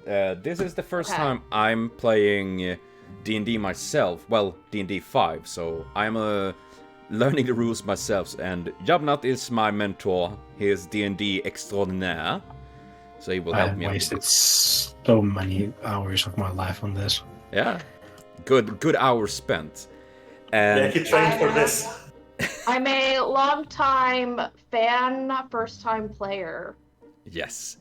This is the first time I'm playing D&D myself. Well, D&D 5, so I'm learning the rules myself. And YubNut is my mentor. He is D&D extraordinaire, so he will help me out. I wasted so many hours of my life on this. Yeah, good hours spent. And yeah, he trained for this. I'm a long-time fan, first-time player. yes.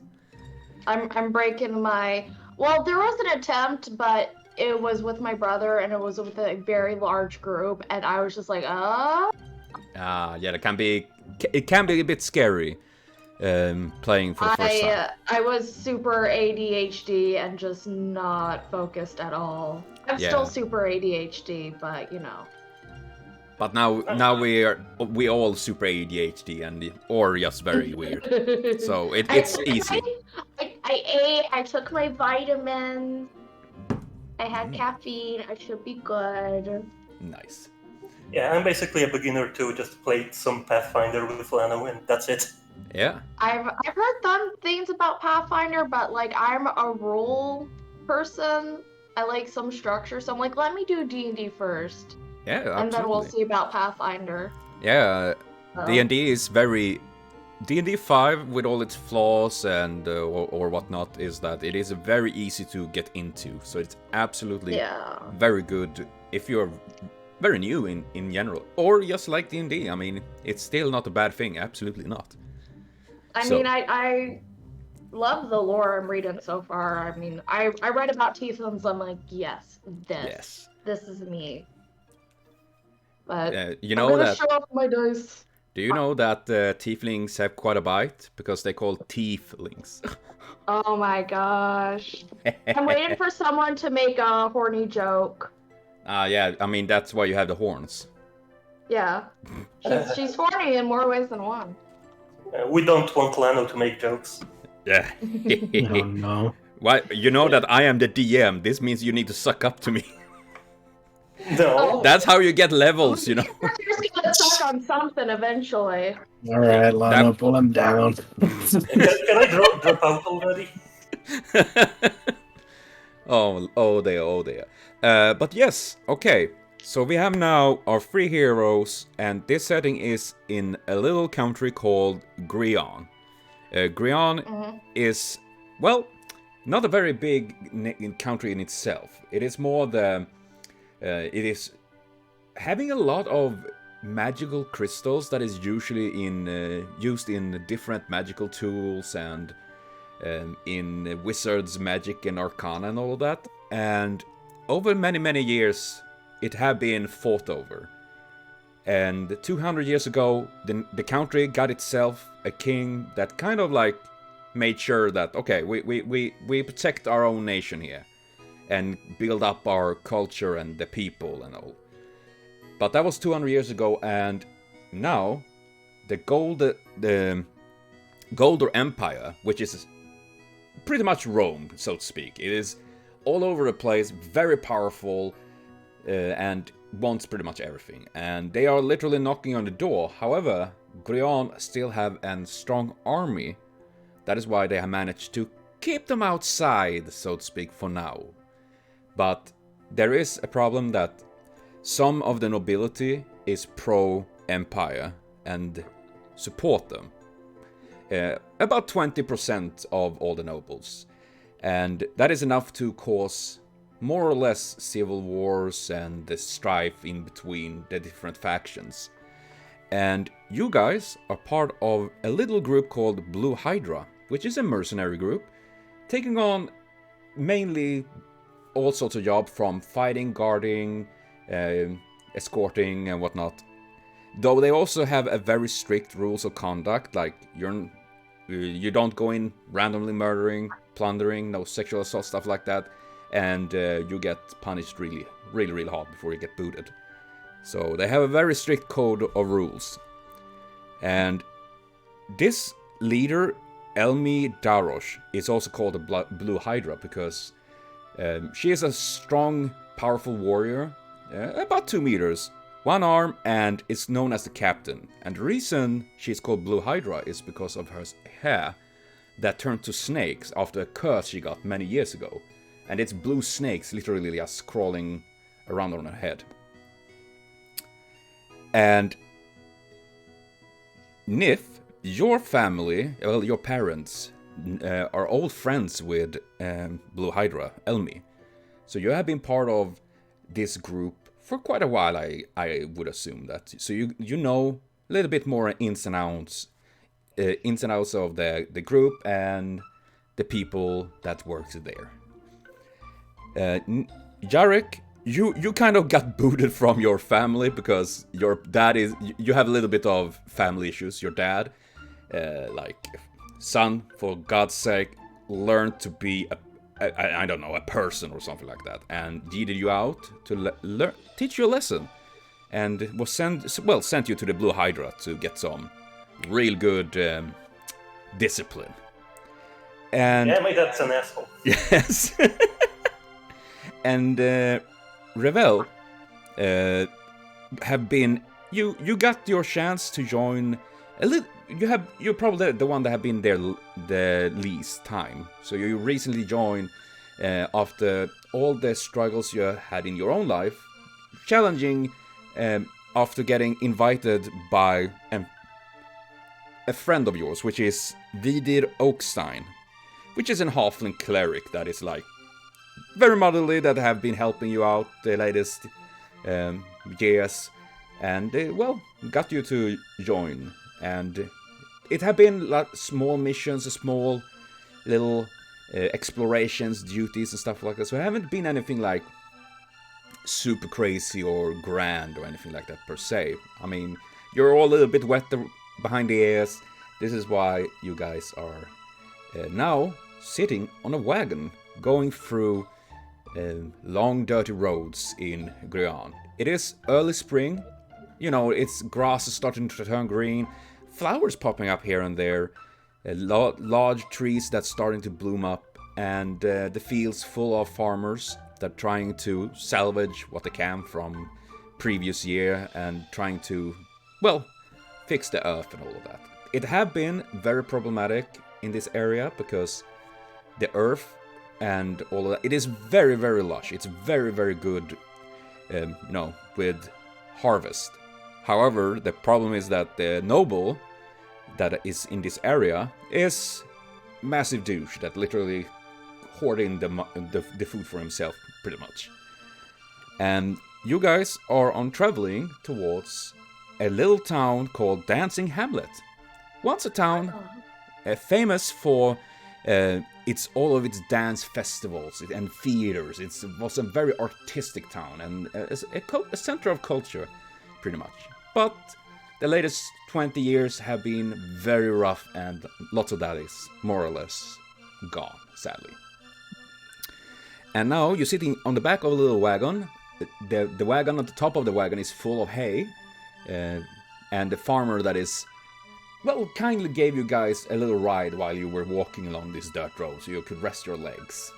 I'm breaking my... Well, there was an attempt, but it was with my brother, and it was with a very large group, and I was just like, yeah, it can be a bit scary playing for the first time. I was super ADHD and just not focused at all. I'm still super ADHD, but you know. But now we all super ADHD or just very weird. So it's easy. I ate. I took my vitamins. I had caffeine. I should be good. Nice. Yeah, I'm basically a beginner too. Just played some Pathfinder with Lano, and that's it. Yeah. I've heard some things about Pathfinder, but like I'm a rule person. I like some structure, so I'm like, let me do D&D first. Yeah, absolutely. And then we'll see about Pathfinder. Yeah, D&D is very... D&D 5, with all its flaws and or whatnot, is that it is very easy to get into. So it's absolutely very good if you're very new in general. Or just like D&D. I mean, it's still not a bad thing. Absolutely not. I mean, I love the lore I'm reading so far. I mean, I read about Tieflings. I'm like, yes, this is me. But you know I'm gonna that, show off my dice. Do you know that tieflings have quite a bite? Because they're called tieflings. Oh my gosh. I'm waiting for someone to make a horny joke. Yeah, I mean, that's why you have the horns. Yeah. She's horny in more ways than one. We don't want Lano to make jokes. Yeah. No. Why? You know that I am the DM. This means you need to suck up to me. No. That's how you get levels, you know. You're just gonna suck on something eventually. Alright, Lano, pull him down. Can I drop out already? oh dear. But yes, okay. So we have now our 3 heroes, and this setting is in a little country called Grion. Grion is, well, not a very big country in itself. It is more it is having a lot of magical crystals that is usually used in different magical tools and in wizards, magic, and arcana and all of that. And over many years, it have been fought over. And 200 years ago, the country got itself a king that kind of like made sure that, okay, we protect our own nation here and build up our culture and the people and all. But that was 200 years ago, and now the Golder Empire, which is pretty much Rome, so to speak. It is all over the place, very powerful, and wants pretty much everything. And they are literally knocking on the door. However, Grion still have a strong army. That is why they have managed to keep them outside, so to speak, for now. But there is a problem that some of the nobility is pro-empire and support them. About 20% of all the nobles. And that is enough to cause more or less civil wars and the strife in between the different factions. And you guys are part of a little group called Blue Hydra, which is a mercenary group, taking on mainly all sorts of jobs from fighting, guarding, escorting and whatnot. Though they also have a very strict rules of conduct, like you don't go in randomly murdering, plundering, no sexual assault, stuff like that, and you get punished really hard before you get booted. So they have a very strict code of rules. And this leader, Elmi Darosh, is also called the Blue Hydra because she is a strong, powerful warrior, about 2 meters, 1 arm, and is known as the captain. And the reason she's called Blue Hydra is because of her hair that turned to snakes after a curse she got many years ago. And it's blue snakes literally just crawling around on her head. And Nif, your family, well, your parents, are old friends with Blue Hydra, Elmi. So you have been part of this group for quite a while, I would assume that. So you know a little bit more ins and outs of the group and the people that works there. Jarik, you kind of got booted from your family because your dad you have a little bit of family issues. Your dad, like, son, for God's sake, learn to be I don't know, a person or something like that, and yeeted you out to teach you a lesson, and was sent you to the Blue Hydra to get some real good discipline. And yeah, my dad's an asshole. Yes. And Revel have been you got your chance to join a little. You're probably the one that have been there the least time. So you recently joined after all the struggles you had in your own life, challenging after getting invited by a friend of yours, which is Vidir Oakstein, which is an halfling cleric that is like very motherly, that have been helping you out the latest years, and got you to join. And it have been like small missions, small little explorations, duties and stuff like that. So it haven't been anything like super crazy or grand or anything like that per se. I mean, you're all a little bit wet behind the ears. This is why you guys are now sitting on a wagon going through long dirty roads in Grian. It is early spring. You know, it's grass is starting to turn green. Flowers popping up here and there, large trees that's starting to bloom up, and the fields full of farmers that are trying to salvage what they can from previous year and trying to, fix the earth and all of that. It have been very problematic in this area because the earth and all of that, it is very, very lush. It's very, very good, with harvest. However, the problem is that the noble that is in this area is massive douche that literally hoarding the food for himself, pretty much. And you guys are on traveling towards a little town called Dancing Hamlet. Once a town famous for all of its dance festivals and theaters. It was a very artistic town and a center of culture, pretty much. But the latest 20 years have been very rough, and lots of that is more or less gone, sadly. And now you're sitting on the back of a little wagon. The wagon at the top of the wagon is full of hay, and the farmer that is, kindly gave you guys a little ride while you were walking along this dirt road, so you could rest your legs.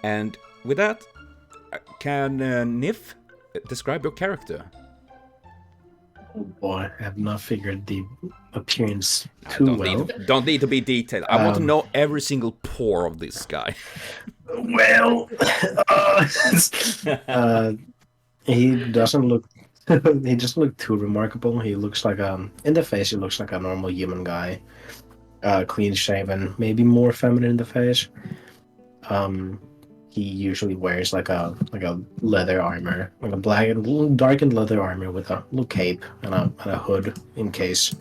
And with that, can Nif describe your character? Oh boy, I have not figured the appearance too well. Don't need to be detailed. I want to know every single pore of this guy. Well, he doesn't look. He doesn't look too remarkable. He looks like in the face, he looks like a normal human guy, clean shaven, maybe more feminine in the face. He usually wears like a leather armor, like a black and darkened leather armor with a little cape and a hood in case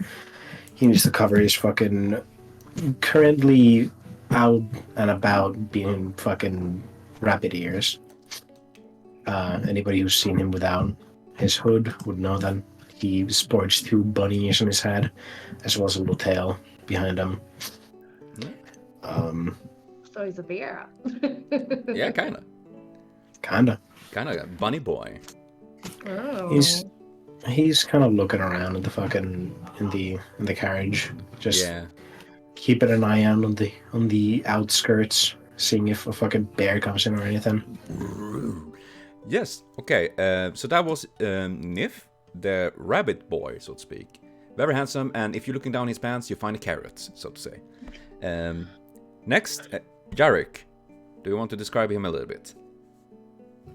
he needs to cover his fucking currently out and about being fucking rabbit ears. Anybody who's seen him without his hood would know that he sports 2 bunnies on his head, as well as a little tail behind him. So he's a bear. Yeah, kinda. Kinda a bunny boy. Oh. He's kind of looking around at the fucking in the carriage, just keeping an eye out on the outskirts, seeing if a fucking bear comes in or anything. Yes. Okay. So that was Nif, the rabbit boy, so to speak. Very handsome, and if you're looking down his pants, you find a carrot, so to say. Next, Jarik. Do you want to describe him a little bit?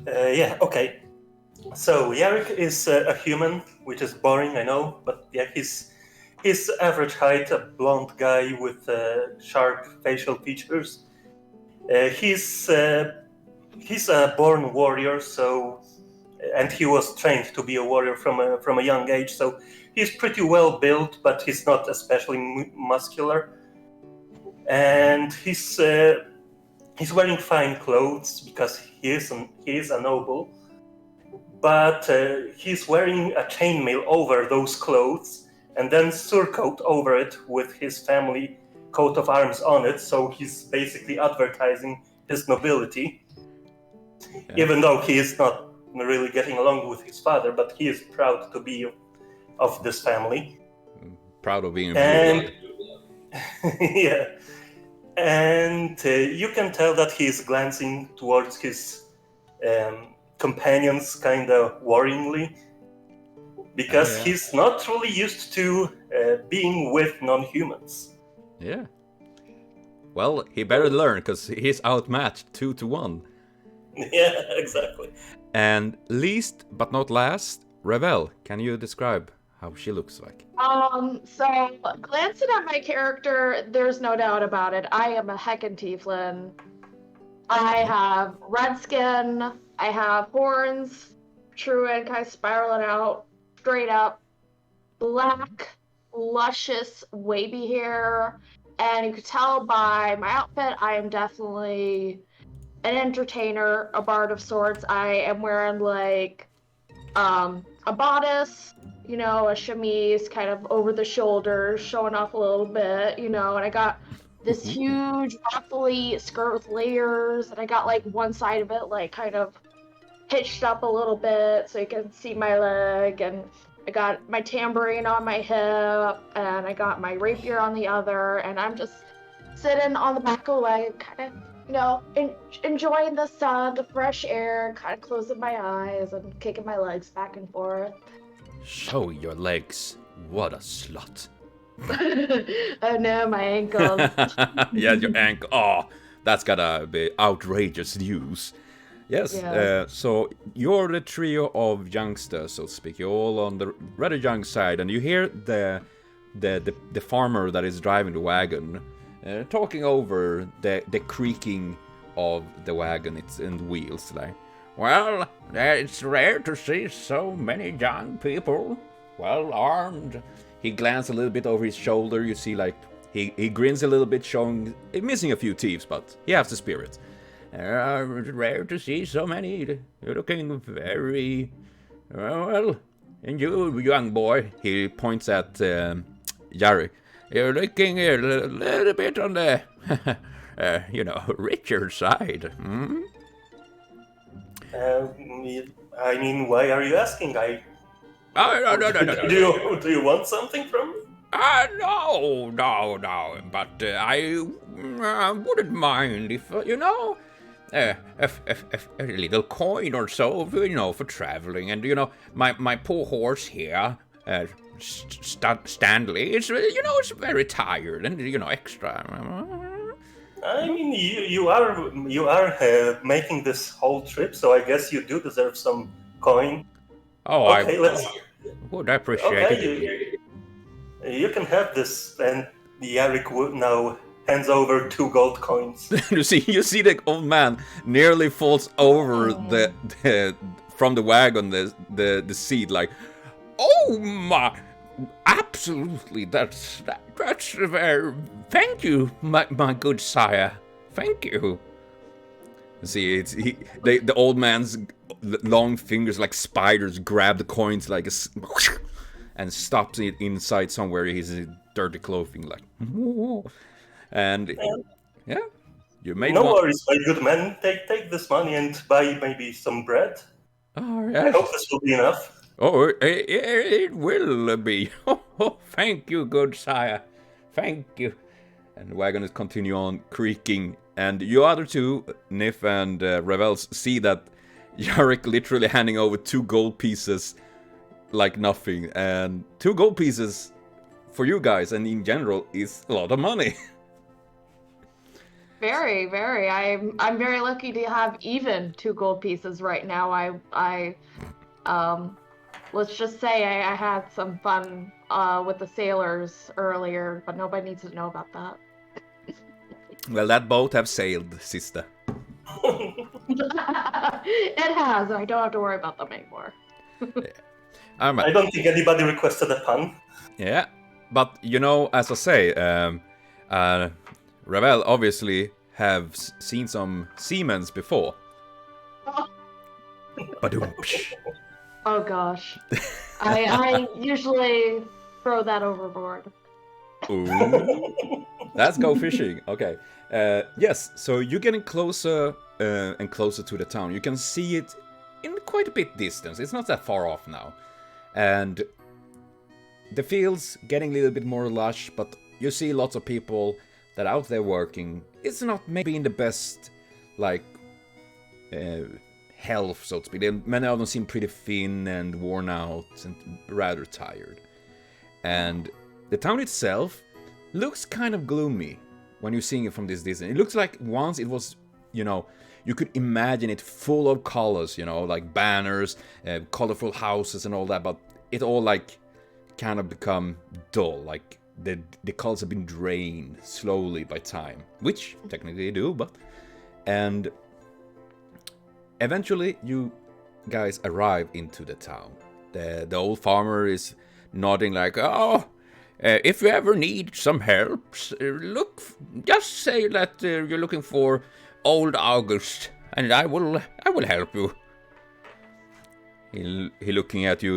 Yeah, okay. So Jarik is a human, which is boring, I know, but yeah, he's average height, a blonde guy with sharp facial features. He's a born warrior, and he was trained to be a warrior from a young age. So he's pretty well built, but he's not especially muscular. And he's wearing fine clothes because he is a noble. But he's wearing a chainmail over those clothes, and then surcoat over it with his family coat of arms on it. So he's basically advertising his nobility. Yeah. Even though he is not really getting along with his father, but he is proud to be of this family. Proud of being and yeah, and you can tell that he's glancing towards his companions kind of worryingly, because he's not really used to being with non-humans. Yeah. Well, he better learn, because he's outmatched 2-1. Yeah, exactly. And least but not last, Revel, can you describe how she looks like? So glancing at my character, there's no doubt about it. I am a heckin' tieflin. I have red skin, I have horns, true and kind of spiraling out, straight up, black, luscious, wavy hair, and you could tell by my outfit, I am definitely an entertainer, a bard of sorts. I am wearing like a bodice, you know, a chemise kind of over the shoulders, showing off a little bit, you know, and I got this huge ruffly skirt with layers, and I got like one side of it like kind of hitched up a little bit so you can see my leg, and I got my tambourine on my hip, and I got my rapier on the other, and I'm just sitting on the back of the wagon, kind of, you know, enjoying the sun, the fresh air, kind of closing my eyes and kicking my legs back and forth. Show your legs. What a slut. Oh no, my ankles. Yeah, your ankle. Oh, that's gotta be outrageous news. Yes, so you're the trio of youngsters, so to speak. You're all on the rather young side, and you hear the farmer that is driving the wagon talking over the creaking of the wagon and wheels, like, well, it's rare to see so many young people well armed. He glanced a little bit over his shoulder. You see, like, he grins a little bit, showing, missing a few teeth, but he has the spirit. Rare to see so many. You're looking very well. And you, young boy, he points at Jarik. You're looking a little bit on the, richer side. Hmm? I mean, why are you asking? No. Do you want something from me? No. But I wouldn't mind if, a little coin or so, for traveling. And, my poor horse here, Stanley, it's very tired and, extra. I mean, you are making this whole trip, so I guess you do deserve some coin. Oh, okay, I would appreciate it. You can have this, and Jarik now hands over 2 gold coins. You see the old man nearly falls over the from the wagon, the seat, like, oh my, absolutely, that's very, thank you, my good sire, thank you. See, the old man's long fingers like spiders grab the coins like and stops it inside somewhere his dirty clothing, like, and yeah, you made no worries, my good man. Take this money and buy maybe some bread. Oh, yes. I hope this will be enough. Oh, it will be. Oh, thank you, good sire. Thank you. And the wagon is continue on creaking. And you other two, Nif and Revels, see that Jarik literally handing over 2 gold pieces like nothing. And 2 gold pieces for you guys and in general is a lot of money. Very, very. I'm very lucky to have even 2 gold pieces right now. Let's just say I had some fun with the sailors earlier, but nobody needs to know about that. Well, that boat have sailed, sister. It has. I don't have to worry about them anymore. I don't think anybody requested a pun. Yeah, but you know, as I say, Ravel obviously have seen some Siemens before. Badoom. Oh gosh. I usually throw that overboard. Ooh. Let's go fishing. Okay. Yes, so you're getting closer and closer to the town. You can see it in quite a bit distance. It's not that far off now. And the fields getting a little bit more lush, but you see lots of people that are out there working. It's not maybe in the best, like, health, so to speak. Many of them seem pretty thin and worn out and rather tired. And the town itself looks kind of gloomy when you're seeing it from this distance. It looks like once it was, you know, you could imagine it full of colors, you know, like banners, colorful houses and all that, but it all like kind of become dull, like the colors have been drained slowly by time, which technically they do, but... And eventually you guys arrive into the town. The old farmer is nodding like, oh, if you ever need some help, just say that you're looking for old August, and I will help you. He looking at you,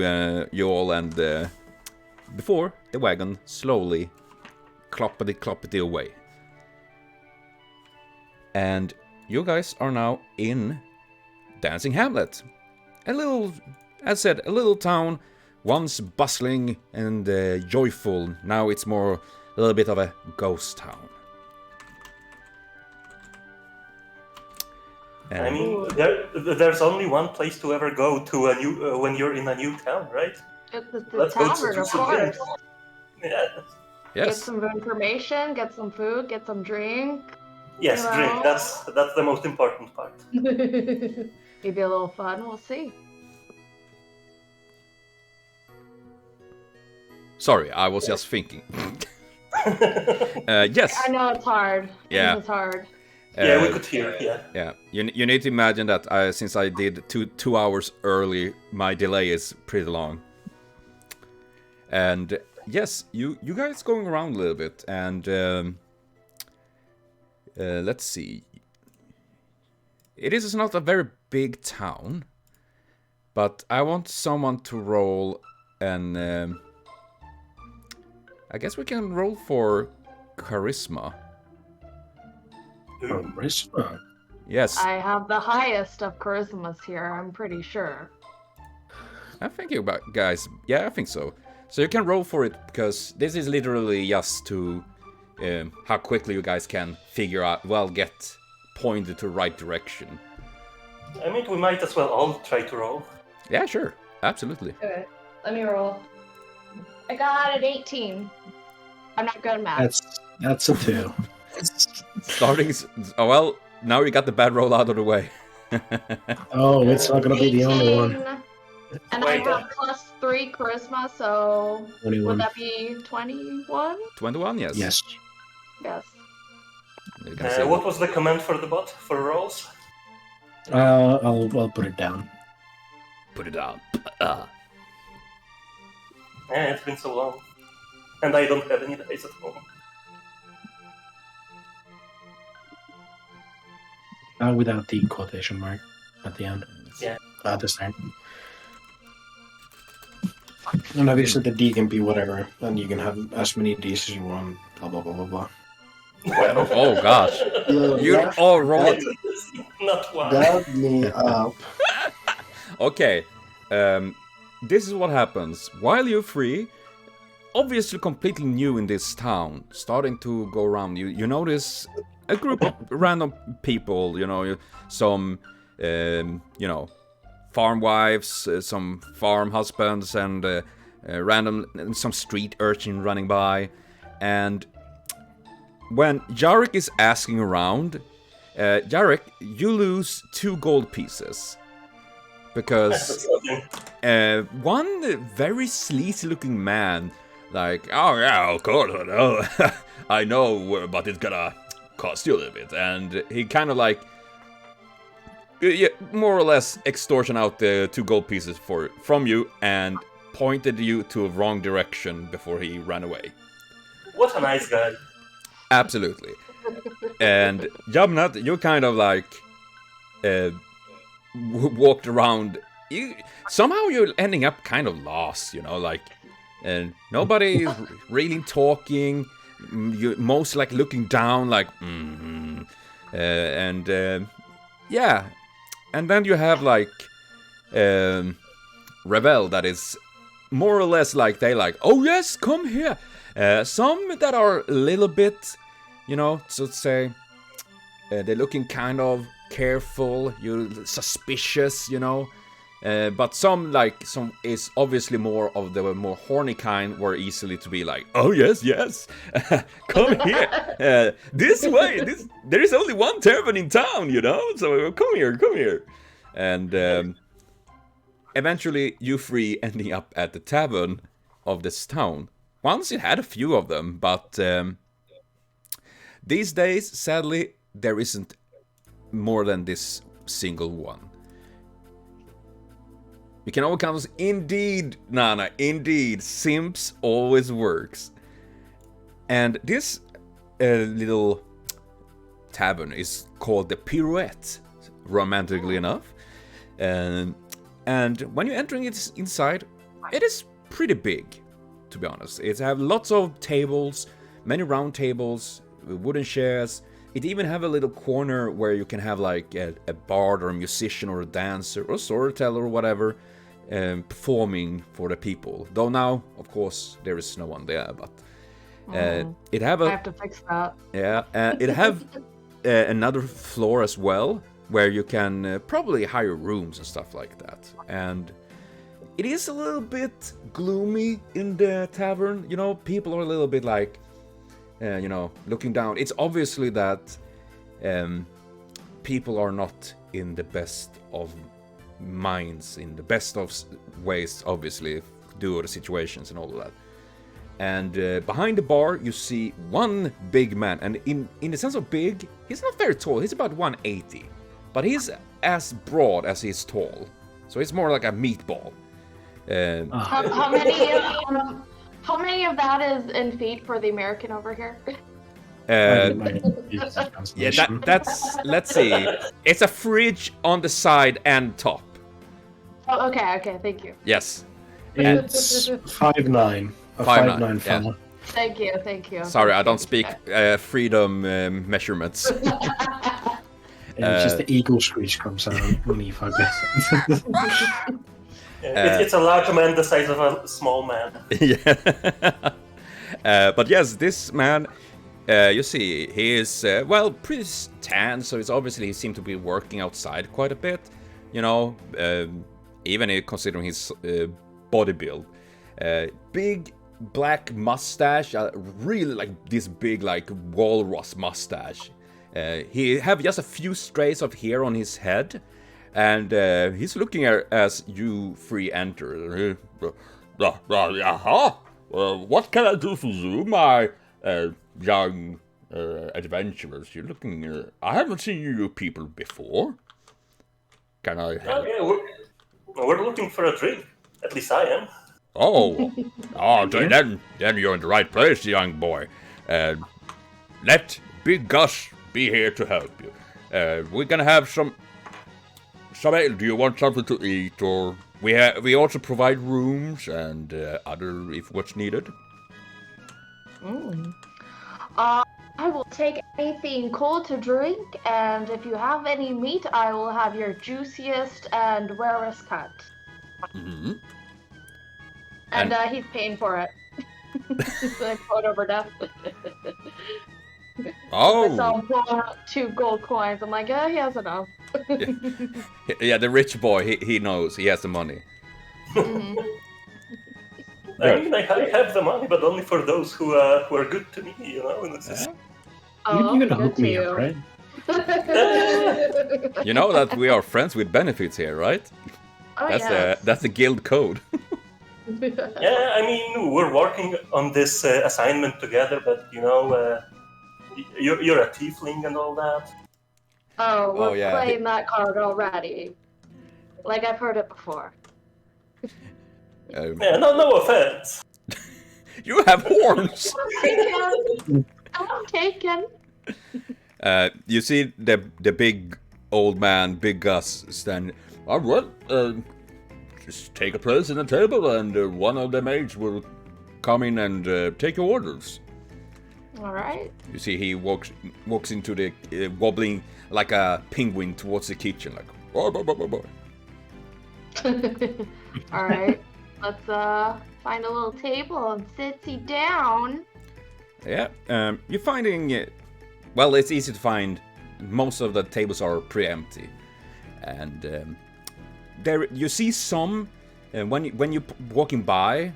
you all, and before the wagon slowly cloppity away. And you guys are now in Dancing Hamlet. A little town, once bustling and joyful. Now it's more a little bit of a ghost town. And I mean, there's only one place to ever go to a new when you're in a new town, right? The Let's go tavern, to of some course. drinks. Yeah. Get yes, some information, get some food, get some drink. Yes, Hello? drink. That's the most important part. Maybe a little fun, we'll see. sorry, I was just thinking. Yes. I know it's hard. Yeah. It's hard. Yeah, we could hear. Yeah. Yeah, you need to imagine that since I did two hours early, my delay is pretty long. And yes, you guys going around a little bit, and let's see. It is not a very big town, but I want someone to roll, and I guess we can roll for charisma. Charisma. Yes. I have the highest of charismas here, I'm pretty sure. I'm thinking about, guys. Yeah, I think so. So you can roll for it, because this is literally just to how quickly you guys can figure out, well, get pointed to the right direction. I mean, we might as well all try to roll. Yeah, sure. Absolutely. Okay, let me roll. I got an 18. I'm not good at math. That's a 2. Starting... Oh, well, now you got the bad roll out of the way. Oh, it's not gonna be the only one. 18, and Wait, I have +3 charisma, so 21. would that be 21? 21, yes. Yes. Yes. You can say What was the command for the bot for rolls? I'll put it down. Put it down. Yeah, it's been so long. And I don't have any dice at home. Without the quotation mark at the end. Yeah. This time. And obviously the D can be whatever, and you can have as many Ds as you want, blah blah blah blah blah. Oh, gosh. You all roll... Not one. Dab me up. Okay. This is what happens. While you're free, obviously completely new in this town, starting to go around, you notice a group of random people, some, farm wives, some farm husbands, and some street urchin running by. And when Jarik is asking around, Jarik, you lose 2 gold pieces. Because one very sleazy-looking man, like, oh yeah, of course, I know, I know, but it's gonna cost you a little bit. And he kind of like, more or less extortion out the 2 gold pieces from you and pointed you to a wrong direction before he ran away. What a nice guy. Absolutely. And YubNut, you kind of like walked around. Somehow you're ending up kind of lost, you know, like, and nobody is really talking. You're most like looking down, like, yeah. And then you have like Revel that is more or less like they like, oh yes, come here. Some that are a little bit, you know, so to say, they're looking kind of careful, you're suspicious, you know. But some is obviously more of the more horny kind, were easily to be like, oh yes, come here, this way. There is only one tavern in town, you know. So come here, and eventually you 3 ending up at the tavern of this town. Once you had a few of them, but these days, sadly, there isn't more than this single one. You can all count as indeed, Nana, indeed, simps always works. And this little tavern is called the Pirouette, romantically enough. And when you're entering it inside, it is pretty big, to be honest. It have lots of tables, many round tables, wooden chairs. It even have a little corner where you can have like a bard or a musician or a dancer or a storyteller or whatever performing for the people. Though now, of course, there is no one there, but it have I have to fix that. Yeah, it have another floor as well where you can probably hire rooms and stuff like that. And it is a little bit gloomy in the tavern. You know, people are a little bit like, you know, looking down. It's obviously that people are not in the best of minds, in the best of ways, obviously, due to the situations and all of that. And behind the bar, you see one big man. And in the sense of big, he's not very tall. He's about 180. But he's as broad as he's tall. So he's more like a meatball. How many of that is in feet for the American over here? Yeah, that's, let's see. It's a fridge on the side and top. Oh, okay, thank you. Yes. It's 5'9". A 5'9" fella. Yeah. Thank you. Sorry, I don't speak freedom measurements. And just the eagle screech comes out when he fucks. It's a large man the size of a small man. Yeah. But yes, this man, you see, he is, well, pretty tan, so it's obviously he seemed to be working outside quite a bit, you know, even considering his body build. Big black mustache, really like this big like walrus mustache. He have just a few strays of hair on his head, and he's looking at as you 3 enter. What can I do for you, my young adventurers? You're looking. I haven't seen you people before. Can I help? We're looking for a drink. At least I am. Oh, then you're in the right place, young boy. Let Big Gus be here to help you. We're gonna have some ale. Do you want something to eat? Or we also provide rooms and other if what's needed. I will take anything cold to drink, and if you have any meat, I will have your juiciest and rarest cut. Mm-hmm. And he's paying for it. So I quote over death. Oh. I saw him pull out 2 gold coins. I'm like, he has enough. Yeah, the rich boy, he knows. He has the money. Mm-hmm. I mean, I have the money, but only for those who are good to me, you know. And it's Oh, You're gonna good hook me to up, you. right? You know that we are friends with benefits here, right? Oh, That's the guild code. Yeah, I mean, we're working on this assignment together, but you're a tiefling and all that. Oh, we're yeah. playing that card already. Like I've heard it before. Yeah, no offense. You have horns. I'm taken. You see the big old man, Big Gus, stand. Oh, well, just take a place in the table, and one of the maids will come in and take your orders. All right. You see, he walks into the wobbling like a penguin towards the kitchen, like. Oh, boy, boy, boy, boy. All right. Let's find a little table and sit down. Yeah. You're finding. Well, it's easy to find. Most of the tables are pretty empty, and there you see some. When you're walking by,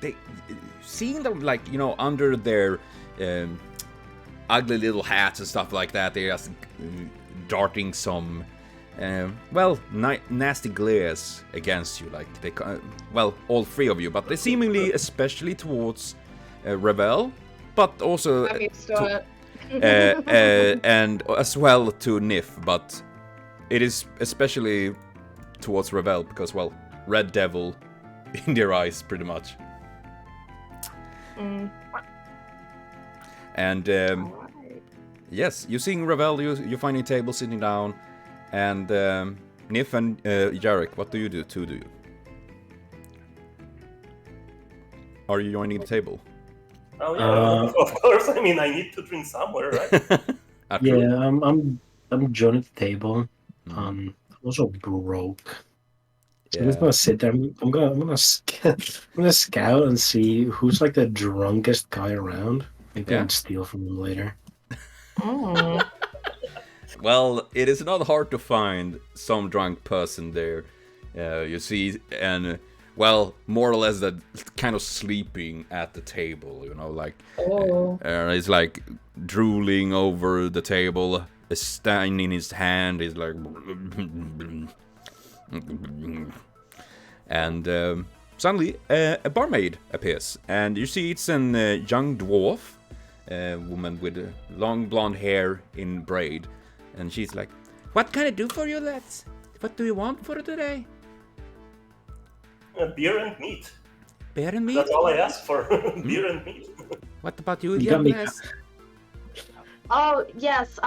they seeing them like under their ugly little hats and stuff like that. They're just darting some. Nasty glares against you, like they, all three of you, but they seemingly especially towards Revel, but also I'm used to and as well to Nif, but it is especially towards Revel because, Red Devil in their eyes, pretty much. And yes, you're seeing Revel, you're finding a table, sitting down. And Nif and Jarik, what do you do? Are you joining the table? Oh yeah, of course. I mean, I need to drink somewhere, right? Yeah, I'm joining the table. I'm also broke. So I'm just gonna sit there. I'm gonna scout and see who's like the drunkest guy around. Maybe I can steal from him later. Well, it is not hard to find some drunk person there. You see, and more or less that kind of sleeping at the table. He's like drooling over the table. A stein in his hand. He's like, and suddenly a barmaid appears, and you see it's an young dwarf, woman with long blonde hair in braid. And she's like, "What can I do for you, lads? What do you want for today?" Beer and meat. Beer and meat? That's all I ask for. Beer and meat. What about you, got me. lads? Oh, yes.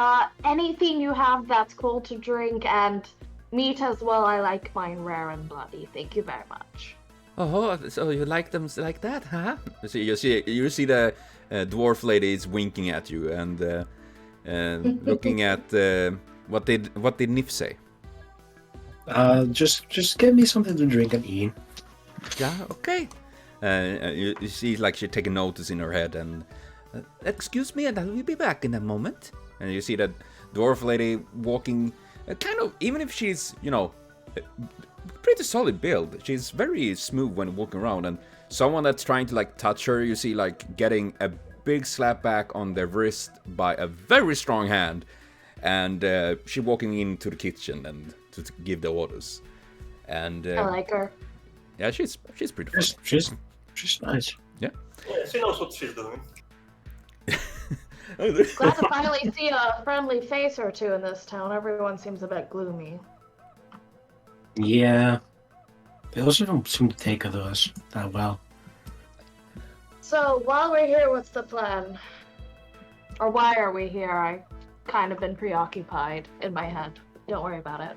Anything you have that's cool to drink, and meat as well. I like mine rare and bloody. Thank you very much. Oh, so you like them like that, huh? You see the dwarf lady is winking at you and looking at what did Nif say? Just give me something to drink and eat. Yeah, okay. You see, like she taking notice in her head and excuse me, and I will be back in a moment. And you see that dwarf lady walking, kind of, even if she's pretty solid build, she's very smooth when walking around. And someone that's trying to like touch her, you see like getting a big slap back on their wrist by a very strong hand, and she walking into the kitchen and to give the orders. And I like her. Yeah, she's pretty fun. She's nice. Yeah, she knows what she's doing. Glad to finally see a friendly face or two in this town. Everyone seems a bit gloomy. Yeah, they also don't seem to take to us that well. So, while we're here, what's the plan? Or why are we here? I kind of been preoccupied in my head. Don't worry about it.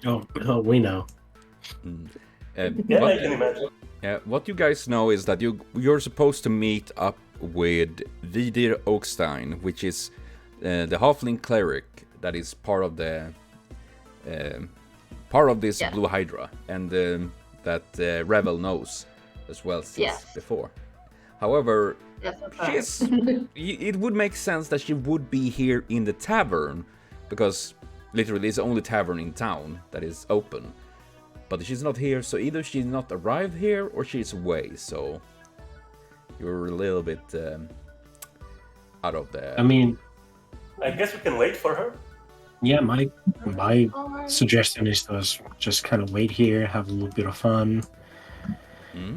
Oh, we know. I can imagine. What you guys know is that you're supposed to meet up with Vidir Oakstein, which is the halfling cleric that is part of the this Blue Hydra, and that Revel knows as well since before. However, it would make sense that she would be here in the tavern, because literally it's the only tavern in town that is open. But she's not here, so either she's not arrived here or she's away, so you're a little bit out of the... I mean, I guess we can wait for her. yeah, my Alright. suggestion is to us just kind of wait here, have a little bit of fun,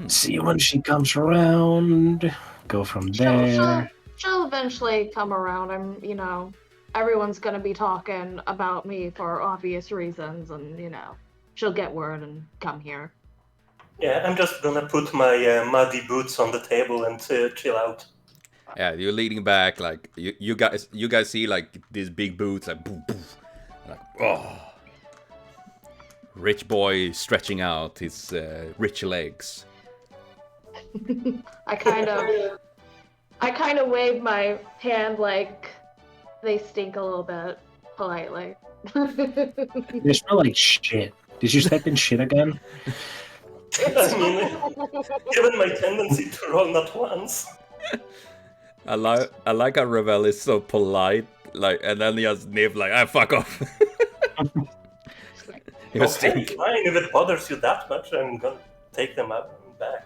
see when she comes around, go from there. She'll eventually come around. Everyone's gonna be talking about me for obvious reasons, and she'll get word and come here. Yeah, I'm just gonna put my muddy boots on the table and chill out. Yeah, you're leaning back, like you guys see like these big boots, like boom, boom, like oh, rich boy stretching out his rich legs. I kind of wave my hand like they stink a little bit, politely. They smell like shit. Did you step in shit again? I mean, given my tendency to roll not once. I like how Ravel is so polite, like, and then he has Niv like, fuck off. You Okay, stink. fine, if it bothers you that much, I'm gonna take them up and back.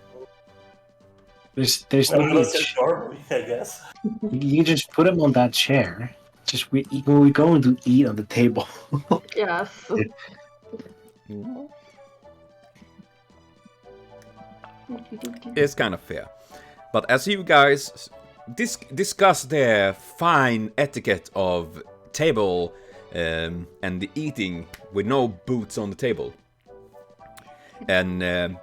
There's no I'm need. not normally, I guess. You just put him on that chair. Just we're going to eat on the table. Yes. It's kind of fair. But as you guys discuss the fine etiquette of table and the eating with no boots on the table. And,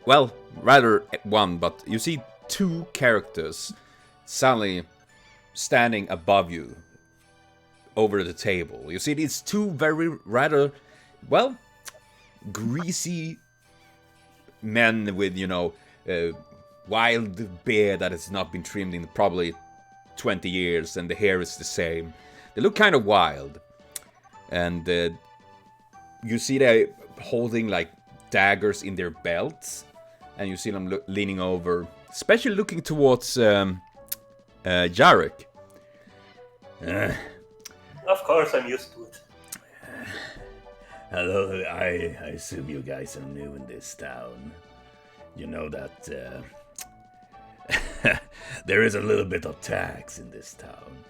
well, rather one, but you see two characters suddenly standing above you over the table. You see these two rather, well, greasy men with, wild beard that has not been trimmed in probably 20 years, and the hair is the same. They look kind of wild. And you see they holding like daggers in their belts, and you see them leaning over, especially looking towards Jarik. Of course, I'm used to it. Hello, I assume you guys are new in this town. You know that there is a little bit of tax in this town.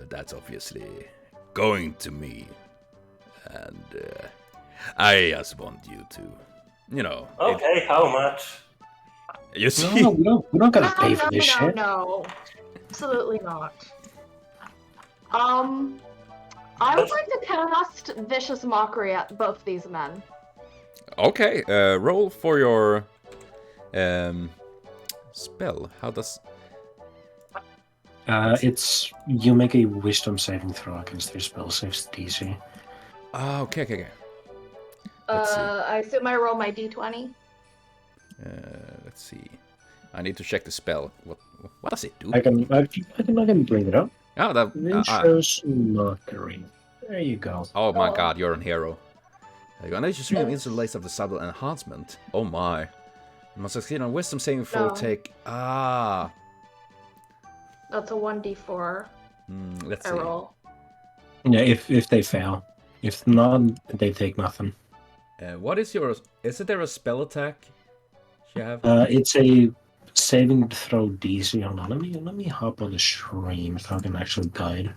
That's obviously going to me. And I just want you to, Okay, how much? You see, No, we don't gotta pay for this shit. No, absolutely not. I would like to cast Vicious Mockery at both these men. okay, roll for your spell. How does... It's you make a wisdom saving throw against their spell saves DC. Okay. Let's see. I assume I roll my d20. Let's see. I need to check the spell. What does it do? I can bring it up. Oh, that. Vicious Mockery. There you go. Oh my God, you're a hero. You need to stream into the lace of the subtle enhancement. Oh my. You must succeed on wisdom saving throw. No. Take That's a 1d4 let's I see. roll. Yeah, if they fail. If not, they take nothing. What is your? Isn't there a spell attack? You have? It's a saving throw DC. Hold on, let me hop on the stream so I can actually guide.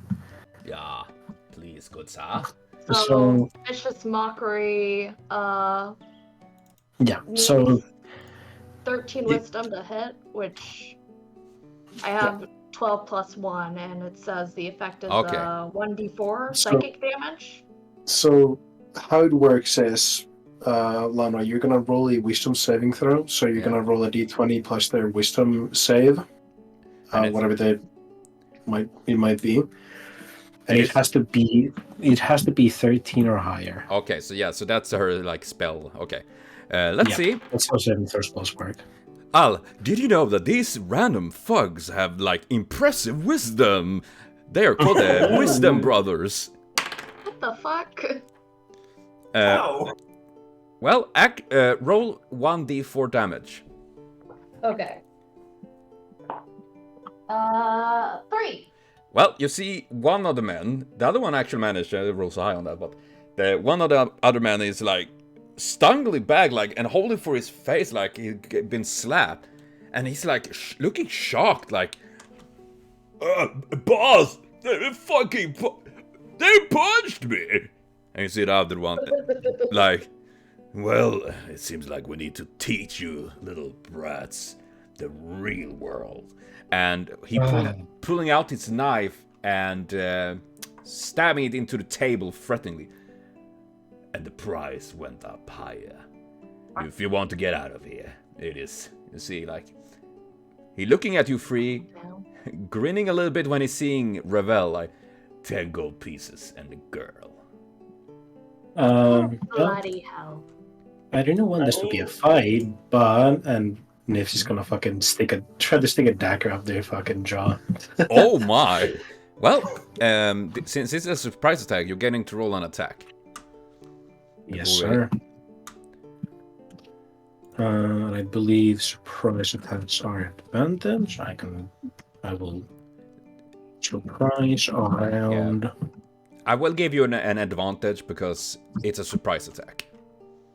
Yeah, please, good sir. So Vicious Mockery, yeah, so 13 wisdom to hit, which I have 12 plus 1, and it says the effect is Okay. 1d4 So- psychic damage. So how it works is, Lana, you're gonna roll a wisdom saving throw. So you're Yeah. gonna roll a d20 plus their wisdom save, And it's- whatever it might be, and And it has to be 13 or higher. Okay, so that's her like spell. Okay, let's Yeah. see. That's how saving throws spells work. Al, did you know that these random thugs have like impressive wisdom? They are called the Wisdom Brothers. What the fuck? Ow! Well, roll 1d4 damage. Okay. 3. Well, you see one of the men, the other one actually managed to roll so high on that, but the one of the other men is like stunningly back, like, and holding for his face like he'd been slapped, and he's like looking shocked, like, Boss, they punched me. And you see the other one, like, well, it seems like we need to teach you little brats the real world. And he pulling out his knife and stabbing it into the table threateningly. And the price went up higher. If you want to get out of here, it is. You see, like, he looking at you free, grinning a little bit when he's seeing Ravel, like, 10 gold pieces and a girl. Bloody hell. I didn't want this to be a fight, but Nif's is gonna fucking try to stick a dagger up their fucking jaw. Oh my! Well, since it's a surprise attack, you're getting to roll an attack. Yes, sir. I believe surprise attacks are advantage. I will surprise around. Yeah. I will give you an advantage because it's a surprise attack.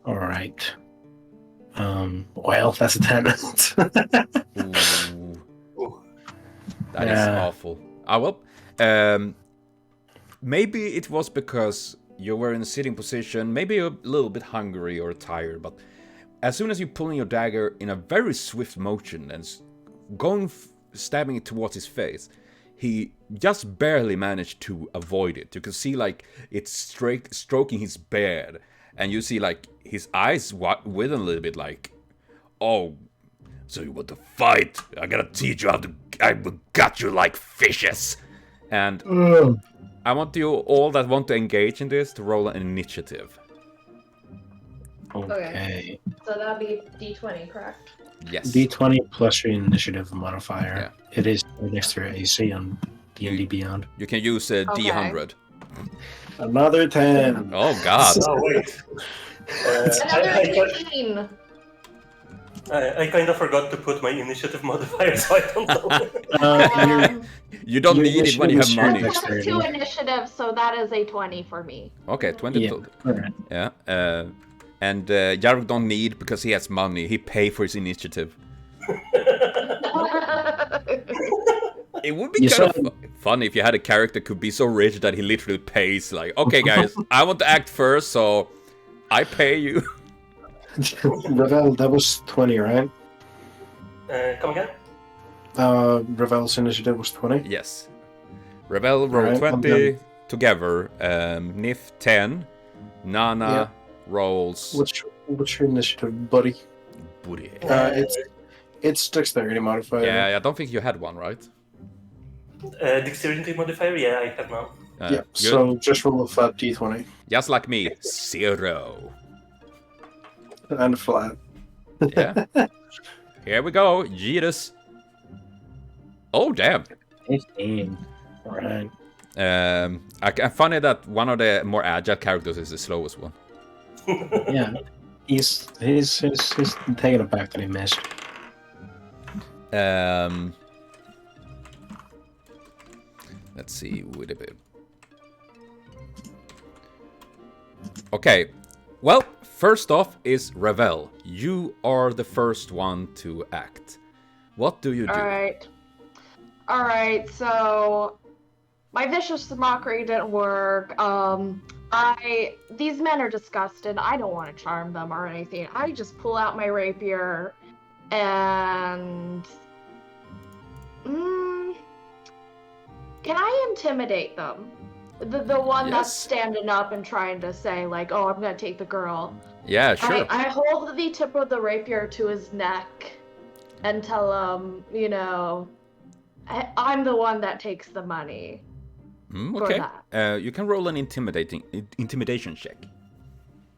All right. Well, that's a 10. Ooh. That is awful. Well, maybe it was because you were in a sitting position, maybe you're a little bit hungry or tired, but as soon as you're pulling your dagger in a very swift motion and stabbing it towards his face, he just barely managed to avoid it. You can see, like, it's stroking his beard, and you see, like, his eyes widen a little bit, like, oh, so you want to fight? I gotta teach you how to. I will gut you like fishes. And I want you all that want to engage in this to roll an initiative. Okay. So that'd be D20, correct? Yes. D20 plus your initiative modifier. Yeah. It is next to your AC on D&D Beyond. You can use D100. Another 10. Oh god. Oh wait. Another 18. I kind of forgot to put my initiative modifier, so I don't know. You don't need it when you have money. I have 2 initiatives, so that is a 20 for me. Okay, 20 yeah. total. Right. Yeah. And Jarik don't need because he has money. He pay for his initiative. It would be kind of fun if you had a character could be so rich that he literally pays, like, okay guys, I want to act first, so I pay you. Ravel, that was 20, right? Come again? Ravel's initiative was 20? Yes. Ravel rolled 20 together. Nif 10. Nana rolls. What's your initiative, buddy? Buddy. It's dexterity modifier. Yeah, I don't think you had one, right? Dexterity modifier? Yeah, I have now. Yeah, so just roll a flat D20. Just like me, 0. And flat. Yeah. Here we go, Jesus. Oh, damn. 15. Alright. I find it that one of the more agile characters is the slowest one. Yeah. He's taking it back that he missed. Let's see, wait a bit. Okay, well, first off is Ravel. You are the first one to act. What do you do? Alright, so my vicious mockery didn't work. These men are disgusted. I don't want to charm them or anything. I just pull out my rapier and can I intimidate them? The one that's standing up and trying to say, like, oh, I'm gonna take the girl. Yeah, sure. I hold the tip of the rapier to his neck and tell him, you know, I'm the one that takes the money. Okay. You can roll an intimidation check.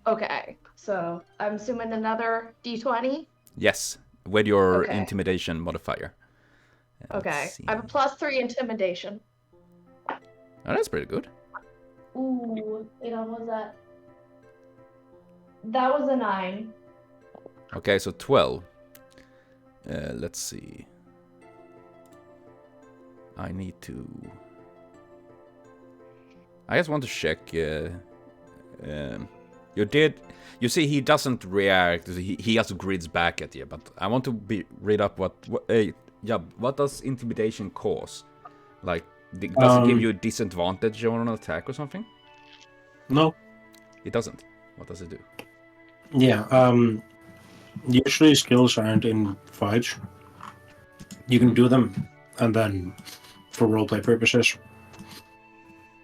Okay, so I'm assuming another D20? Yes, with your intimidation modifier. Okay, I have a +3 intimidation. Oh, that's pretty good. Ooh, what was that? That was a 9. Okay, so 12. Let's see. I need to... I just want to check. You see, he doesn't react. He just grids back at you. But I want to read up what does intimidation cause? Like, does it give you a disadvantage on an attack or something? No. It doesn't. What does it do? Yeah. Usually skills aren't in fights. You can do them, and then for roleplay purposes.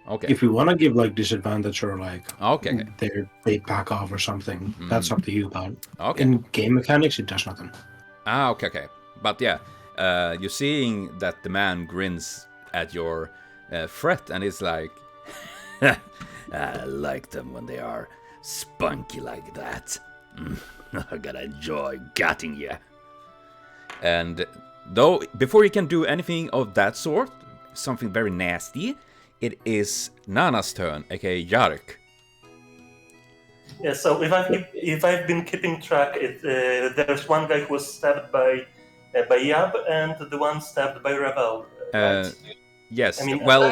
Okay. If you want to give like disadvantage or like Okay. they back off or something, that's up to you. But Okay. in game mechanics, it does nothing. Okay. But yeah, you're seeing that the man grins at your threat, and it's like, I like them when they are spunky like that. I'm gonna enjoy gutting you. and though before you can do anything of that sort, something very nasty, it is Nana's turn, aka Jarik. Yeah, so if I've been keeping track, there's one guy who was stabbed by Yab and the one stabbed by Ravel. Right? Yes. I mean, well,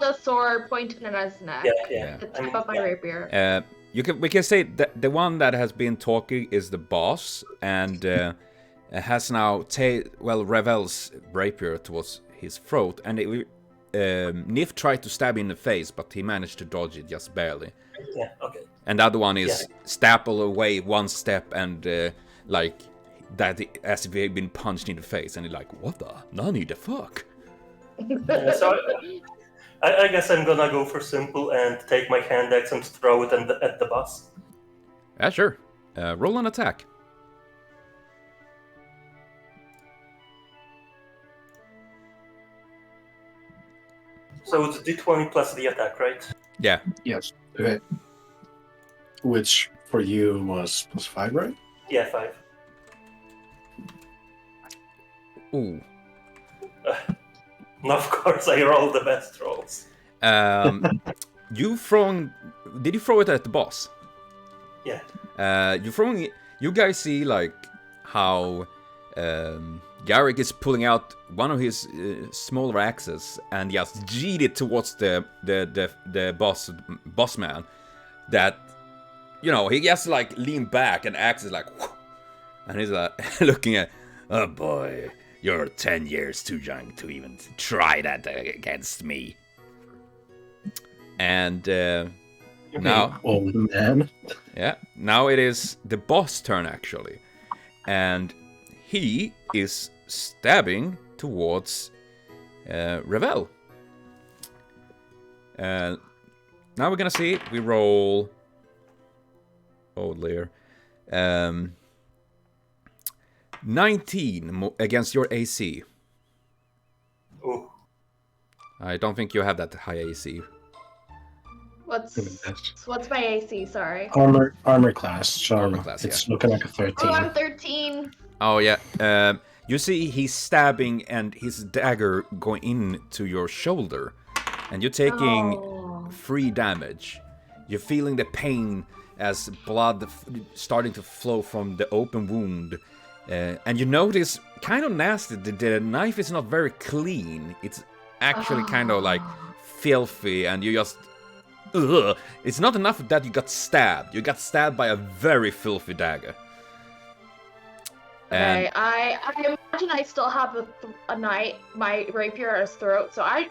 The sword pointed at his neck. Yeah. The tip of my rapier. we can say that the one that has been talking is the boss, and has now Ravel's rapier towards his throat, and Nif tried to stab him in the face, but he managed to dodge it just barely. Yeah, okay. And the other one is Stapple away one step and like that, as if he had been punched in the face, and he's like, "What the? Nani the fuck?" So I guess I'm gonna go for simple and take my hand axe and throw it at the boss. Yeah, sure. Roll an attack. So it's D20 plus the attack, right? Yeah. Yes. Okay. Which for you was +5, right? Yeah, 5. Ooh. And of course, I roll the best rolls. Did you throw it at the boss? Yeah. You guys see like how Jarik is pulling out one of his smaller axes and just jeet it towards the boss man. That, you know, he just like lean back and axe is like, and he's like looking at, Oh boy, you're 10 years too young to even try that against me. and now, Old man. yeah, now it is the boss turn actually, and he is stabbing towards Ravel. Now we're gonna see. We roll. Oh, Lear. 19 against your AC. Ooh. I don't think you have that high AC. What's my AC? Sorry. Armor class. So Armor class, it's looking like a 13. Oh, I'm 13. Oh yeah. You see, he's stabbing and his dagger going into your shoulder, and you're taking 3 damage. You're feeling the pain as blood starting to flow from the open wound. And you notice, kind of nasty, the knife is not very clean. It's actually kind of like filthy, and you just... Ugh. It's not enough that you got stabbed. You got stabbed by a very filthy dagger. And Okay, I imagine I still have my rapier at his throat, so at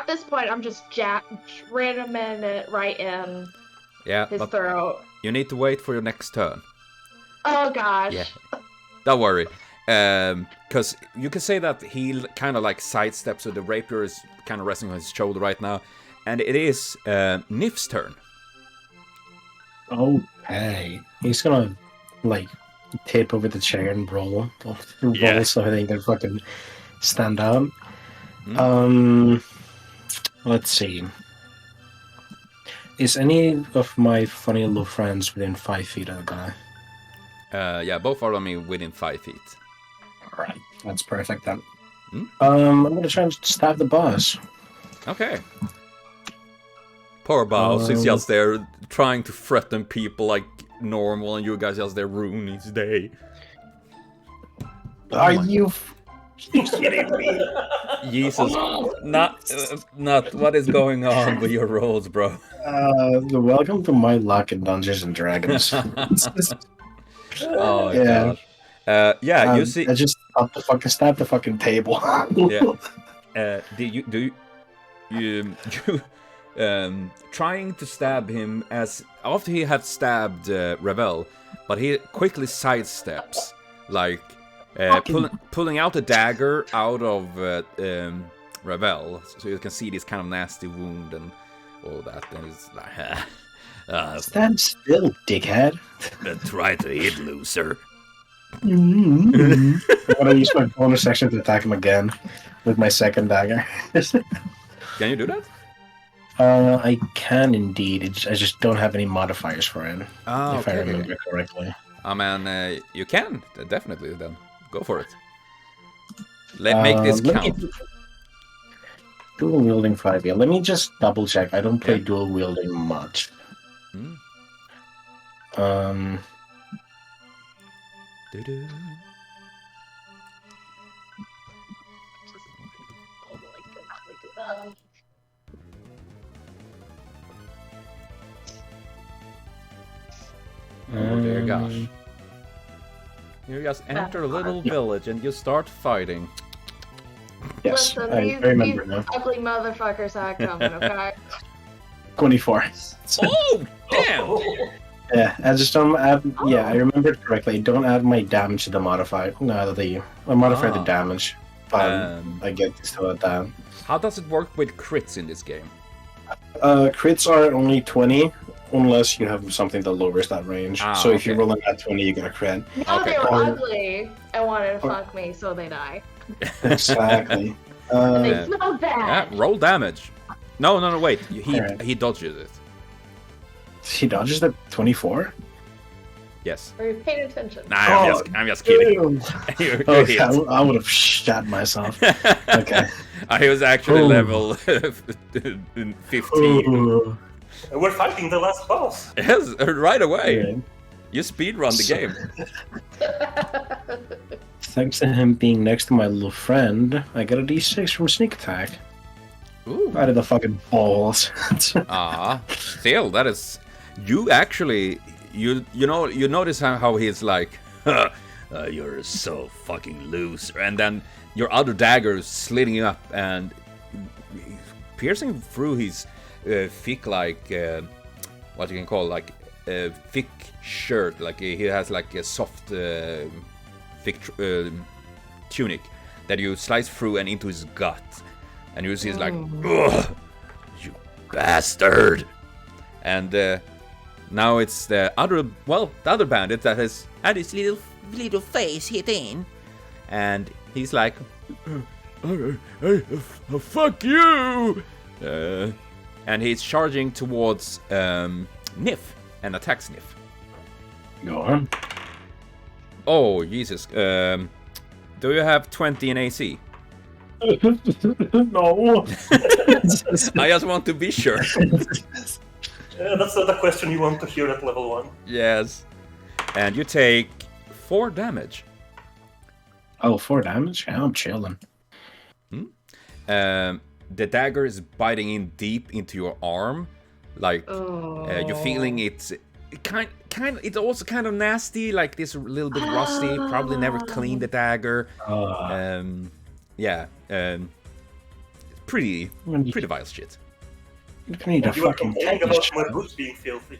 this point, I'm just ramming it right in his throat. You need to wait for your next turn. Oh gosh. Yeah. Don't worry. Because you can say that he kind of like sidesteps, so the rapier is kind of resting on his shoulder right now. And it is Nif's turn. Okay. He's gonna, like, tape over the chair and roll Yeah. so they can fucking stand out. Let's see. Is any of my funny little friends within 5 feet of the guy? Yeah, both are on me within 5 feet. Alright, that's perfect then. I'm gonna try and stab the boss. Okay. Poor boss, he's just there trying to threaten people like normal, and you guys just there ruining his day. Are you kidding me? Jesus, not what is going on with your rolls, bro? Welcome to my luck in Dungeons and Dragons. Oh Yeah. god. You see. I just stabbed the fucking table. Yeah. trying to stab him as after he had stabbed Revel, but he quickly sidesteps, like pulling out a dagger out of Revel, so you can see this kind of nasty wound and all that. And it's like, stand still, dickhead. Try to hit, loser. I'm gonna use my bonus action to attack him again with my second dagger. Can you do that? I can indeed. I just don't have any modifiers for it. If I remember correctly. I mean, you can definitely. Then go for it. Make this count. Dual wielding 5. Yeah, let me just double check. I don't play dual wielding much. Oh dear gosh. You just enter a little village and you start fighting. Yes, Listen, I remember these now. ugly motherfuckers are coming, okay? 24. Oh, damn! Yeah, I just don't add. Yeah, I remembered correctly. Don't add my damage to the modifier. No, I modify the damage. I get to still add that. How does it work with crits in this game? Crits are only 20, unless you have something that lowers that range. So if you roll an at 20, you get a crit. No, they were ugly and wanted to fuck me, so they die. Exactly. And they smell bad. Roll damage. No, wait. He dodges it. He dodges the 24? Yes. Are you paying attention? Nah, I'm just kidding. Okay, I would have shot myself. Okay. He was actually level 15. We're fighting the last boss. Yes, right away. Yeah. You speedrun the game. Thanks to him being next to my little friend, I get a d6 from sneak attack. Ooh. Out of the fucking balls. Still, that is... You actually... You notice how he's like... you're so fucking loose. And then your other dagger is slitting up and... piercing through his thick, like... what you can call, like... thick shirt. Like, he has, like, a soft... thick tunic that you slice through and into his gut. And you see he's like, ugh, you bastard! And now it's the other bandit that has had his little face hit in. And he's like, fuck you! And he's charging towards Nif and attacks Nif. Go on. Oh, Jesus. Do you have 20 in AC? No. I just want to be sure. That's not a question you want to hear at level 1. Yes. And you take 4 damage. Oh, 4 damage? Yeah, I'm chilling. The dagger is biting in deep into your arm. Like, you're feeling it's it's also kind of nasty, like this little bit rusty. Probably never cleaned the dagger. Pretty vile shit. I need a You were fucking complaining about my boots being filthy.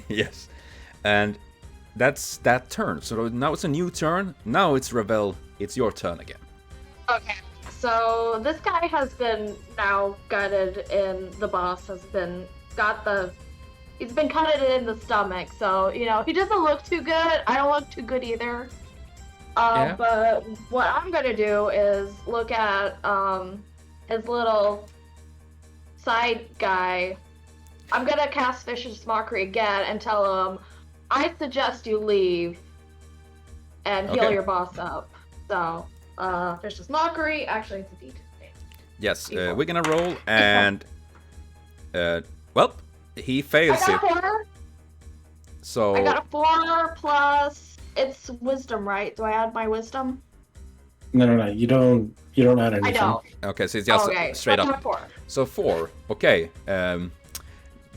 Yes. And that's that turn. So now it's a new turn. Now it's Revel. It's your turn again. Okay, so this guy has been now gutted, and the boss has been he's been cutted in the stomach. So he doesn't look too good. I don't look too good either. But what I'm gonna do is look at his little side guy. I'm gonna cast Vicious Mockery again and tell him, I suggest you leave and heal your boss up. So, Vicious Mockery, actually it's a D2. Yes, we're gonna roll and, he fails I got it. 4. So I got a 4 plus, it's wisdom, right? Do I add my wisdom? No. You don't add anything. I don't. Okay, so it's just straight so I up. got 4. So 4. Okay.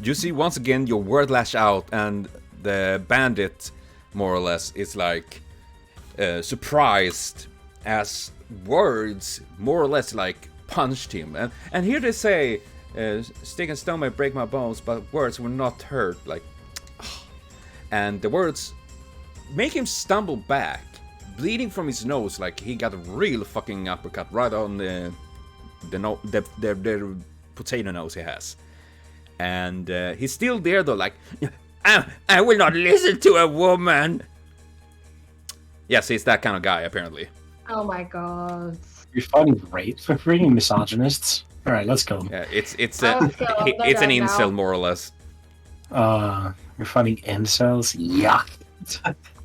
You see once again your word lash out, and the bandit, more or less, is like surprised as words more or less like punched him. And here they say, stick and stone may break my bones, but words will not hurt. Like, and the words make him stumble back, bleeding from his nose, like he got a real fucking uppercut right on the potato nose he has. And he's still there though, like, I will not listen to a woman. Yes, he's that kind of guy, apparently. Oh my god. You're fucking great for freaking misogynists. All right, let's go. Yeah, it's Let's go. it's an They're done incel, now. more or less. You're fucking incels. Yuck.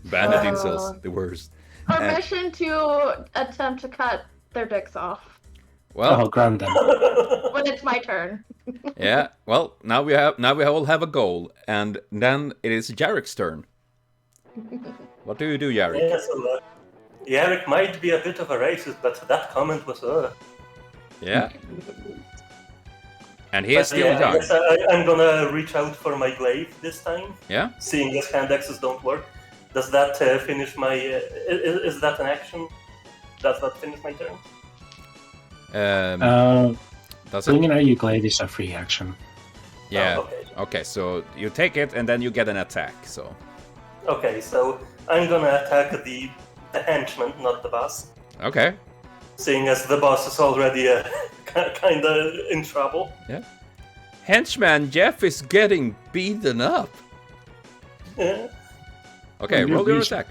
Bandit incels, the worst. Permission to attempt to cut their dicks off Well, Oh, ground them. when it's my turn. yeah. Well, now we all have a goal, and then it is Jarik's turn. What do you do, Jarik? Yeah, so Jarik might be a bit of a racist, but that comment was. Yeah. And he is But still I young. guess I'm gonna reach out for my glaive this time, Yeah. seeing as hand axes don't work. Does that finish my? Is that an action? Does that finish my turn? Does it? Bringing out your glaive is a free action. Yeah. Oh, okay. Okay. So you take it, and then you get an attack. So. Okay, so I'm gonna attack the henchman, not the boss. Okay. Seeing as the boss is already kinda in trouble. Yeah. Henchman Jeff is getting beaten up. Yeah. Okay, Well, roll your you're attack.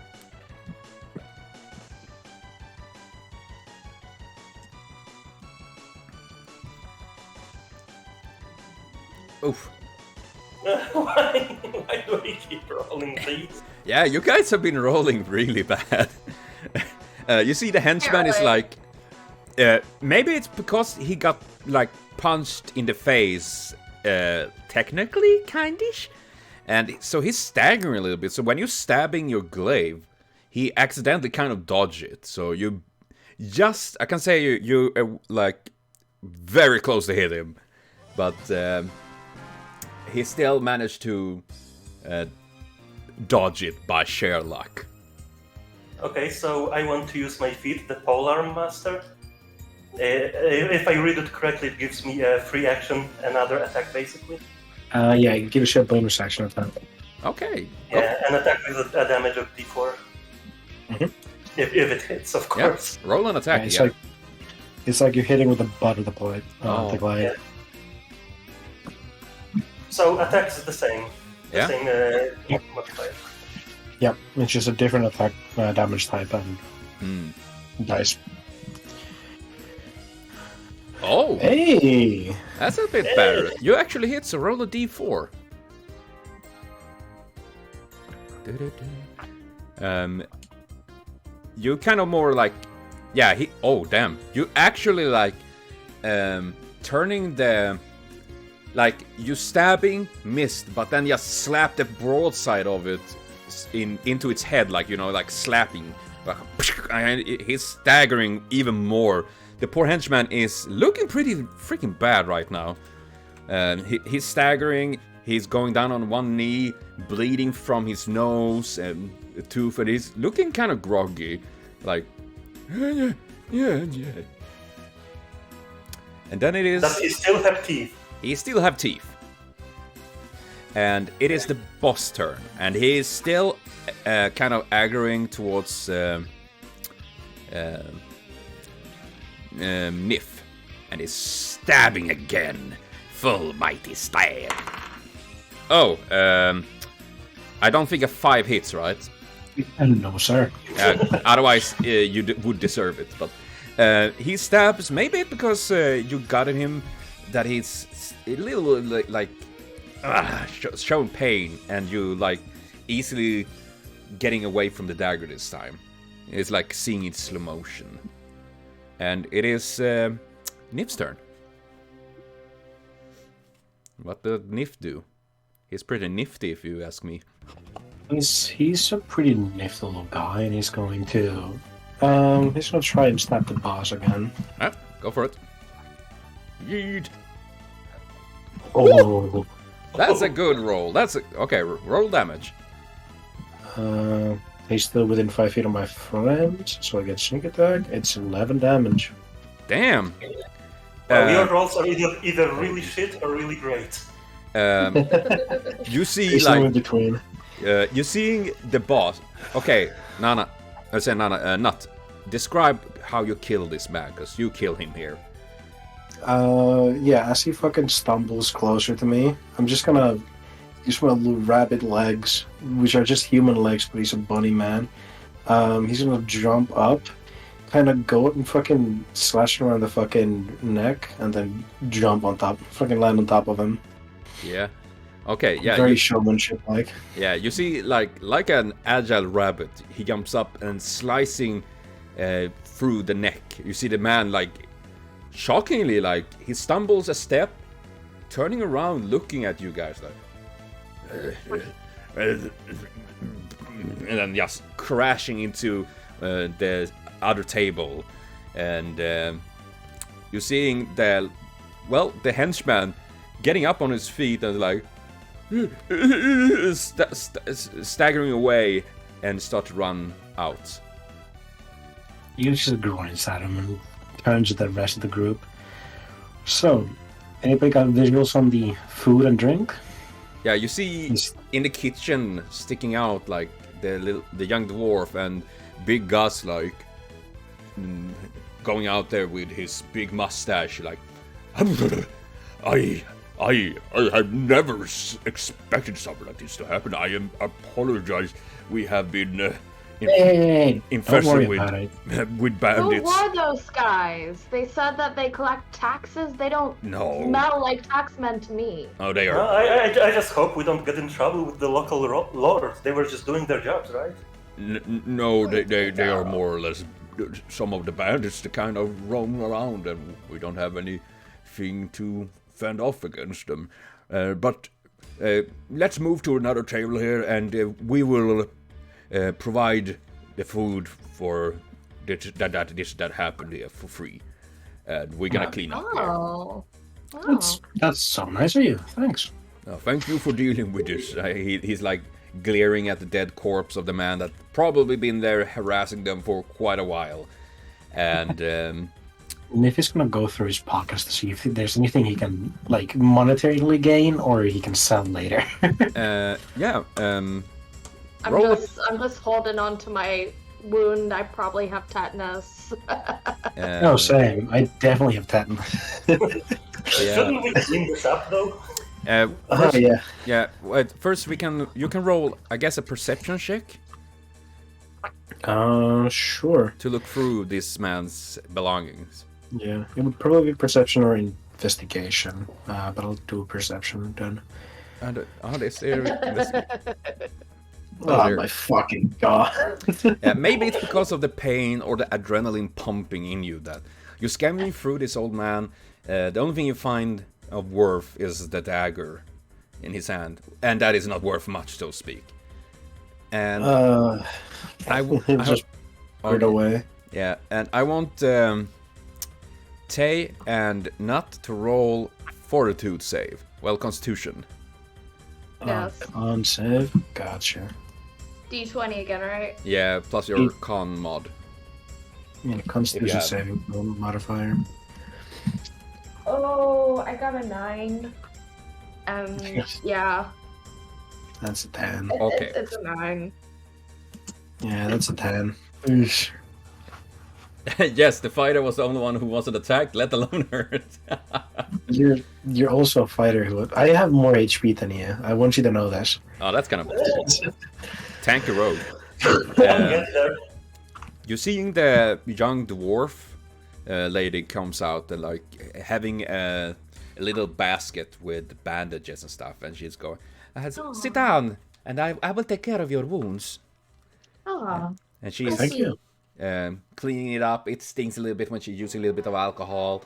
Oof. Why do I keep rolling these? Yeah, you guys have been rolling really bad. You see, the henchman is like, maybe it's because he got like punched in the face, technically, kindish, and so he's staggering a little bit. So when you're stabbing your glaive, he accidentally kind of dodge it. So you just, I can say you like very close to hit him, but he still managed to dodge it by sheer luck. Okay, so I want to use my feat, the Polearm Master. If I read it correctly, it gives me a free action, another attack basically. Yeah, give us a bonus action of that. Okay. Yeah, an attack with a damage of d4. Mhm. If it hits, of Yeah. course. Roll an attack. Yeah, Yeah. it's like you're hitting with the butt of the blade. Oh, the glaive. So attacks is the same. The Yeah. same modifier. Yep, it's just a different attack damage type and Hmm. dice. Oh, Hey! that's a bit better. You actually hit, so roll a d4. You kind of more like, yeah. Oh, damn! You actually like turning the, like you stabbing missed, but then just slap the broadside of it into its head, like like slapping. And he's staggering even more. The poor henchman is looking pretty freaking bad right now. He's staggering. He's going down on one knee, bleeding from his nose and a tooth, and he's looking kind of groggy, like yeah. And then it is. Does he still have teeth? He still have teeth. And it is the boss turn, and he is still kind of aggroing towards Nif, and is stabbing again, full mighty stab. Oh, I don't think a 5 hits, right? No, sir. Otherwise, you would deserve it. But he stabs, maybe because you got him that he's a little like showing pain, and you like easily getting away from the dagger this time. It's like seeing it slow motion. And it is Nif's turn. What does Nif do? He's pretty nifty, if you ask me. He's a pretty nifty little guy, and he's going to try and stab the boss again. Ah, go for it. Yeet. Oh, That's a good roll. Okay. Roll damage. He's still within 5 feet of my friend, so I get sneak attack. It's 11 damage. Damn. Well, your rolls are either really shit or really great. You see, There's no in between. you're seeing the boss. Okay, Nut. Describe how you kill this man, because you kill him here. Yeah, as he fucking stumbles closer to me, I'm just gonna use my little rabbit legs, which are just human legs, but he's a bunny man. He's gonna jump up, kind of go and fucking slash him around the fucking neck, and then jump on top, fucking land on top of him. Yeah. Okay, yeah. Very showmanship-like. Yeah, you see, like an agile rabbit, he jumps up and slicing through the neck. You see the man, shockingly, he stumbles a step, turning around, looking at you guys, and then just crashing into the other table. And you're seeing the henchman getting up on his feet and staggering away and start to run out. You just grunts at him and turns to the rest of the group. So, anybody got visuals on the food and drink? Yeah, you see in the kitchen sticking out the young dwarf and Big Gus going out there with his big mustache I have never expected something like this to happen. I apologize. We have been infested with bandits. Who are those guys? They said that they collect taxes. They don't smell like taxmen to me. Oh, they are. No, I just hope we don't get in trouble with the local lords. They were just doing their jobs, right? No, they are more or less some of the bandits that kind of roam around, and we don't have anything to fend off against them. But let's move to another table here, and we will provide the food for that happened here for free. And we're gonna clean up here. That's so nice of you. Thanks. Thank you for dealing with this. He's glaring at the dead corpse of the man that probably been there harassing them for quite a while. And and if he's gonna go through his pockets to see if there's anything he can monetarily gain or he can sell later. I'm just holding on to my wound. I probably have tetanus. No, same. I definitely have tetanus. Shouldn't we clean this up though? First you can roll, I guess, a perception check. Sure. To look through this man's belongings. Yeah, it would probably be perception or investigation, but I'll do perception then. And this area. Oh my fucking god. Maybe it's because of the pain or the adrenaline pumping in you that you're scanning through this old man. The only thing you find of worth is the dagger in his hand, and that is not worth much, so to speak. And I just put it away. Yeah, and I want Tay and Nut to roll fortitude save. Well, Constitution. Yes. Con save. Gotcha. D20 again, right? Yeah, plus your con mod. Yeah, Constitution saving modifier. Oh, I got a 9. Yeah. That's a 10. Okay. It's a 9. Yeah, that's a 10. Oosh. Yes, the fighter was the only one who wasn't attacked, let alone hurt. You're also a fighter who... I have more HP than you. I want you to know that. Oh, that's kind of tank the road. You're seeing the young dwarf lady comes out and having a little basket with bandages and stuff, and she's going, sit down, and I will take care of your wounds. Oh. And she's Thank you. Cleaning it up. It stings a little bit when she's using a little bit of alcohol,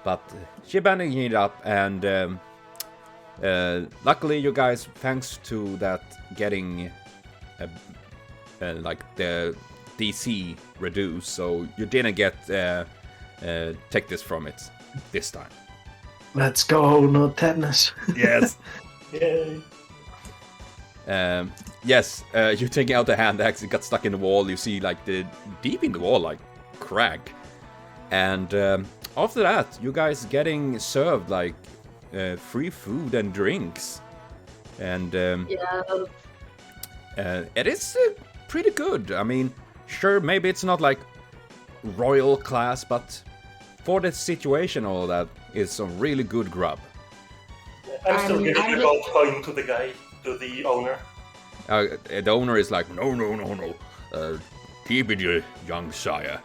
but she's bandaging it up, and luckily you guys, thanks to that, getting the DC reduced, so you didn't get take this from it this time. Let's go, no tetanus. Yes. Yay. Yes, you're taking out the hand axe, it got stuck in the wall, you see like the deep in the wall, like crack. And after that, you guys getting served like free food and drinks. And it is pretty good. I mean, sure, maybe it's not like royal class, but for the situation, all that is some really good grub. I'm still giving the gold coin to the guy, to the owner. The owner is like, no. Keep it, you young sire,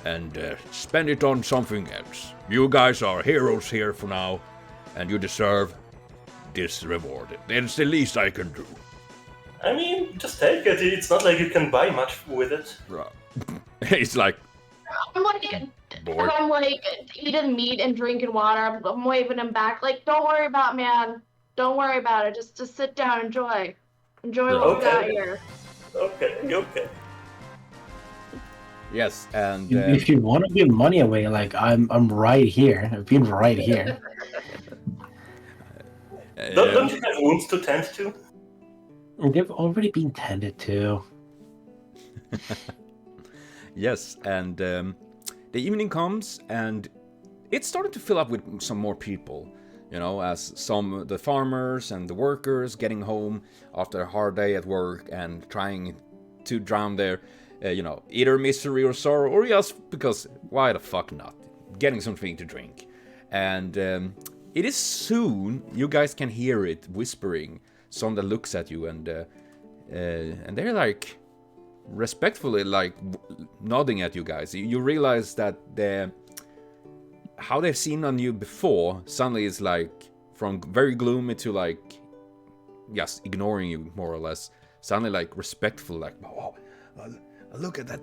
and spend it on something else. You guys are heroes here for now, and you deserve this reward. It's the least I can do. I mean, just take it. It's not like you can buy much with it. It's like, I'm like eating meat and drinking water. I'm waving him back. Like, don't worry about it, man. Don't worry about it. Just sit down, enjoy what we got here. Okay. yes, and If you want to give money away, like I'm right here. I've been right here. Don't you have wounds to tend to? They've already been tended to. yes, and the evening comes, and it's starting to fill up with some more people. You know, as the farmers and the workers getting home after a hard day at work and trying to drown their, either misery or sorrow, or just because, why the fuck not? Getting something to drink. And it is soon, you guys can hear it whispering. Sonda looks at you, and they're like, respectfully, like, nodding at you guys. You realize that how they've seen on you before suddenly is like from very gloomy to like just ignoring you more or less, suddenly like respectful, like, oh, look at that,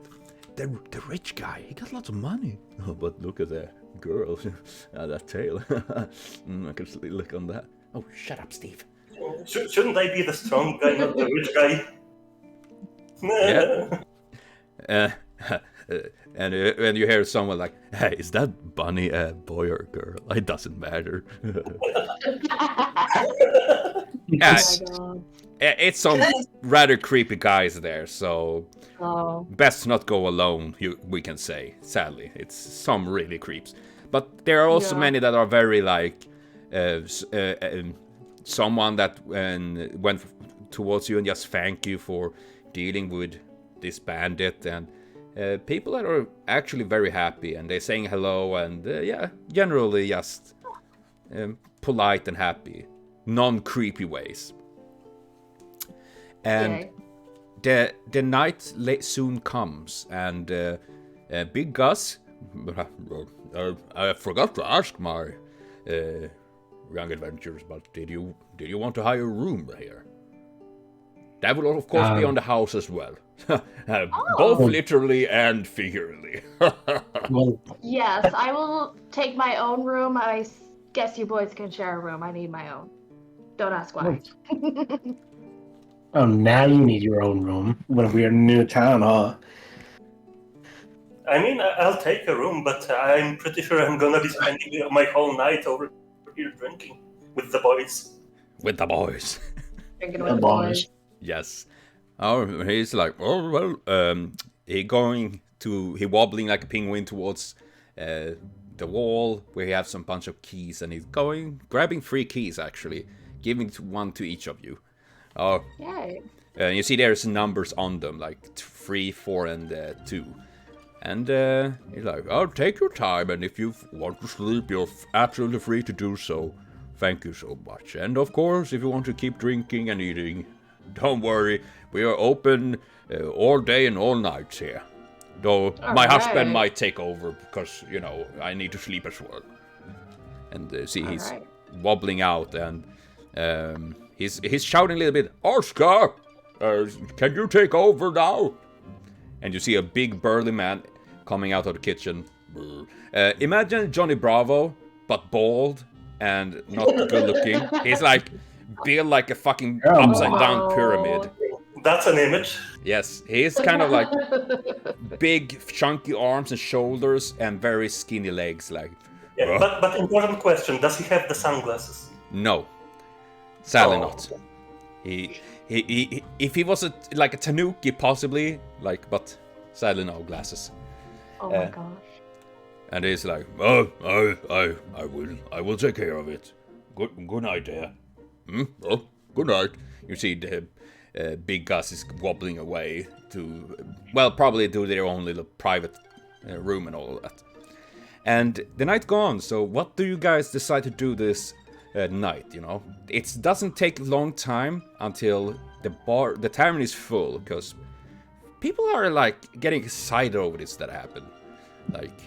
the rich guy, he got lots of money. Oh, but look at that girl, that tail. I can still look on that. Oh, shut up, Steve. Shouldn't I be the strong guy, not the rich guy? Yeah. And when you hear someone like, hey, is that bunny a boy or a girl? It doesn't matter. Yes. It's some rather creepy guys there, so best not go alone, we can say. Sadly, it's some really creeps. But there are also many that are very like, someone that went towards you and just thank you for dealing with this bandit, and people that are actually very happy, and they're saying hello, and generally just polite and happy, non-creepy ways. And the night soon comes, and Big Gus, I forgot to ask my young adventurers, but did you want to hire a room here? That will of course be on the house as well. Both literally and figuratively. Yes, I will take my own room. I guess you boys can share a room. I need my own. Don't ask why. Oh, now you need your own room when we're in a new town, huh? I mean, I'll take a room, but I'm pretty sure I'm gonna be spending my whole night over here drinking with the boys. With the boys. Drinking with the boys. Yes. Oh, he's like, oh, well, he wobbling like a penguin towards the wall where he has some bunch of keys, and he's grabbing 3 keys actually, giving one to each of you. Oh, yay. You see there's numbers on them, like 3, 4, and 2. And he's like, oh, take your time, and if you want to sleep, you're absolutely free to do so. Thank you so much. And of course, if you want to keep drinking and eating, don't worry, we are open all day and all night here. Though my husband might take over because, I need to sleep as well. And he's wobbling out, and he's shouting a little bit, Oscar, can you take over now? And you see a big burly man coming out of the kitchen. Imagine Johnny Bravo, but bald and not good looking. He's like built like a fucking upside down pyramid. That's an image. Yes, he's kind of like big, chunky arms and shoulders and very skinny legs. Like, yeah, but important question: does he have the sunglasses? No, sadly not. If he was like a tanuki, possibly, like, but sadly no glasses. Oh my gosh. And he's like, oh, I will take care of it. Good night, there. Oh, good night. You see the big Gus is wobbling away to, well, probably to their own little private room and all of that. And the night gone. So what do you guys decide to do this night? You know, it doesn't take a long time until the tavern is full, because people are like getting excited over this that happened. Like,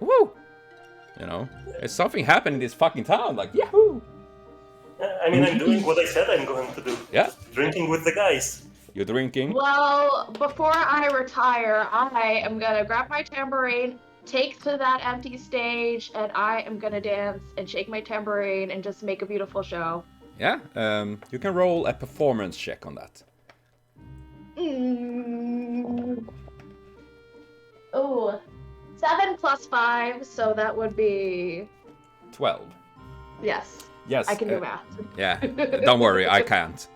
woo! You know, there's something happened in this fucking town. Like, yahoo! I mean, I'm doing what I said I'm going to do. Yeah. Drinking with the guys. You're drinking? Well, before I retire, I am gonna grab my tambourine, take to that empty stage, and I am gonna dance and shake my tambourine and just make a beautiful show. Yeah. You can roll a performance check on that. Oh, 7 plus 5, so that would be 12. yes. Yes. I can do math. Yeah. Don't worry, I can't.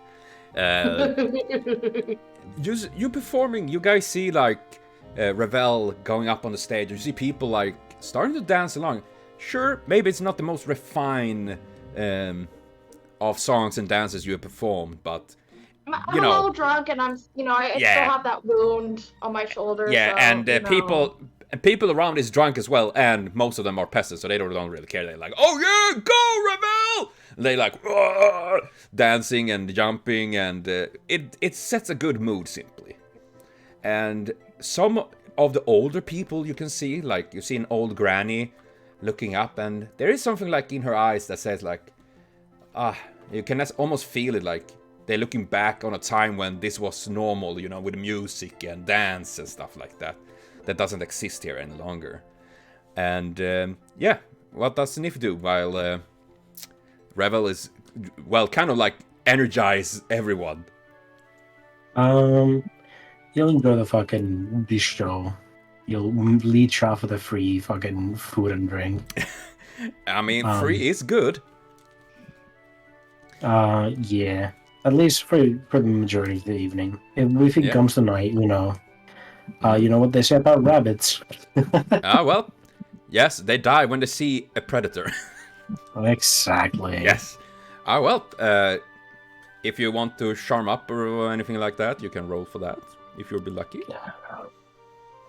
You performing. You guys see like Ravel going up on the stage. You see people like starting to dance along. Sure, maybe it's not the most refined of songs and dances you have performed, but I'm a little drunk, and I still have that wound on my shoulder. Yeah, so, and people around is drunk as well, and most of them are peasants, so they don't really care. They're like, "Oh yeah, go Ravel!" And they like dancing and jumping, and it sets a good mood simply. And some of the older people you can see, like you see an old granny looking up, and there is something like in her eyes that says like, you can almost feel it, like they're looking back on a time when this was normal, you know, with music and dance and stuff like that. That doesn't exist here any longer. And yeah, what does Sniff do while Revel is, well, kind of like energize everyone? You'll enjoy the fucking bistro. You'll leech off of the free fucking food and drink. I mean, free is good. Yeah. At least for the majority of the evening. If it comes to night, you know what they say about rabbits. Well, yes, they die when they see a predator. Exactly. Yes. Well, if you want to charm up or anything like that, you can roll for that, if you'll be lucky.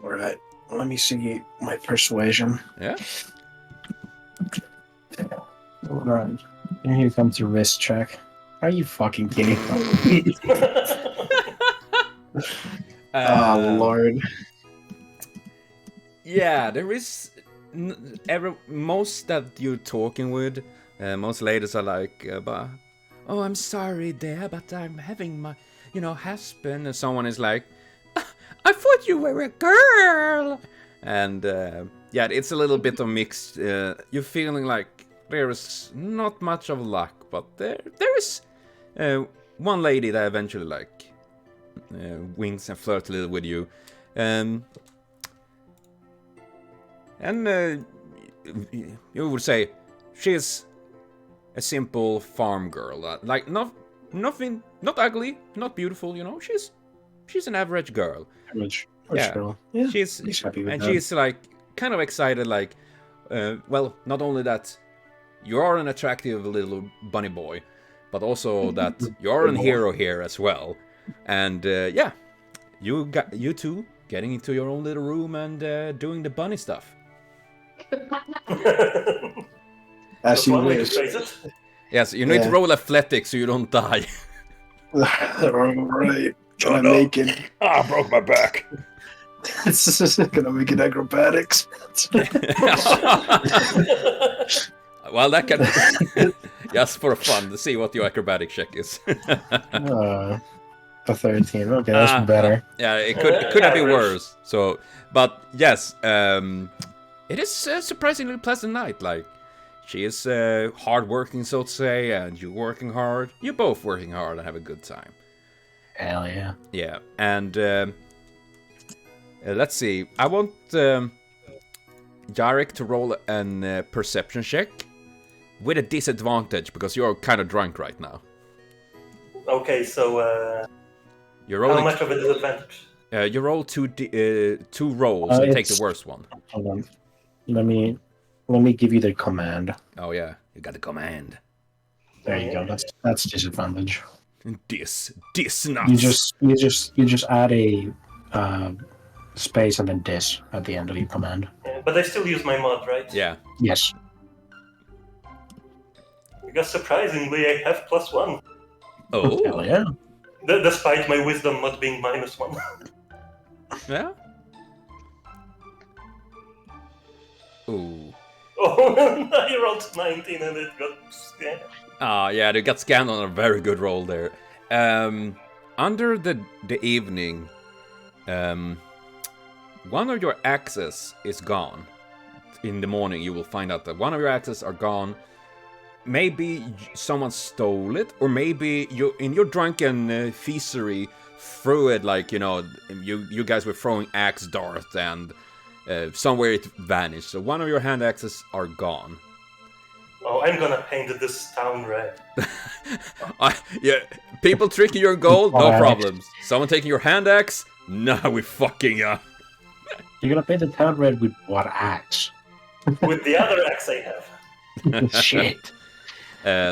Alright, let me see my persuasion. Yeah. Alright, and here comes your wrist check. Are you fucking kidding me? Oh, Lord. Yeah, there is... most that you're talking with, most ladies are like, oh, I'm sorry, dear, but I'm having my, husband. And someone is like, I thought you were a girl. And, yeah, it's a little bit of mixed. You're feeling like there is not much of luck, but there is one lady that eventually, like, winks and flirts a little with you. And you would say she's a simple farm girl, like nothing, not ugly, not beautiful. She's an average girl. Average Yeah. girl. Yeah, She's happy with and that. she's like kind of excited, like, well, not only that you are an attractive little bunny boy, but also that you are a hero here as well. And yeah, you two getting into your own little room and doing the bunny stuff. As you One way to wish. phrase it. Yes, you need to Yeah. roll athletics so you don't die. Alright, gonna make it. I broke my back. Gonna make it acrobatics. Well, that can just for fun to see what your acrobatic check is. A 13. Okay, that's better. Yeah, it could have been worse. So, but yes, it is a surprisingly pleasant night. Like, she is hard-working, so to say, and you're working hard. You're both working hard and have a good time. Hell yeah. Yeah, and let's see. I want Jarik to roll an perception check with a disadvantage because you're kind of drunk right now. Okay, so You're how rolling. much of a disadvantage? You roll two rolls and take the it's- worst one. Hold on. Let me give you the command. Oh yeah, you got the command. There you go. That's disadvantage. This You nuts. just add a space and then dis at the end of your command. Yeah, but I still use my mod, right? Yeah. Yes. Because surprisingly, I have +1, Oh. Hell yeah. despite my wisdom mod being -1. Yeah. Ooh. Oh, I rolled 19 and it got scanned. Yeah, they got scanned on a very good roll there. Under the evening, one of your axes is gone. In the morning, you will find out that one of your axes are gone. Maybe someone stole it, or maybe you, in your drunken feasery, threw it like, you guys were throwing axe darts and somewhere it vanished. So one of your hand axes are gone. Oh, I'm gonna paint this town red. Yeah, people tricking your gold, no Alright. problems. Someone taking your hand axe, nah, we fucking You're gonna paint the town red with what axe? With the other axe I have. Shit.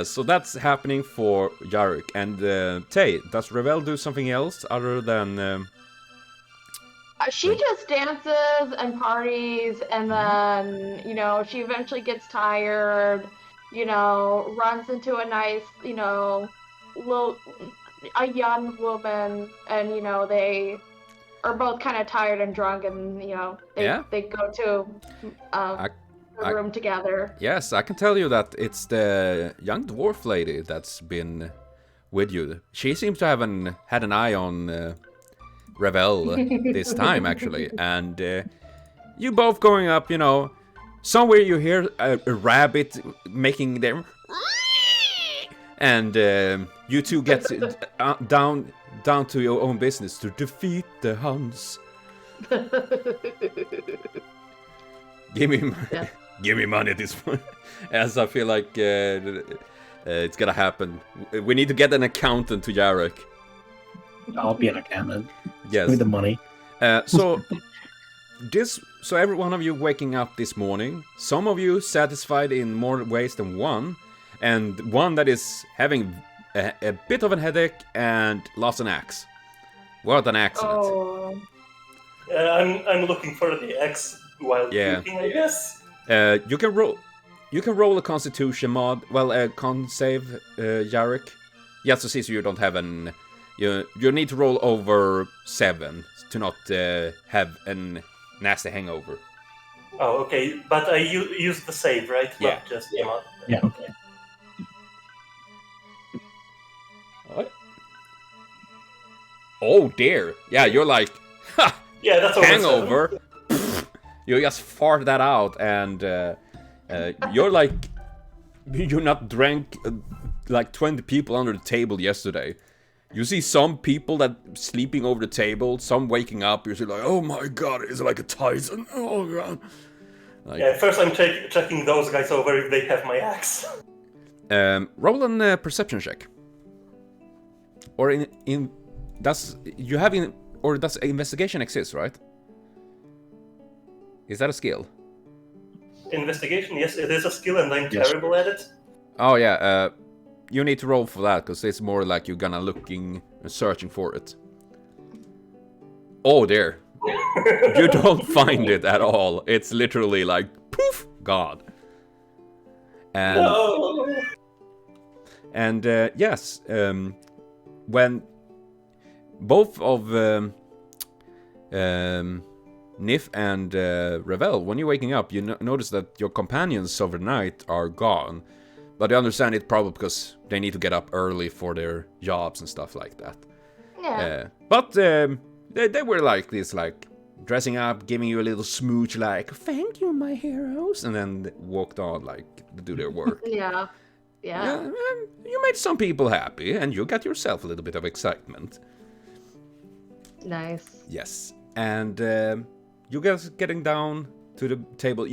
So that's happening for Jarik. And Tay, does Revel do something else other than... She just dances and parties, and then, she eventually gets tired, runs into a nice, a young woman, and, they are both kind of tired and drunk, and, they go to a room together. Yes, I can tell you that it's the young dwarf lady that's been with you. She seems to have had an eye on Revel this time, actually. And you both going up, somewhere you hear a rabbit making their... And you two get down to your own business to defeat the Huns. Give me money at this point, as I feel like it's gonna happen. We need to get an accountant to Jarik. I'll be an accountant. Yes. With the money. So every one of you waking up this morning, some of you satisfied in more ways than one, and one that is having a bit of a headache and lost an axe. What an accident! Oh. I'm looking for the axe while puking, I guess. You can roll a Constitution mod. Well, a con save, Jarik. Just to see so you don't have an. You need to roll over 7 to not have a nasty hangover. Oh, okay. But I use the save, right? Yeah. Not just the mod. Yeah. Okay. What? Oh dear. Yeah, you're like, ha! Yeah, that's over Hangover. You just fart that out, and you're like, you not drank like 20 people under the table yesterday. You see some people that sleeping over the table, some waking up. You're like, oh my god, is it like a Tyson? Oh god. Like, Yeah, first I'm checking those guys over if they have my axe. roll a perception check. Or does investigation exist, right? Is that a skill? Investigation, yes, it is a skill and I'm Yes. terrible at it. Oh yeah, you need to roll for that, because it's more like you're gonna looking and searching for it. Oh dear. You don't find it at all. It's literally like, poof, God. And, No! and yes, when both of Nif and Revel, when you're waking up, you notice that your companions overnight are gone. But you understand it probably because they need to get up early for their jobs and stuff like that. Yeah. But they were like this, like dressing up, giving you a little smooch, like "Thank you, my heroes," and then walked on like to do their work. Yeah. And you made some people happy, and you got yourself a little bit of excitement. Nice. Yes, and you guys getting down to the table.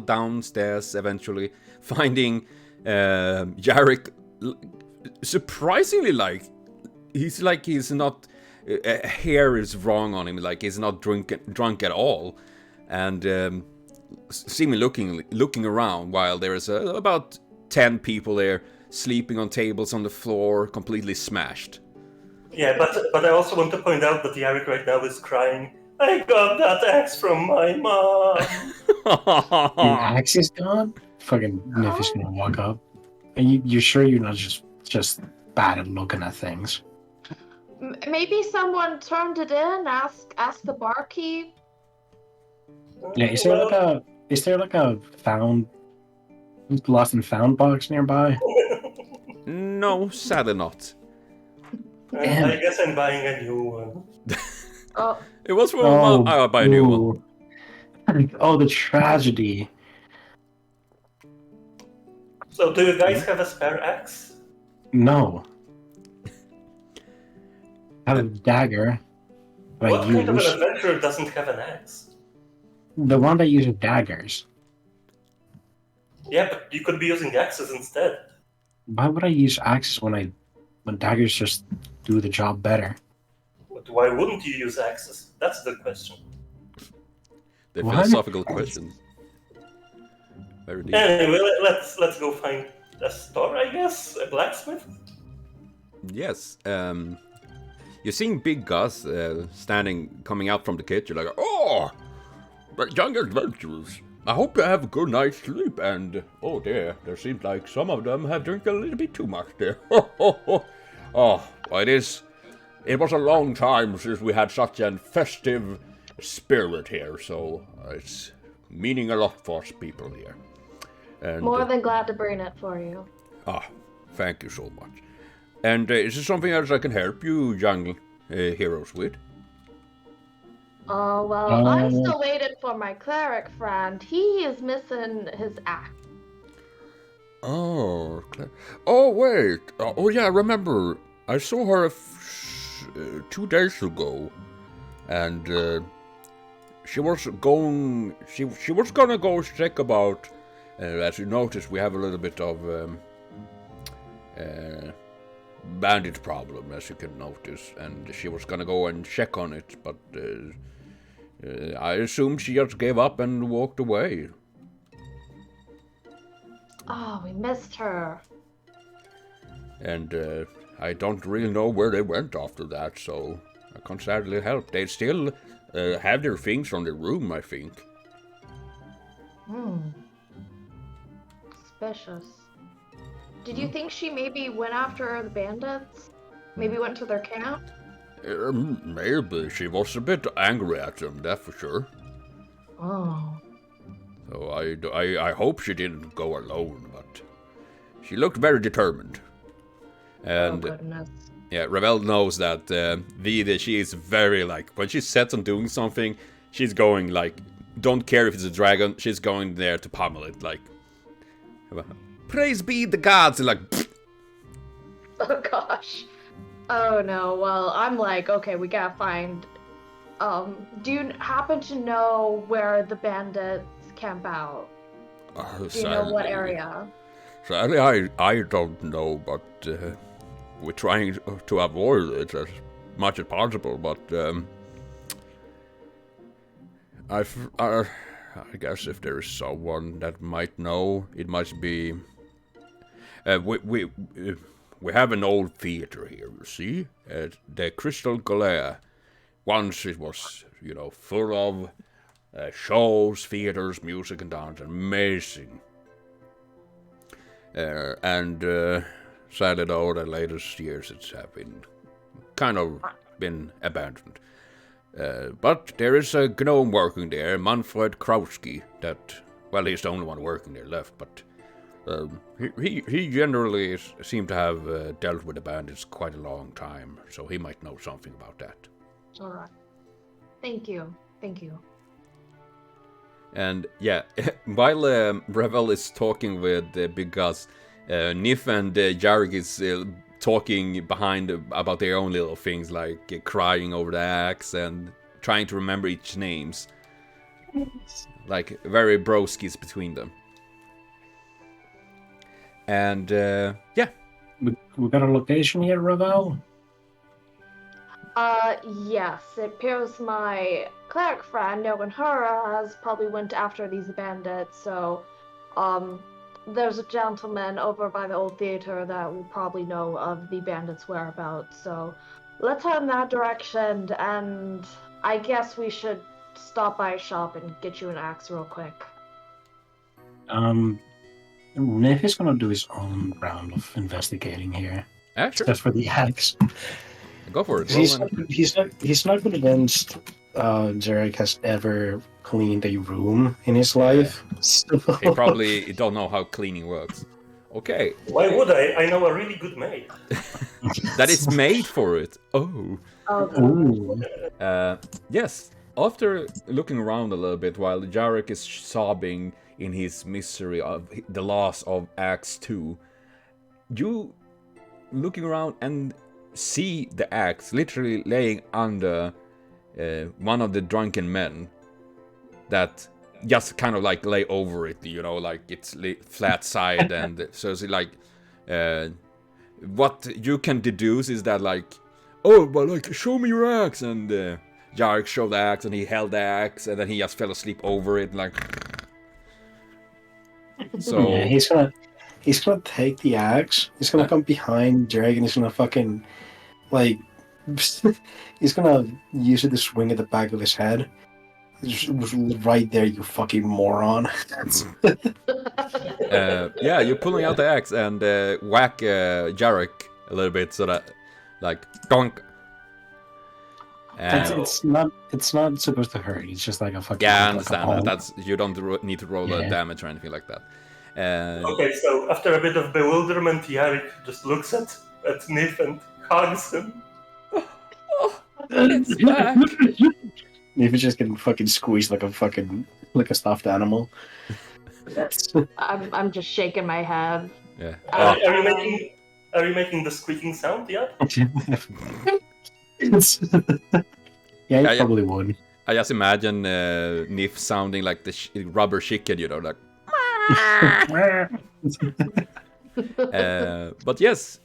Downstairs eventually, finding Jarik surprisingly like he's like he's not. Hair is wrong on him, like he's not drunk at all, and see me looking around while there is about 10 people there sleeping on tables on the floor, completely smashed. Yeah, but I also want to point out that Jarik right now is crying. I got that axe from my mom. Your axe is gone? Fucking Nif is gonna walk up. Are you're sure you're not just bad at looking at things? Maybe someone turned it in. Ask the barkeep. Yeah, is there like a found lost and found box nearby? No, sadly not. Damn. I guess I'm buying a new one. Oh, It was for I'll buy a new one. Oh, the tragedy. So, do you guys have a spare axe? No. I have a dagger. But What I kind of an use adventurer doesn't have an axe? the one that uses daggers. Yeah, but you could be using axes instead. Why would I use axes when daggers just do the job better? But why wouldn't you use axes? That's the question. The What? philosophical question. Very deep. Anyway, let's go find a store, I guess? A blacksmith? Yes. You're seeing Big Gus coming out from the kitchen like, oh, young adventurers. I hope you have a good night's sleep. And oh dear, there seems like some of them have drank a little bit too much there. Oh, it was a long time since we had such a festive spirit here, so it's meaning a lot for us people here. And, more than glad to bring it for you. Thank you so much. And is there something else I can help you young heroes with? Oh, well, I'm still waiting for my cleric friend. He is missing his axe. Oh, wait. Oh, yeah, I remember. I saw her 2 days ago, and she was gonna go check about. As you noticed, we have a little bit of bandit problem, as you can notice, and she was gonna go and check on it, but I assumed she just gave up and walked away. Oh, we missed her. And I don't really know where they went after that, so I can't sadly help. They still have their things from their room, I think. Suspicious. Did you think she maybe went after the bandits? Maybe went to their camp? Maybe. She was a bit angry at them, that's for sure. Oh. So I hope she didn't go alone, but she looked very determined. And oh, goodness. yeah, Ravel knows that Vida, she is very, like, when she's set on doing something, she's going, like, don't care if it's a dragon, she's going there to pummel it, like, praise be the gods, and like, Oh, gosh. Oh, no. Well, I'm like, okay, we gotta find... do you happen to know where the bandits camp out? Do you know what area? Sadly, I don't know, but we're trying to avoid it as much as possible, but I guess if there is someone that might know, it must be... We have an old theater here, you see? The Crystal Galea. Once it was, full of shows, theaters, music and dance. Amazing. And sadly though, the latest years it's have been abandoned. But there is a gnome working there, Manfred Krauski, he's the only one working there left, but he generally seemed to have dealt with the bandits quite a long time, so he might know something about that. Alright. Thank you. And yeah, while Ravel is talking with Big Gus, Nif and Jarik is talking behind about their own little things, like crying over the axe and trying to remember each names. Like very broskies between them. And yeah. We got a location here, Ravel? Yes. It appears my cleric friend, Noganhura, has probably went after these bandits, so, there's a gentleman over by the old theater that will probably know of the bandits' whereabouts, so let's head in that direction, and I guess we should stop by a shop and get you an axe real quick. Nick is gonna do his own round of investigating here. Sure. Just for the axe. Go for it. He's not convinced Jarik has ever cleaned a room in his life. So... He probably don't know how cleaning works. Okay. Why would I? I know a really good maid. That is made for it. Oh. Ooh. Yes. After looking around a little bit while Jarik is sobbing in his misery of the loss of Axe 2, you looking around and see the axe literally laying under one of the drunken men that just kind of like lay over it, you know, like it's flat side. And so it's like what you can deduce is that like, oh, but like show me your axe, and Jarik showed the axe and he held the axe and then he just fell asleep over it like. So yeah, he's gonna take the axe, he's gonna come behind Jarik and he's gonna fucking like he's gonna use it to swing at the back of his head. It was right there, you fucking moron. Yeah, you're pulling out the axe and whack Jarik a little bit so that like donk. It's not supposed to hurt. It's just like a fucking. Yeah, I like understand that. That's you don't need to roll a damage or anything like that. Okay, so after a bit of bewilderment, Jarik just looks at Nif and hugs him. It's back. Nif is just getting fucking squeezed like a stuffed animal. I'm just shaking my head. Yeah. Are you making the squeaking sound yet? Yeah, you probably would. I just imagine Nif sounding like the rubber chicken, you know, like. But yes,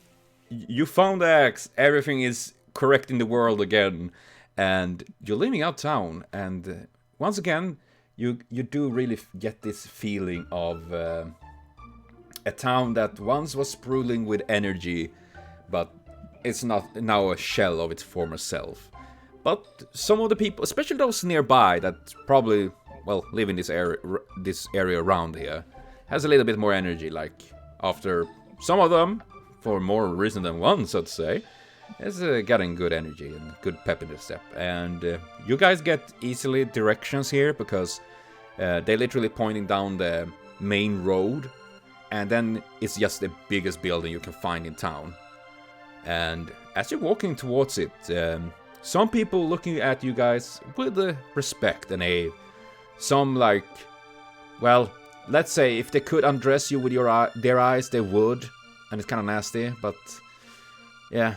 you found the axe. Everything is correct in the world again, and you're leaving out town. And once again, you do really get this feeling of a town that once was sprawling with energy, but it's not now a shell of its former self. But some of the people, especially those nearby that probably, well, live in this area around here, has a little bit more energy. Like after some of them, for more reason than one, so to say, is getting good energy and good pep in the step. And you guys get easily directions here because they're literally pointing down the main road, and then it's just the biggest building you can find in town. And as you're walking towards it, some people looking at you guys with respect and some like, well, let's say if they could undress you with their eyes, they would, and it's kind of nasty, but yeah.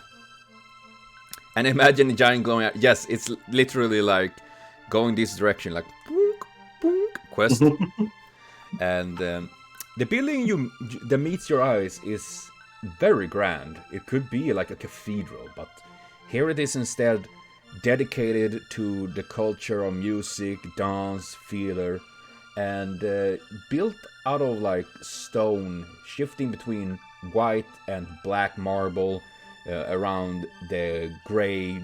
And imagine a giant glowing eye. Yes, it's literally like going this direction, like boonk, boonk, quest. And the building that meets your eyes is very grand. It could be like a cathedral, but here it is instead dedicated to the culture of music, dance, theater, and built out of like stone, shifting between white and black marble around the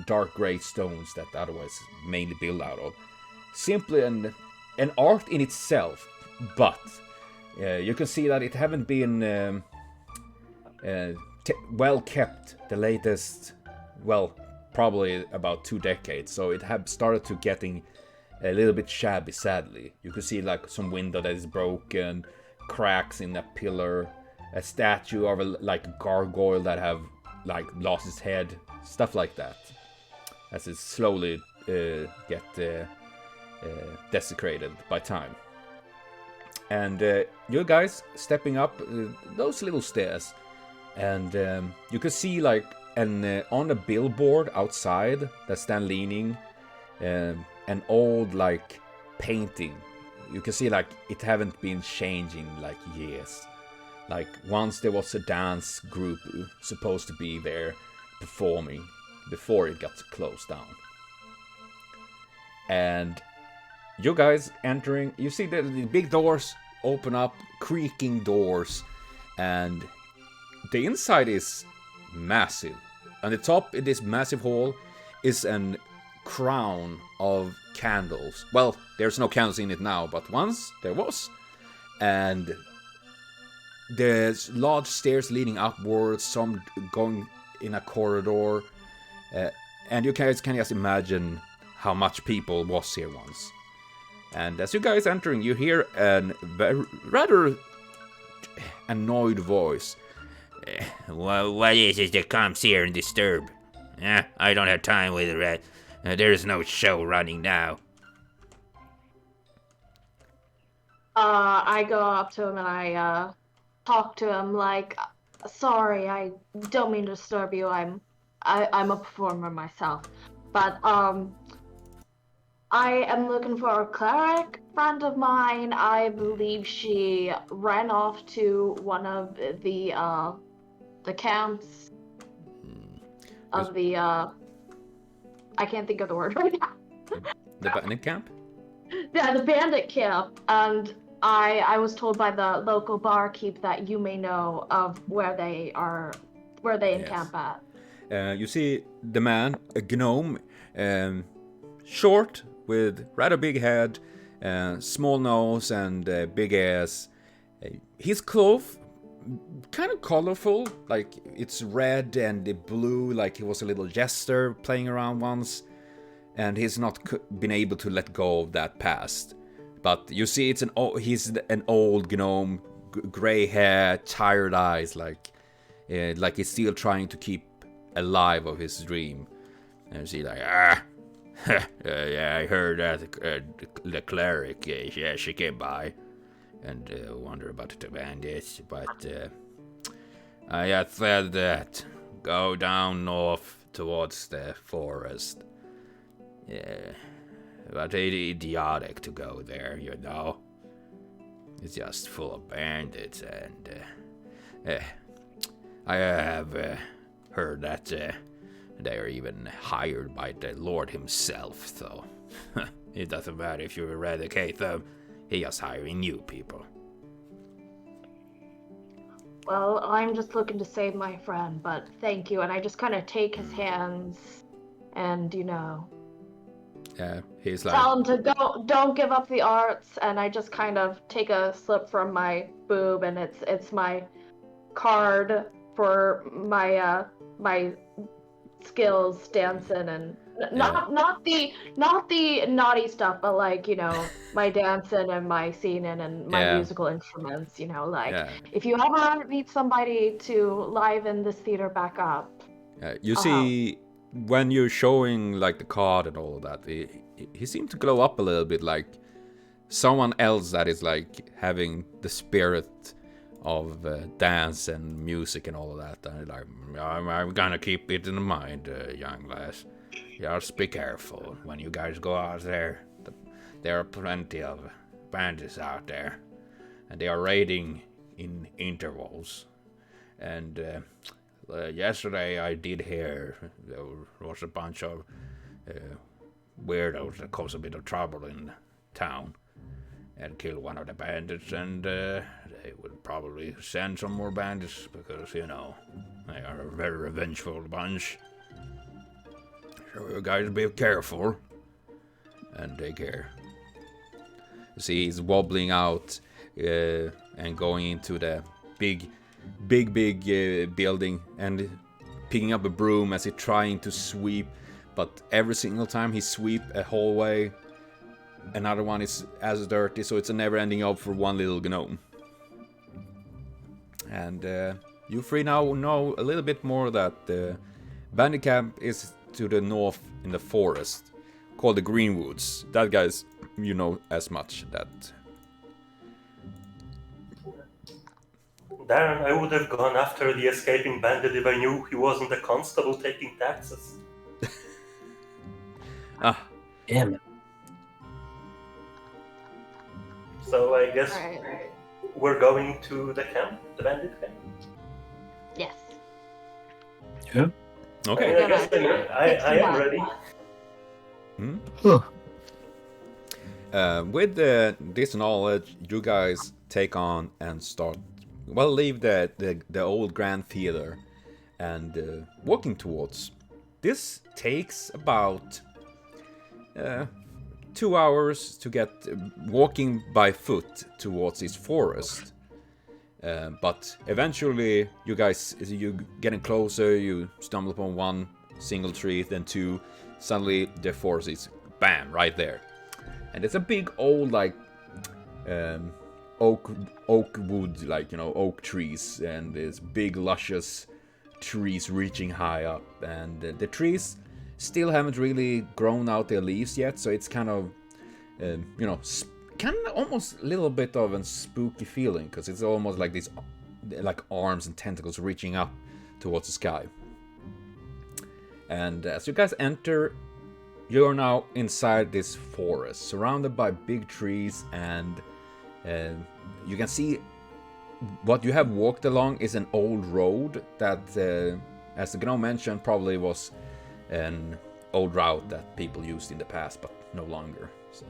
dark gray stones that otherwise mainly built out of. Simply an art in itself, but you can see that it haven't been well kept the latest, well, probably about 2 decades, so it had started to getting a little bit shabby, sadly. You can see like some window that is broken, cracks in a pillar, a statue of a gargoyle that have like lost its head, stuff like that, as it slowly get desecrated by time. And you guys stepping up those little stairs, and you can see like on a billboard outside that stand leaning, an old like painting. You can see like it haven't been changing like years. Like once there was a dance group supposed to be there performing, before it got closed down. And you guys entering, you see the big doors open up, creaking doors, and the inside is massive. On the top in this massive hall is an crown of candles. Well, there's no candles in it now, but once there was. And there's large stairs leading upwards, some going in a corridor. And you guys can just imagine how much people was here once. And as you guys entering, you hear a rather annoyed voice. What is it that comes here and disturb? I don't have time with it. There's no show running now. I go up to him and I talk to him like, sorry, I don't mean to disturb you. I'm a performer myself, but I am looking for a cleric friend of mine. I believe she ran off to one of the camps of the I can't think of the word right now. The bandit camp? Yeah, the bandit camp. And I was told by the local barkeep that you may know of where they encamp at. You see the man, a gnome, short with rather big head, small nose and big ass. His clothes kind of colorful, like it's red and blue, like he was a little jester playing around once, and he's not been able to let go of that past. But you see, he's an old gnome, gray hair, tired eyes, like he's still trying to keep alive of his dream. And you see, like, yeah, I heard that the cleric, yeah, she came by and wonder about the bandits, but I had said that go down north towards the forest. Yeah, but it's idiotic to go there, you know. It's just full of bandits, and I have heard that they are even hired by the Lord himself, so it doesn't matter if you eradicate them. He is hiring new people. Well, I'm just looking to save my friend, but thank you. And I just kind of take his hands and, he's like, tell him to don't give up the arts. And I just kind of take a slip from my boob, and it's my card for my my skills dancing, and not the naughty stuff, but like, my dancing and my singing and my musical instruments, if you ever need somebody to liven this theater back up. You see, when you're showing like the card and all of that, he seemed to glow up a little bit, like someone else that is like having the spirit of dance and music and all of that. And like, I'm gonna keep it in mind, young lass. Just be careful when you guys go out there. There are plenty of bandits out there, and they are raiding in intervals. And yesterday I did hear there was a bunch of weirdos that caused a bit of trouble in town and killed one of the bandits, and they will probably send some more bandits because, they are a very revengeful bunch. So you guys be careful and take care. You see, he's wobbling out and going into the big building and picking up a broom as he's trying to sweep, but every single time he sweep a hallway, another one is as dirty, so it's a never-ending job for one little gnome. And you three now know a little bit more that the bandit camp is to the north in the forest, called the Greenwoods. That guys, as much that. Darren, I would have gone after the escaping bandit if I knew he wasn't a constable taking taxes. Damn it. So I guess Right. we're going to the camp, the bandit camp. Yes. Yeah. Okay. I guess I am ready. With this knowledge, you guys take on and start. Well, leave the old Grand Theater and walking towards. This takes about 2 hours to get walking by foot towards this forest. But eventually, you guys, you getting closer, you stumble upon one single tree, then two. Suddenly, the forest is bam right there, and it's a big old like oak wood, like oak trees, and there's big luscious trees reaching high up, and the trees still haven't really grown out their leaves yet, so it's kind of kind of almost a little bit of a spooky feeling, because it's almost like these like arms and tentacles reaching up towards the sky. And as you guys enter, you are now inside this forest, surrounded by big trees, and you can see what you have walked along is an old road that, as the gnome mentioned, probably was an old route that people used in the past, but no longer. So,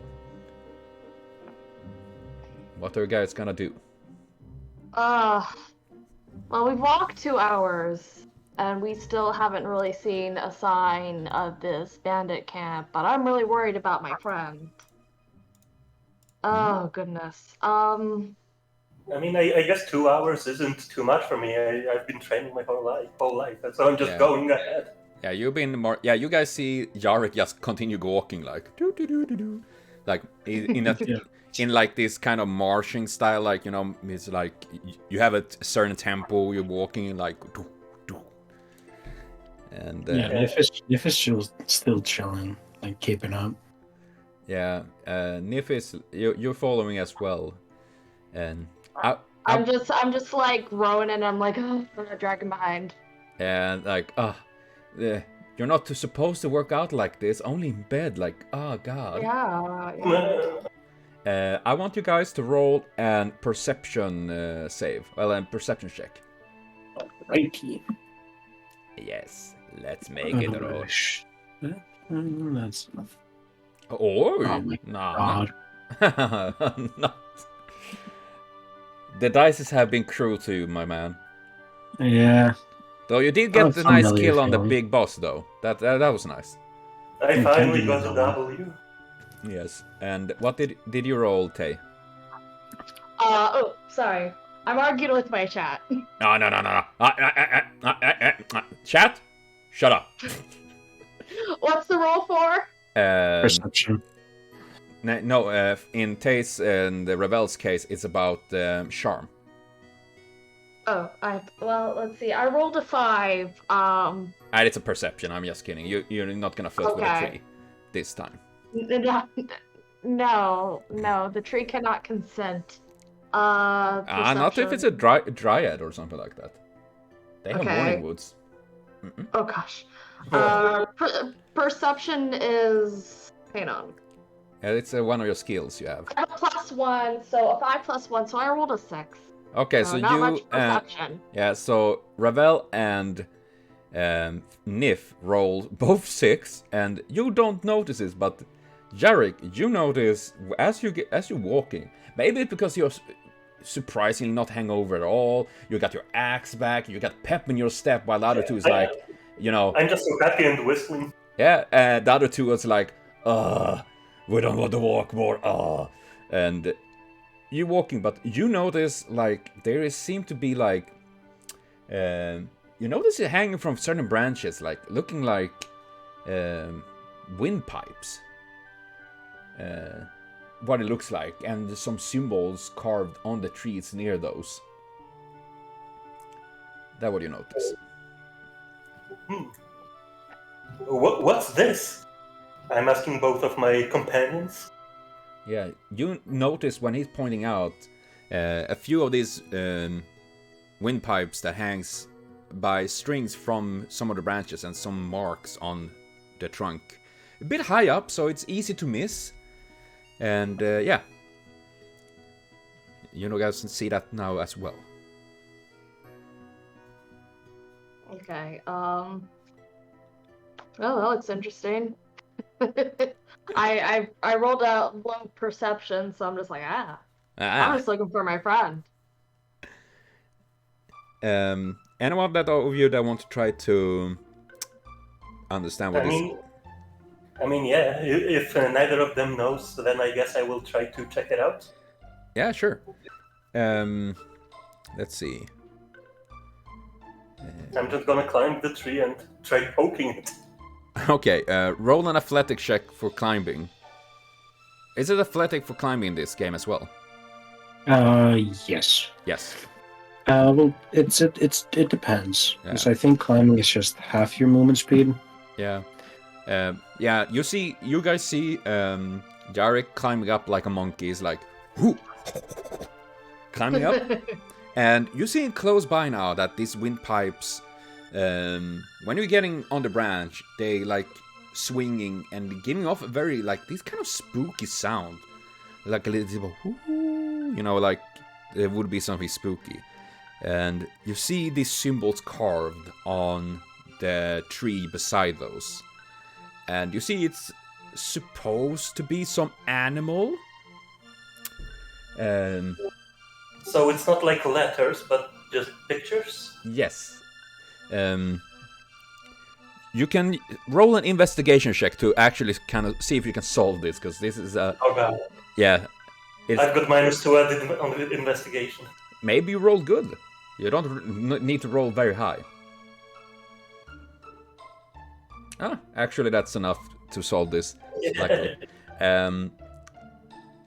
what are you guys gonna do? Well, we've walked 2 hours, and we still haven't really seen a sign of this bandit camp, but I'm really worried about my friend. Oh, goodness. I mean, I guess 2 hours isn't too much for me. I've been training my whole life, so I'm just going ahead. Yeah, you've been more. Yeah, you guys see Jarik just continue walking like do do do do do, like in a in like this kind of marching style, like it's like you have a certain tempo you're walking like do do. And Nif is still chilling, like keeping up. Yeah, Nif is you're following as well, and I'm just like rowing, and I'm like, dragging behind. And like, you're not supposed to work out like this, only in bed. Like, oh god. Yeah. I want you guys to roll an perception save. Well, a perception check. Righty. Yes, let's make it a roll. That's Oh, my no. God. No. The dices have been cruel to you, my man. Yeah. Though you did get the nice familiar kill on the feeling. big boss, though. That was nice. I finally do got that a one. W. Yes. And what did you roll, Tay? Oh, sorry. I'm arguing with my chat. No. Chat? Shut up. What's the roll for? Perception. No, in Tay's and the Rebel's case, it's about charm. Oh, let's see. I rolled a 5. And it's a perception. I'm just kidding. You're not gonna float with a Okay. tree this time. No, the tree cannot consent. Not if it's a dryad or something like that. They have Okay. morning woods. Oh gosh. Perception is. Hang on. Yeah, it's one of your skills you have. I have a +1, so a 5 + 1, so I rolled a 6. Okay, so not you much perception. yeah, so Ravel and Nif roll both 6, and you don't notice this, but Jarik, you notice as you're walking. Maybe it's because you're surprisingly not hungover at all. You got your axe back, you got pep in your step, while the other two is like, I'm just so happy and whistling. Yeah, and the other two was like, we don't want to walk more, and you walking, but you notice like there seem to be like, you notice it hanging from certain branches, like looking like windpipes. What it looks like, and some symbols carved on the trees near those. That's what you notice. What's this? I'm asking both of my companions. Yeah, you notice when he's pointing out a few of these windpipes that hangs by strings from some of the branches and some marks on the trunk. A bit high up, so it's easy to miss. And yeah, you guys can see that now as well. Okay. Well, that looks interesting. I rolled a low perception, so I'm just like, I'm just looking for my friend. Anyone of you that want to try to understand what this? I mean, yeah. If neither of them knows, then I guess I will try to check it out. Yeah, sure. Let's see. I'm just gonna climb the tree and try poking it. Okay, roll an athletic check for climbing. Is it athletic for climbing in this game as well? Yes. Yes. Well, it depends. Yeah. Because I think climbing is just half your movement speed. Yeah. Yeah, you guys see Jarik climbing up like a monkey. He's like, whoo! Climbing up. And you see close by now that these windpipes, when you're getting on the branch, they like swinging and giving off a very like this kind of spooky sound. Like a little, you know, like there would be something spooky. And you see these symbols carved on the tree beside those. And you see it's supposed to be some animal. So it's not like letters, but just pictures? Yes. You can roll an investigation check to actually kind of see if you can solve this, because this is a... Oh god. Yeah. I've got -2 added on the investigation. Maybe you rolled good. You don't need to roll very high. Actually that's enough to solve this. Luckily.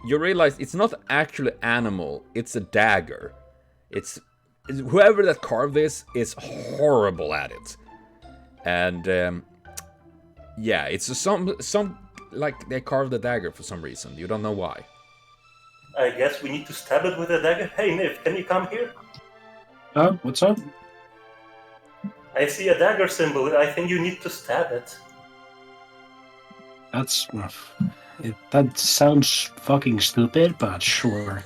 You realize it's not actually animal, it's a dagger. It's whoever that carved this is horrible at it. And yeah, it's some like they carved a dagger for some reason. You don't know why. I guess we need to stab it with a dagger. Hey Niv, can you come here? What's up? I see a dagger symbol. I think you need to stab it. That's... that sounds fucking stupid, but sure.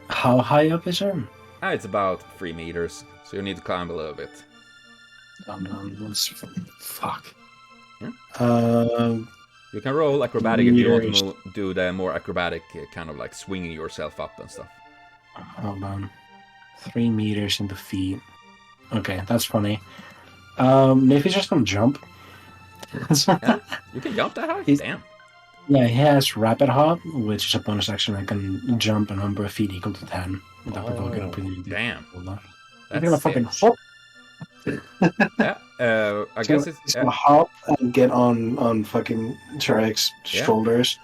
How high up is it? It's about 3 meters, so you need to climb a little bit. Let's... Fuck. Yeah. You can roll acrobatic if you want to do the more acrobatic kind of like swinging yourself up and stuff. Hold on. 3 meters into feet. Okay, that's funny. Maybe he's just gonna jump. Yeah, you can jump that high? Damn. Yeah, he has rapid hop, which is a bonus action. I can jump a number of feet equal to 10 without provoking a damn. Hold on. That's gonna fucking hop. Yeah, I guess it's gonna hop and get on fucking Jarik's shoulders.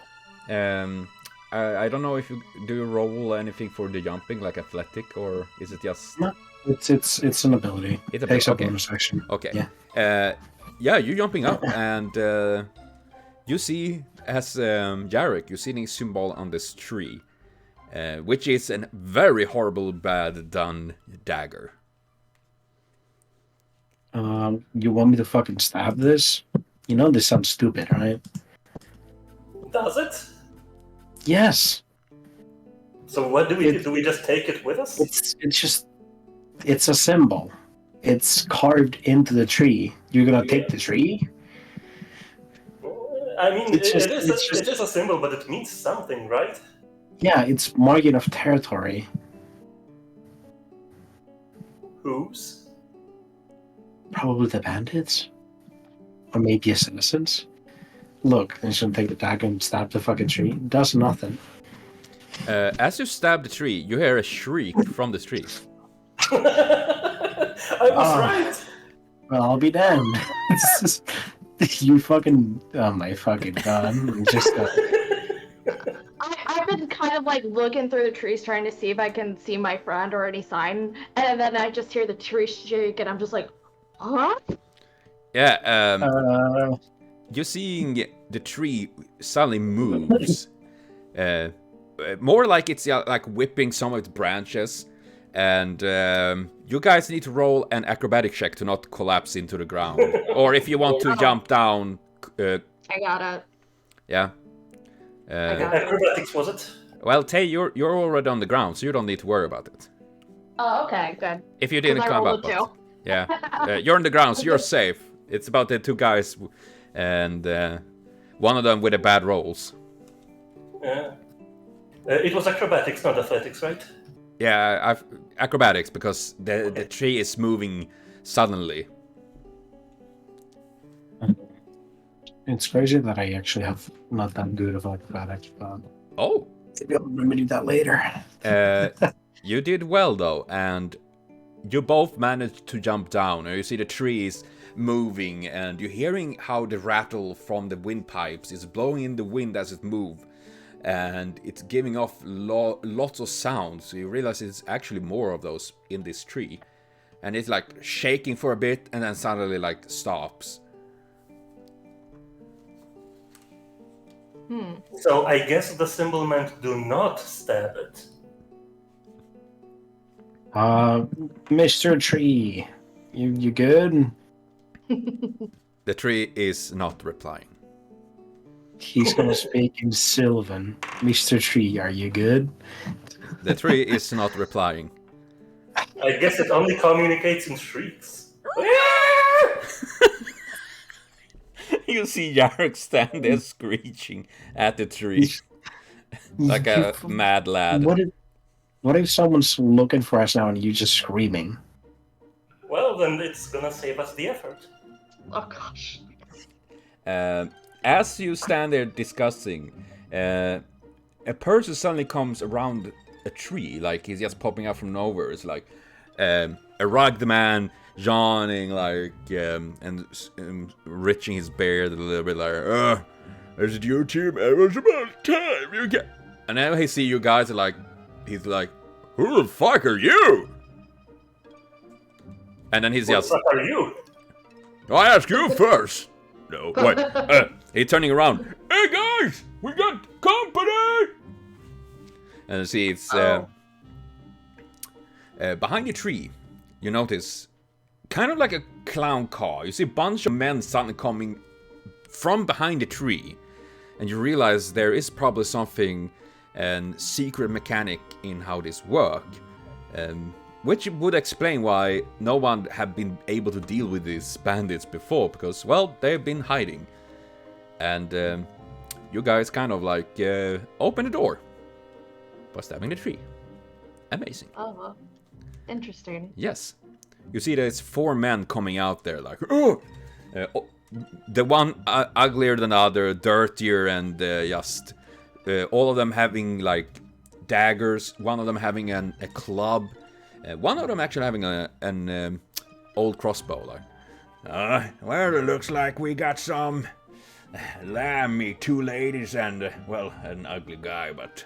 I don't know if you do roll anything for the jumping, like athletic, or is it just? No, it's an ability. It's a takes a okay. bonus action. Okay. Yeah. Yeah, you're jumping up, and you see as Jarik, you're seeing a symbol on this tree, which is a very horrible, bad done dagger. You want me to fucking stab this? You know this sounds stupid, right? Does it? Yes. So what do we do? Do we just take it with us? It's a symbol. It's carved into the tree. You're gonna take the tree? I mean, it is a symbol, but it means something, right? Yeah, it's marking of territory. Whose? Probably the bandits. Or maybe assassins. Look, I'm just gonna take the dagger and stab the fucking tree. It does nothing. As you stab the tree, you hear a shriek from the tree. I was right! Well, I'll be damned. You fucking... Oh my fucking god. I'm just... I've been kind of like looking through the trees trying to see if I can see my friend or any sign, and then I just hear the tree shake, and I'm just like, huh? Yeah, you're seeing the tree suddenly moves. More like it's like whipping some of its branches. And you guys need to roll an acrobatic check to not collapse into the ground. Or if you want to jump down... I got it. Yeah. Acrobatics, was it? Well, Tay, you're already on the ground, so you don't need to worry about it. Oh, okay, good. If you didn't climb up. Yeah, you're on the ground, so you're safe. It's about the two guys, and one of them with the bad rolls. Yeah. It was acrobatics, not athletics, right? Yeah, acrobatics, because the tree is moving suddenly. It's crazy that I actually have not that good of acrobatics, but Oh, maybe I'll remedy that later. you did well though, and you both managed to jump down, and you see the trees moving, and you're hearing how the rattle from the windpipes is blowing in the wind as it moves, and it's giving off lots of sounds. So you realize it's actually more of those in this tree, and it's like shaking for a bit, and then suddenly like stops. So I guess the symbol meant do not stab it. Mr. Tree, you good? The tree is not replying. He's gonna speak in Sylvan. Mr. Tree, are you good? The tree is not replying. I guess it only communicates in shrieks. You see Jarik stand there screeching at the tree like a mad lad. What if someone's looking for us now and you just screaming? Well, then it's gonna save us the effort. Oh gosh. As you stand there discussing, a person suddenly comes around a tree, like he's just popping out from nowhere. It's like a rugged man yawning, like and riching his beard a little bit, like, is it your team? It was about time you get. And now he see you guys, like, he's like, who the fuck are you? And then he's just, What are you? I ask you first. No, wait. He's turning around. Hey guys, we got company. And you see it's behind the tree. You notice kind of like a clown car. You see a bunch of men suddenly coming from behind the tree, and you realize there is probably something secret mechanic in how this work, which would explain why no one have been able to deal with these bandits before, because, well, they've been hiding. And you guys kind of like open the door by stabbing the tree. Amazing. Oh, well. Interesting. Yes. You see there's 4 men coming out there, like, oh! The one uglier than the other, dirtier, and just all of them having like daggers. One of them having a club. One of them actually having an old crossbow. Like, well, it looks like we got some lamb meat, 2 ladies, and well, an ugly guy, but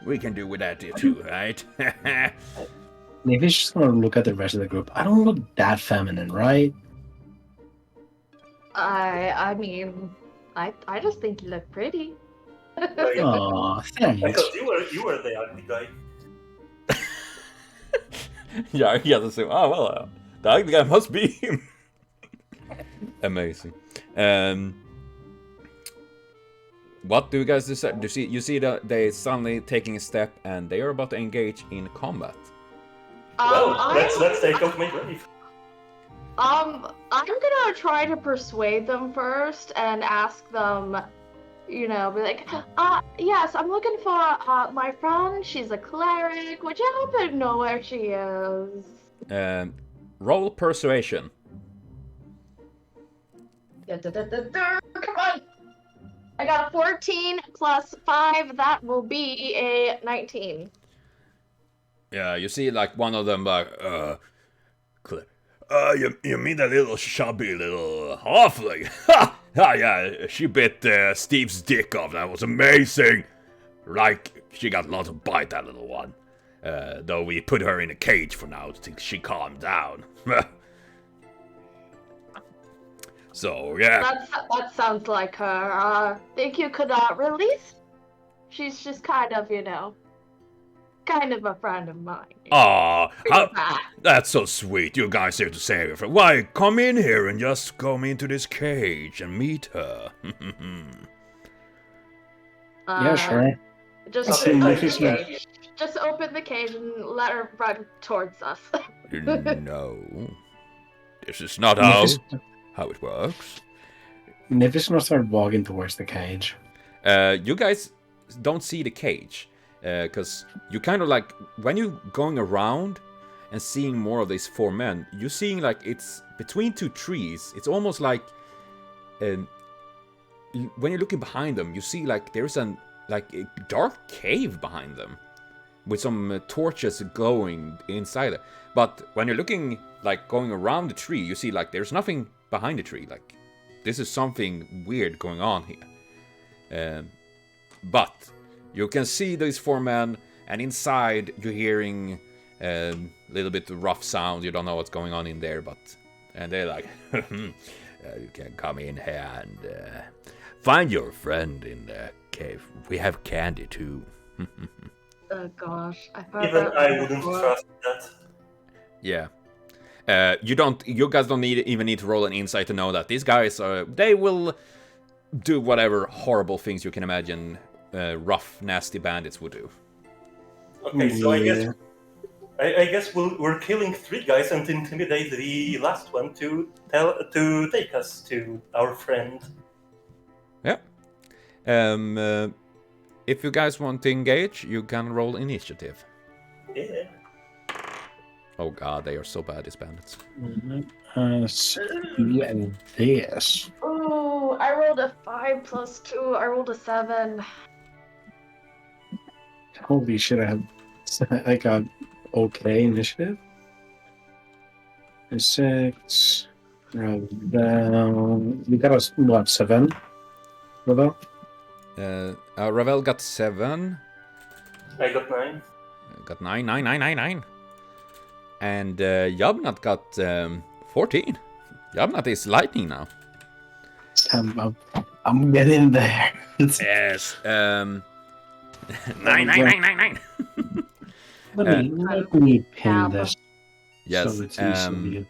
we can do with that too, right? Maybe just gonna look at the rest of the group. I don't look that feminine, right? I mean, I just think you look pretty. Aw, thanks. Because you were the ugly guy. Yeah, he has to say, oh, well, the ugly guy must be him. Amazing. What do you guys decide? You see that they suddenly taking a step and they are about to engage in combat. Well, let's take out my grave. I'm gonna try to persuade them first and ask them, you know, be like, yes, I'm looking for my friend. She's a cleric. Would you happen to know where she is? Roll persuasion. Come on. I got a 14 plus 5. That will be a 19. Yeah, you see, like, one of them, like, you mean that little chubby little halfling? Ha! Yeah, she bit Steve's dick off. That was amazing. Like, she got a lot of bite, that little one. Though we put her in a cage for now till she calmed down. So, yeah. That sounds like her. Think you could release? She's just kind of, you know, kind of a friend of mine. Aw, that's so sweet. You guys here to save her. Why, come in here and just come into this cage and meet her. Yeah, sure. Just Okay, just open the cage and let her run towards us. No. This is not how it works. Nif is gonna start walking towards the cage. You guys don't see the cage, because you kind of like, when you're going around and seeing more of these 4 men, you're seeing like it's between 2 trees. It's almost like, when you're looking behind them, you see like there's a dark cave behind them, with some torches glowing inside it. But when you're looking, like going around the tree, you see like there's nothing behind the tree. Like, this is something weird going on here. But you can see these 4 men, and inside you're hearing a little bit of rough sound. You don't know what's going on in there, and they're like, you can come in here and find your friend in the cave. We have candy too. Oh gosh, I thought Even that I was wouldn't before. trust that. Yeah. You guys don't even need to roll an insight to know that these guys they will do whatever horrible things you can imagine rough, nasty bandits would do. Okay, so I guess we're killing 3 guys and intimidate the last one to take us to our friend. Yeah. If you guys want to engage, you can roll initiative. Yeah. Oh god, they are so bad, these bandits. Yeah, this. Oh, I rolled a 5 plus 2. I rolled a 7. Holy shit! I got okay initiative. A 6. Ravel. You got us what, 7? Ravel? Ravel got 7. I got 9. Got 9. And YubNut got 14. YubNut is lightning now. I'm getting there. Yes. 9. Let me pin this. Yes. So it's easily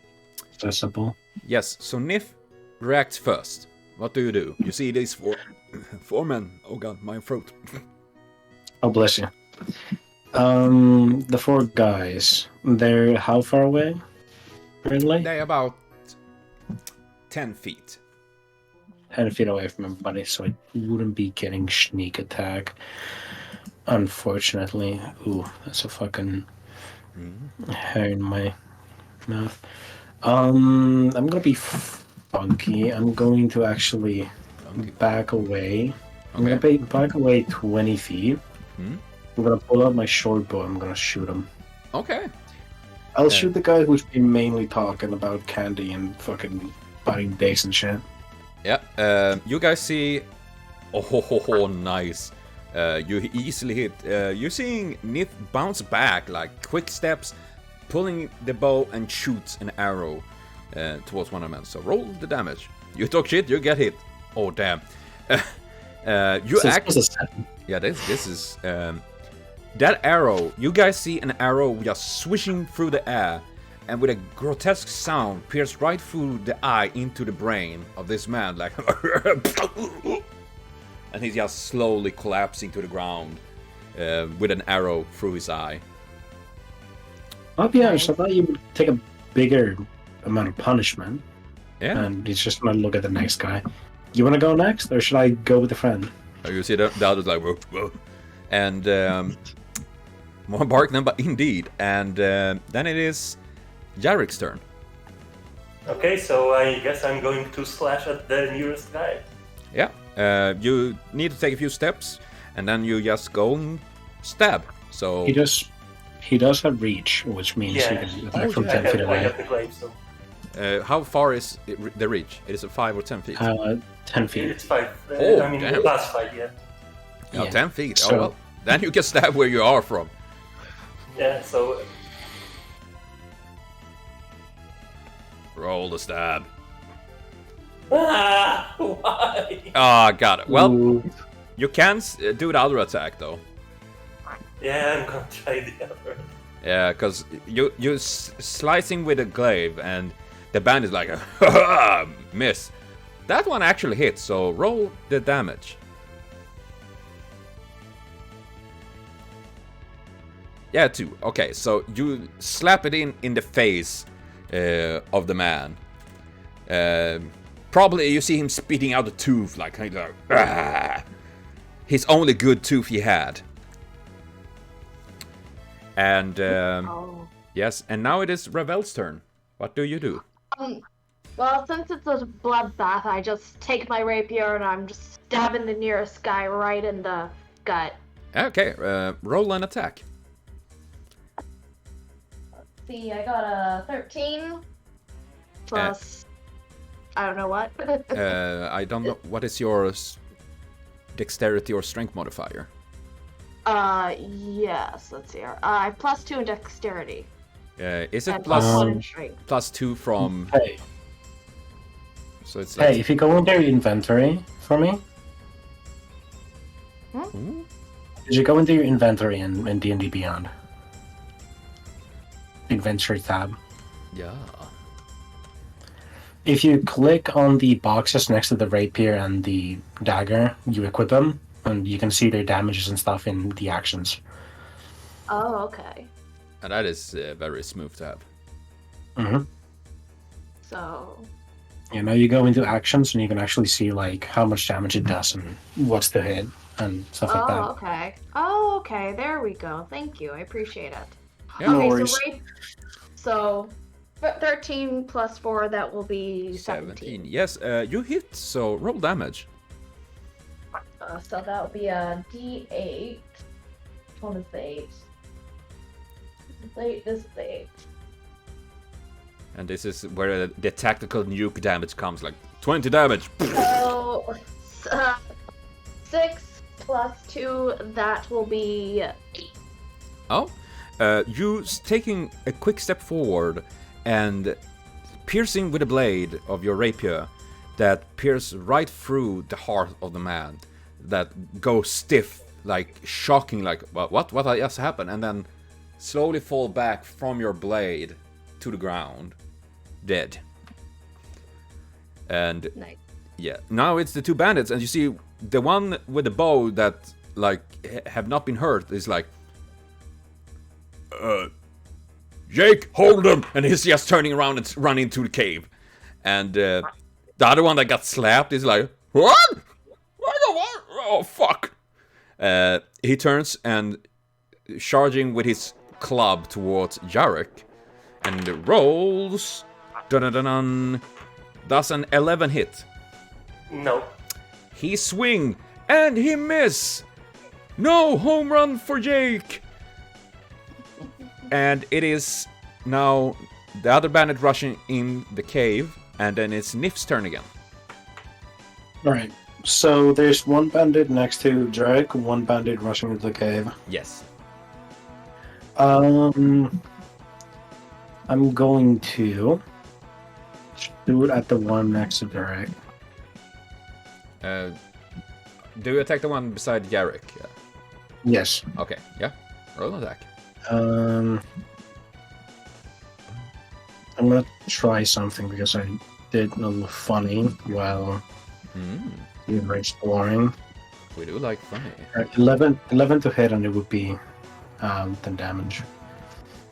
accessible. Yes. So Nif reacts first. What do? You see these 4 men. Oh god, my throat. Oh, bless you. The 4 guys. They're how far away? Currently? They're about 10 feet. 10 feet away from everybody, so I wouldn't be getting sneak attack. Unfortunately. Ooh, that's a fucking hair in my mouth. I'm gonna be funky. I'm going to actually back away. I'm gonna back away 20 feet. I'm gonna pull out my short bow. I'm gonna shoot him. Okay. I'll shoot the guy who's been mainly talking about candy and fucking buying dates and shit. Yeah. You guys see. Oh, nice. You easily hit. You're seeing Nith bounce back like quick steps, pulling the bow and shoots an arrow towards one of them. So roll the damage. You talk shit, you get hit. Oh damn. You act. Yeah, this is that arrow. You guys see an arrow just swishing through the air, and with a grotesque sound, pierce right through the eye into the brain of this man, like, and he's just slowly collapsing to the ground with an arrow through his eye. I'll be honest, I thought you would take a bigger amount of punishment. Yeah. And he's just gonna look at the next guy. You wanna go next, or should I go with the friend? You see the other's like, whoa, whoa. And more bark than but indeed. And then it is Jarik's turn. Okay, so I guess I'm going to slash at the nearest guy. Yeah. You need to take a few steps, and then you just go and stab. So He does have reach, which means he can attack from 10 feet I away. have the glaive, so how far is the reach? It is a 5 or 10 feet? 10 feet. it's 5. Oh, I mean, damn. plus 5, yeah. Yeah, 10 feet. So- Oh well. Then you can stab where you are from. Yeah, so Roll the stab. why? Ah, got it. Well, Ooh. you can do the other attack though. Yeah, I'm gonna try the other. Yeah, because you're slicing with a glaive, and the band is like, miss. That one actually hits, so roll the damage. Yeah, 2. Okay, so you slap it in the face of the man, Probably you see him spitting out a tooth, like kind of his only good tooth he had. And yes, and now it is Ravel's turn. What do you do? Well, since it's a bloodbath, I just take my rapier and I'm just stabbing the nearest guy right in the gut. Okay, roll an attack. See, I got a 13 plus I don't know what. I don't know. What is your dexterity or strength modifier? Yes, let's see here. I have +2 in dexterity. Is it And plus +1 in strength. +2 from... Hey, So it's like... hey, if you go into your inventory for me, did you go into your inventory in D&D Beyond? Inventory tab. Yeah. If you click on the boxes next to the rapier and the dagger, you equip them, and you can see their damages and stuff in the actions. Oh, okay. And that is very smooth to have. Mm-hmm. So... Yeah, now you go into actions, and you can actually see like how much damage it does and what's the hit and stuff like that. Okay. Oh, okay. There we go. Thank you. I appreciate it. Yeah. No Okay, worries. so 13 plus 4, that will be 17. Yes, you hit, so roll damage. So that would be a D8. Which one is the 8? This is the 8. And this is where the tactical nuke damage comes, like 20 damage. So 6 plus 2, that will be 8. Oh, you taking a quick step forward and piercing with the blade of your rapier that pierces right through the heart of the man, that goes stiff, like shocking, like what just happened, and then slowly fall back from your blade to the ground, dead. And Nice. yeah, now it's the two bandits, and you see the one with the bow that like have not been hurt is like, Jake, hold him! And he's just turning around and running to the cave. And the other one that got slapped is like, what? What? Oh, fuck! He turns and charging with his club towards Jarik, and rolls. Dun-dun-dun-dun. Does an 11 hit. No. He swing and he miss. No home run for Jake. And it is now the other bandit rushing in the cave, and then it's Nif's turn again. Alright, so there's one bandit next to Jarik, one bandit rushing into the cave. Yes. I'm going to shoot at the one next to Jarik. Do you attack the one beside Jarik? Yeah. Yes. Okay, yeah. Roll an attack. I'm gonna try something because I did a little funny while you were exploring. We do like funny. 11 to hit, and it would be 10 damage.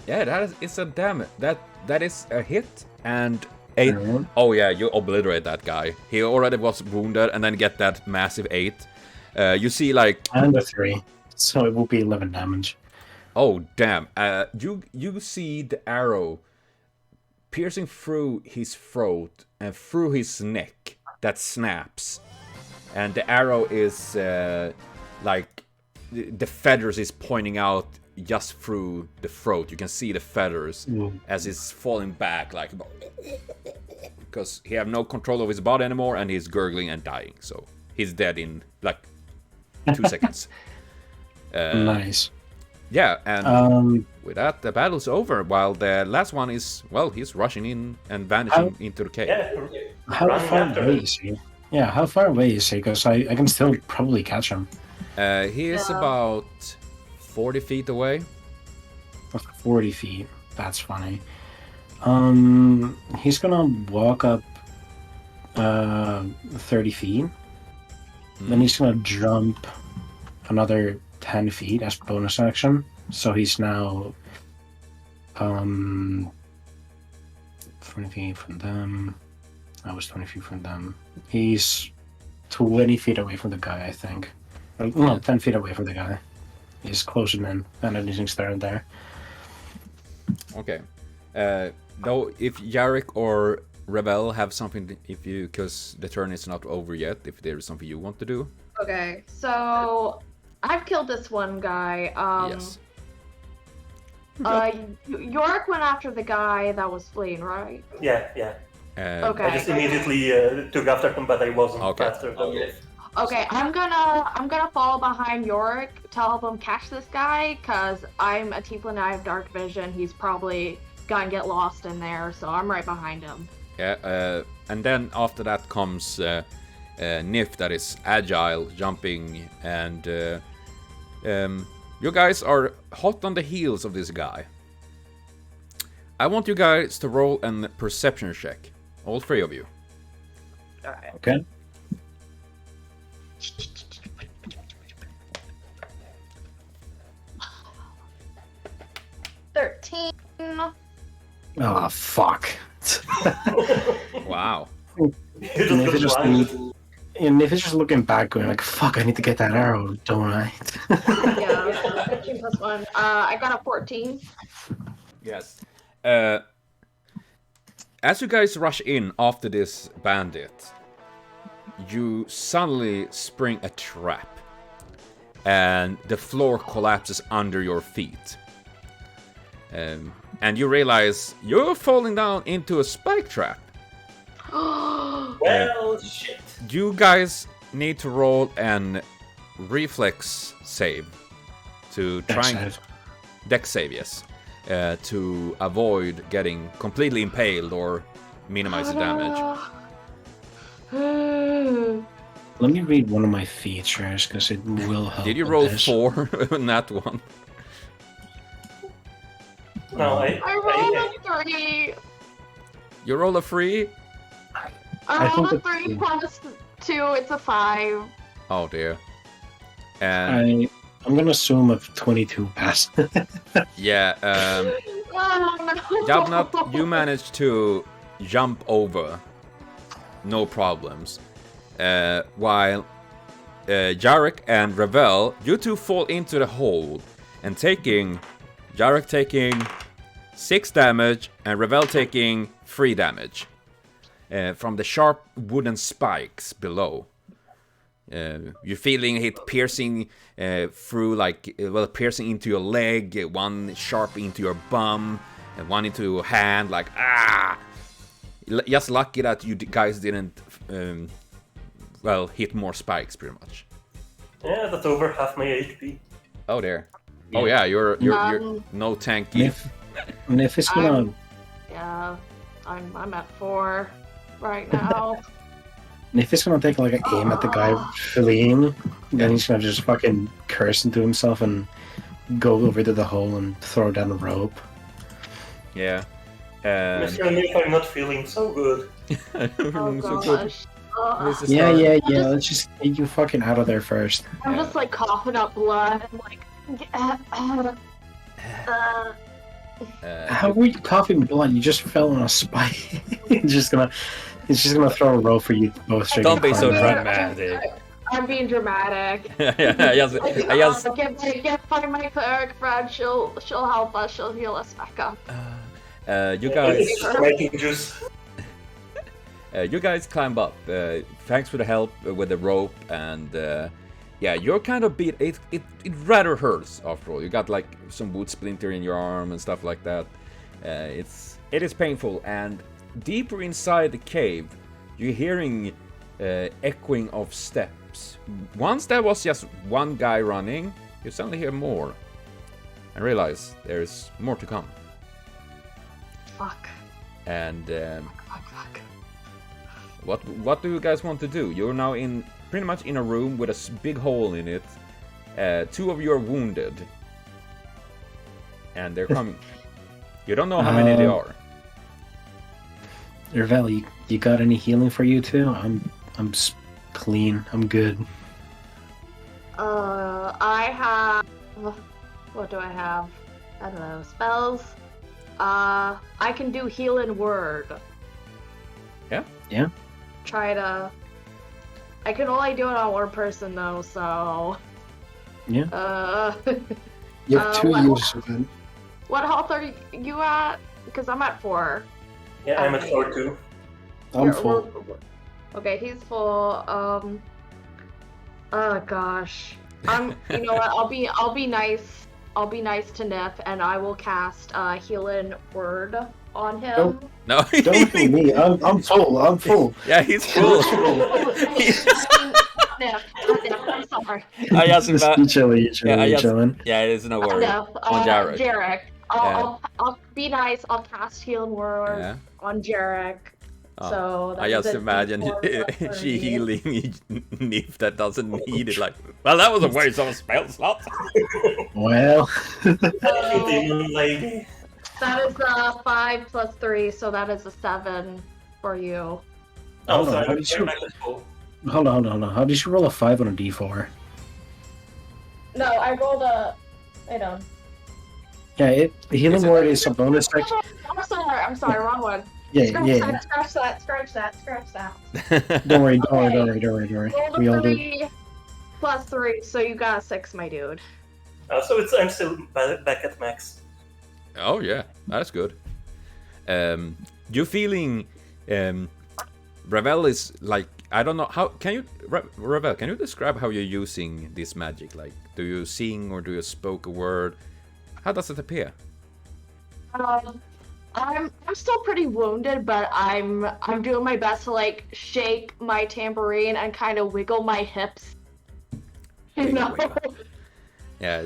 Yeah, it's a damage. That is a hit and 8. Mhm. Oh yeah, you obliterate that guy. He already was wounded, and then get that massive 8. You see like And a 3, so it will be 11 damage. Oh damn! You see the arrow piercing through his throat and through his neck that snaps, and the arrow is like the feathers is pointing out just through the throat. You can see the feathers as it's falling back, like because he have no control of his body anymore, and he's gurgling and dying. So he's dead in like 2 seconds. Nice. Yeah, and with that, the battle's over, while the last one is, well, he's rushing in and vanishing into the cave. Yeah. How Running far after away him. is he? Yeah, how far away is he? Because I can still probably catch him. He is about 40 feet away. 40 feet. That's funny. He's gonna walk up 30 feet. Then he's gonna jump another 10 feet as bonus action. So he's now 20 feet from them. I was 20 feet from them. He's 20 feet away from the guy, I think. No, 10 feet away from the guy. He's closing in, and anything starting there. Okay. Though, if Jarik or Rebel have something, because the turn is not over yet, if there is something you want to do. Okay, so I've killed this one guy. Yes. Yorick went after the guy that was fleeing, right? Yeah. Okay. I just immediately took after him, but I wasn't faster than him. Okay, I'm gonna follow behind Yorick to help him catch this guy, cause I'm a tiefling and I have dark vision. He's probably gonna get lost in there, so I'm right behind him. Yeah, and then after that comes Nif, that is agile, jumping, and you guys are hot on the heels of this guy. I want you guys to roll a perception check, all three of you. Alright. Okay. Oh, fuck. Wow. And if it's just looking back, going like, fuck, I need to get that arrow, don't I? Yeah, 15 plus 1. I got a 14. Yes. As you guys rush in after this bandit, you suddenly spring a trap, and the floor collapses under your feet. And you realize you're falling down into a spike trap. Well, shit. You guys need to roll an reflex save to try dex save, yes, to avoid getting completely impaled or minimize the damage. Let me read one of my features, because it will help. Did you with roll this. 4 on that one? No, I rolled a 3. You roll a 3? I rolled a think 3 plus 2, it's a 5. Oh dear. And I'm gonna assume a 22 pass. yeah, Oh no. YubNut, you managed to jump over, no problems. While Jarik and Ravel, you two fall into the hole and Jarik taking 6 damage and Ravel taking 3 damage from the sharp wooden spikes below. You're feeling it piercing through, piercing into your leg, one sharp into your bum, and one into your hand, like, ah! Just lucky that you guys didn't, hit more spikes, pretty much. Yeah, that's over half my HP. Oh, there. Yeah. Oh, yeah, you're no tanky. Nif is gonna... Yeah, I'm at 4 right now. Nif is gonna take like an aim at the guy fleeing, then he's gonna just fucking curse into himself and go over to the hole and throw down a rope. Yeah. Mr. Nif, I'm not feeling so good. Oh So good. gosh. Yeah, let's just get you fucking out of there first. I'm just like coughing up blood and like. How were you coughing blood? You just fell on a spike. He's just gonna throw a rope for you both. Don't be so drunk. dramatic. I'm being dramatic. Find my cleric friend. She'll help us. She'll heal us back up. You guys. Making juice. You guys climb up. Thanks for the help with the rope, and you're kind of beat. It rather hurts after all. You got like some wood splinter in your arm and stuff like that. It is painful, and deeper inside the cave, you're hearing echoing of steps. Once there was just one guy running, you suddenly hear more, and realize there's more to come. Fuck. And Fuck. what do you guys want to do? You're now pretty much in a room with a big hole in it. 2 of you are wounded, and they're coming. You don't know how many they are. Ravel, you got any healing for you too? I'm clean. I'm good. I have. What do I have? I don't know. Spells. I can do healing word. Yeah. Yeah. Try to. I can only do it on one person though, so. Yeah. You have 2 what- uses of it. What health are you at? Because I'm at 4. Yeah, I'm at 4 too. I'm full. Okay, he's full. Oh gosh. You know what? I'll be nice. I'll be nice to Nip, and I will cast Healing Word on him. Nope. No. Don't hit me. I'm full. I'm full. Yeah, he's full. Nip, I'm sorry. I just You chilling. You chilling. Yeah, there's no worry. Nip, On Jarik. Jarik. I'll be nice. I'll cast Healing Word Yeah. on Jarik. Oh. So I just imagine she healing Nif that doesn't need it. Like, well, that was a waste of a spell slot. Well. Demon lady. That is 5 plus 3, so that is a 7 for you. Oh, Hold on, sorry. how did you- Back at full. Hold on. How did you roll a 5 on a d4? No, I rolled a. Wait on. Yeah, healing word is a bonus action. I'm sorry, wrong one. Yeah. Scratch that. Don't worry. Roll We all a do. 3 plus 3, so you got a 6, my dude. So I'm still back at max. Oh yeah, that's good. You're feeling. Ravel is like, I don't know how. Can you, Ravel? Can you describe how you're using this magic? Like, do you sing or do you spoke a word? How does it appear? I'm still pretty wounded, but I'm doing my best to like shake my tambourine and kind of wiggle my hips. You know? Yeah,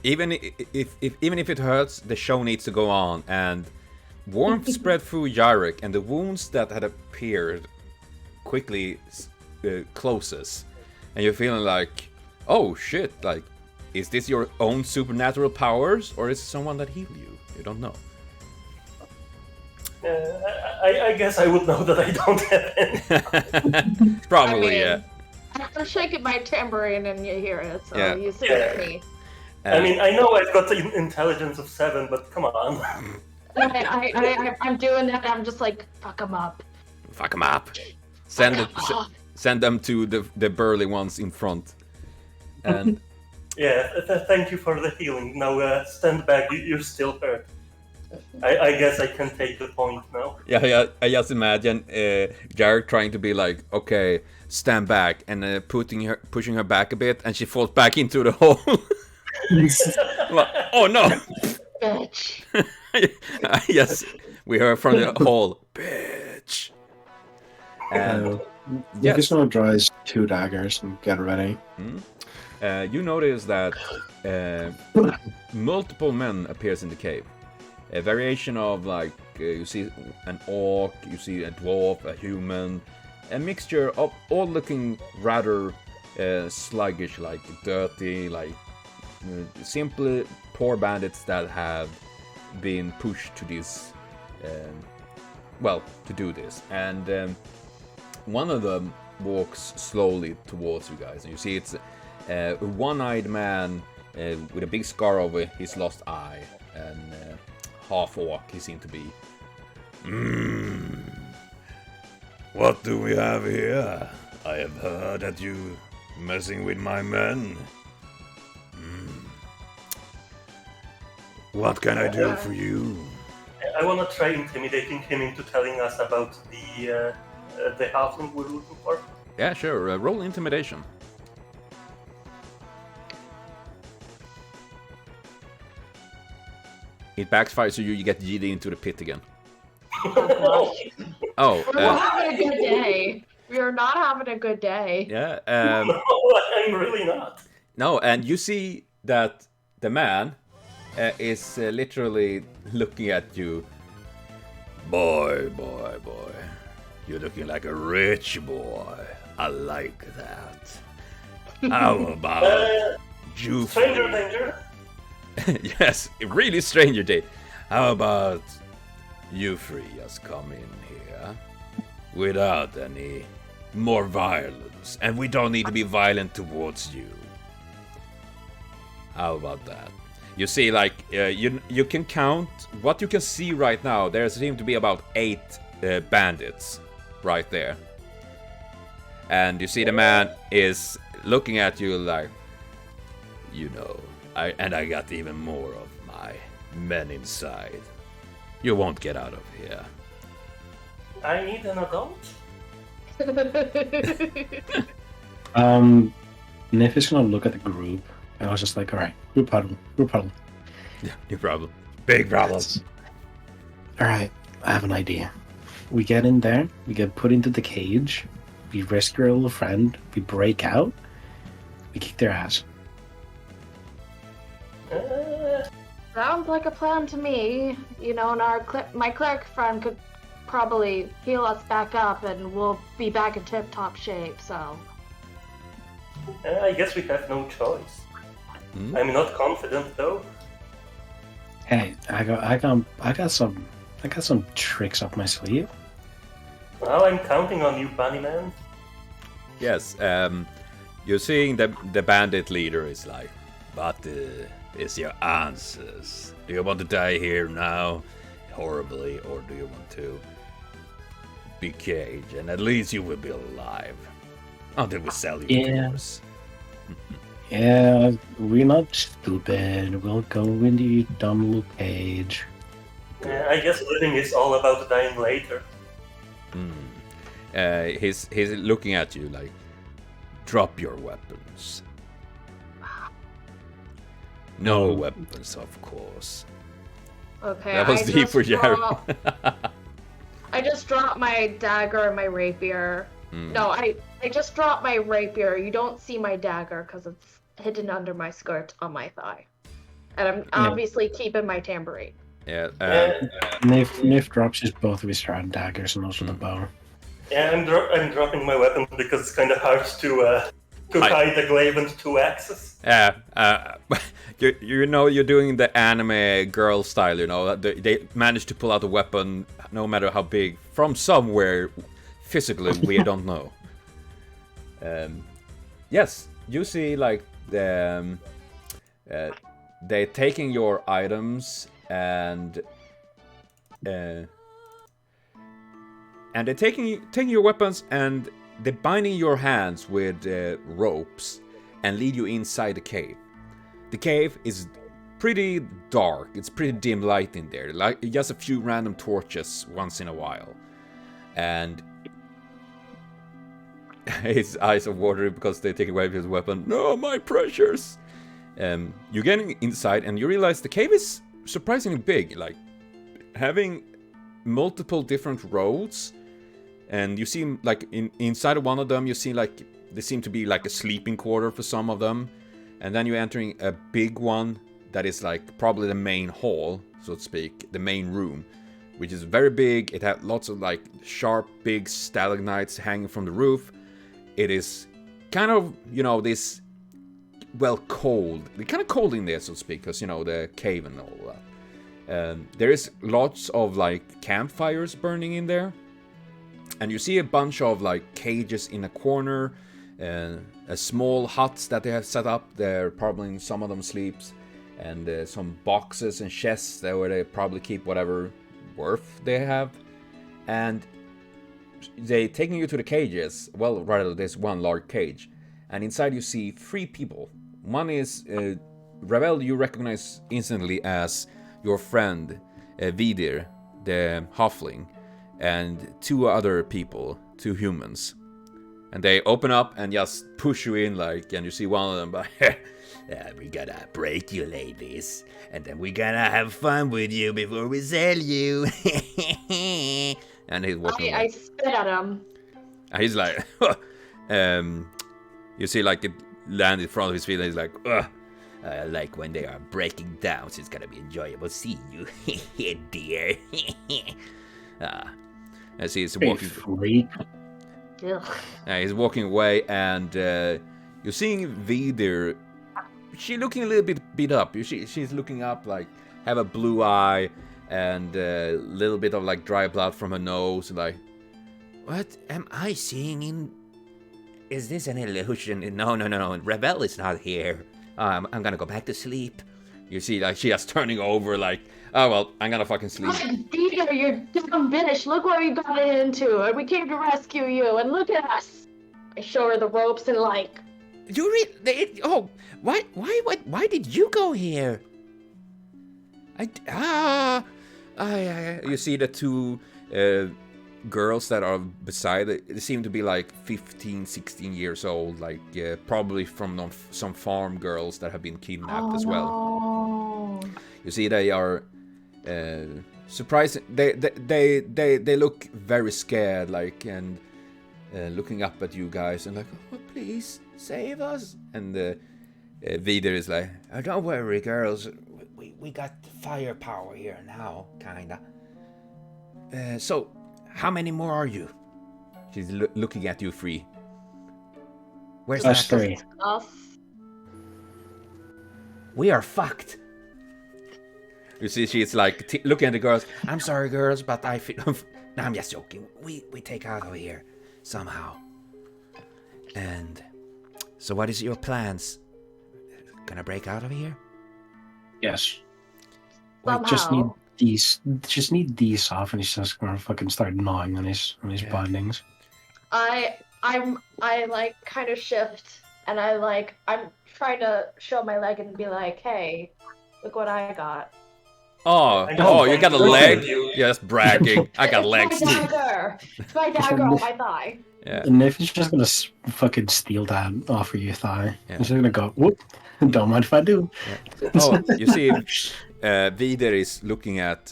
even if it hurts, the show needs to go on, and warmth spread through Jarik, and the wounds that had appeared quickly closes, and you're feeling like, oh shit, like, is this your own supernatural powers, or is it someone that healed you? You don't know. I guess I would know that I don't have any. Probably, I mean, yeah. I'm shaking my tambourine and you hear it, so Yeah. you see it me. I mean, I know I've got the intelligence of 7, but come on. I'm doing that. I'm just like, fuck them up. Fuck them up. Send them to the burly ones in front. And Yeah, thank you for the healing. Now stand back, you're still hurt. I guess I can take the point now. yeah, I just imagine Jared trying to be like, okay, stand back, and pushing her back a bit, and she falls back into the hole. Well, oh no! Bitch. Yes, we heard from the hole, bitch. And You're just gonna draw his 2 daggers and get ready. you notice that multiple men appears in the cave. A variation of like you see an orc, you see a dwarf, a human, a mixture of all looking rather sluggish, like dirty, like simply poor bandits that have been pushed to this, to do this. And one of them walks slowly towards you guys, and you see it's a one-eyed man with a big scar over his lost eye, and half orc he seemed to be. What do we have here? I have heard that you messing with my men. What can I do for you? I want to try intimidating him into telling us about the halfling we're looking for. Yeah, sure. Roll intimidation. It backfires, so you get yeeted into the pit again. Oh, We're not having a good day. We are not having a good day. yeah. No, I'm really not. No, and you see that the man is literally looking at you. Boy. You're looking like a rich boy. I like that. How about you? Stranger danger. Yes, really stranger day. How about you three just come in here without any more violence, and we don't need to be violent towards you. How about that? You see, like, you can count what you can see right now. There seem to be about 8 bandits right there. And you see the man is looking at you like, You know, I got even more of my men inside. You won't get out of here. I need an adult. Nif is gonna look at the group, and I was just like, all right, group huddle. Yeah, no problem. Big problem. All right, I have an idea. We get in there, we get put into the cage, we rescue our little friend, we break out, we kick their ass. Sounds like a plan to me. You know, and my cleric friend could probably heal us back up, and we'll be back in tip-top shape. So. I guess we have no choice. I'm not confident though. Hey, I got some tricks up my sleeve. Well, I'm counting on you, Bunnyman. yes, you're seeing the bandit leader is like, But is your answers? Do you want to die here now, horribly, or do you want to be caged and at least you will be alive until we sell you to yours? Yeah, we're not stupid. We'll go into your dumb little cage. I guess living is all about dying later. he's looking at you like, Drop your weapons. No weapons, of course. Okay. that was deep for Jarik. I just dropped my dagger and my rapier. No, I just dropped my rapier. You don't see my dagger because it's hidden under my skirt on my thigh. And I'm obviously keeping my tambourine. Yeah. Nif drops his both of his strand daggers and also the bow. Yeah, I'm dropping my weapon because it's kind of hard to hide the glaive and 2 axes. You know, you're doing the anime girl style, you know. They manage to pull out a weapon, no matter how big, from somewhere physically we don't know. Yes, you see, like, they're taking your items and they're taking your weapons and they're binding your hands with ropes and lead you inside the cave. The cave is pretty dark. It's pretty dim light in there. Like just a few random torches once in a while. And his eyes are watering because they take away his weapon. No, my precious! You're getting inside and you realize the cave is surprisingly big. Like, having multiple different roads. And you see, like, inside of one of them, you see, like, there seem to be, like, a sleeping quarter for some of them. And then you're entering a big one that is, like, probably the main hall, so to speak. The main room, which is very big. It has lots of, like, sharp, big stalagmites hanging from the roof. It is kind of, you know, this, well, cold. It's kind of cold in there, so to speak, because, you know, the cave and all that. There is lots of, like, campfires burning in there. And you see a bunch of, like, cages in a corner, a small huts that they have set up. There probably some of them sleeps, and some boxes and chests there where they probably keep whatever worth they have. And they taking you to the cages. Well, rather, there's one large cage, and inside you see 3 people. One is Ravel. You recognize instantly as your friend Vidir, the halfling. And 2 other people, 2 humans. And they open up and just push you in, like, and you see one of them, but we gotta break you, ladies. And then we gotta have fun with you before we sell you. And he's walking away. I spit at him. And he's like, you see, like, it land in front of his feet, and he's like, like when they are breaking down, so it's gonna be enjoyable. See you, dear. As he's walking, he's walking away, and you're seeing Vidir. She's looking a little bit beat up. She's looking up, like, have a blue eye and a little bit of, like, dry blood from her nose. Like, what am I seeing? Is this an illusion? No. Ravel is not here. I'm gonna go back to sleep. You see, like, she is turning over, like, Oh well, I'm gonna fucking sleep. Peter, you're dumb bitch. Look what we got into, and we came to rescue you. And look at us. I show her the ropes and like. Why did you go here? You see the two girls that are beside it. They seem to be like 15, 16 years old, like probably from some farm girls that have been kidnapped as well. No. You see, they are surprising. They look very scared, like, and looking up at you guys and like, oh, please save us. And Vidar is like, oh, don't worry, girls. We got firepower here now, kinda. So, how many more are you? She's looking at you, Free. Where's that? Us three. Us. We are fucked. You see, she's like looking at the girls. I'm sorry, girls, but I feel. No, I'm just joking. We take out of here somehow. And so, what is your plans? Gonna break out of here? Yes. Somehow. Like, just need these off, and he's just gonna fucking start gnawing on his bindings. I like kind of shift, and I'm trying to show my leg and be like, hey, look what I got. Oh, you got a leg? Yeah, that's bragging. I got legs too. It's my dagger on my thigh. Yeah. And if he's just gonna fucking steal that off of your thigh, Yeah. he's just gonna go, whoop, don't mind if I do. Yeah. Oh, you see, Vidar is looking at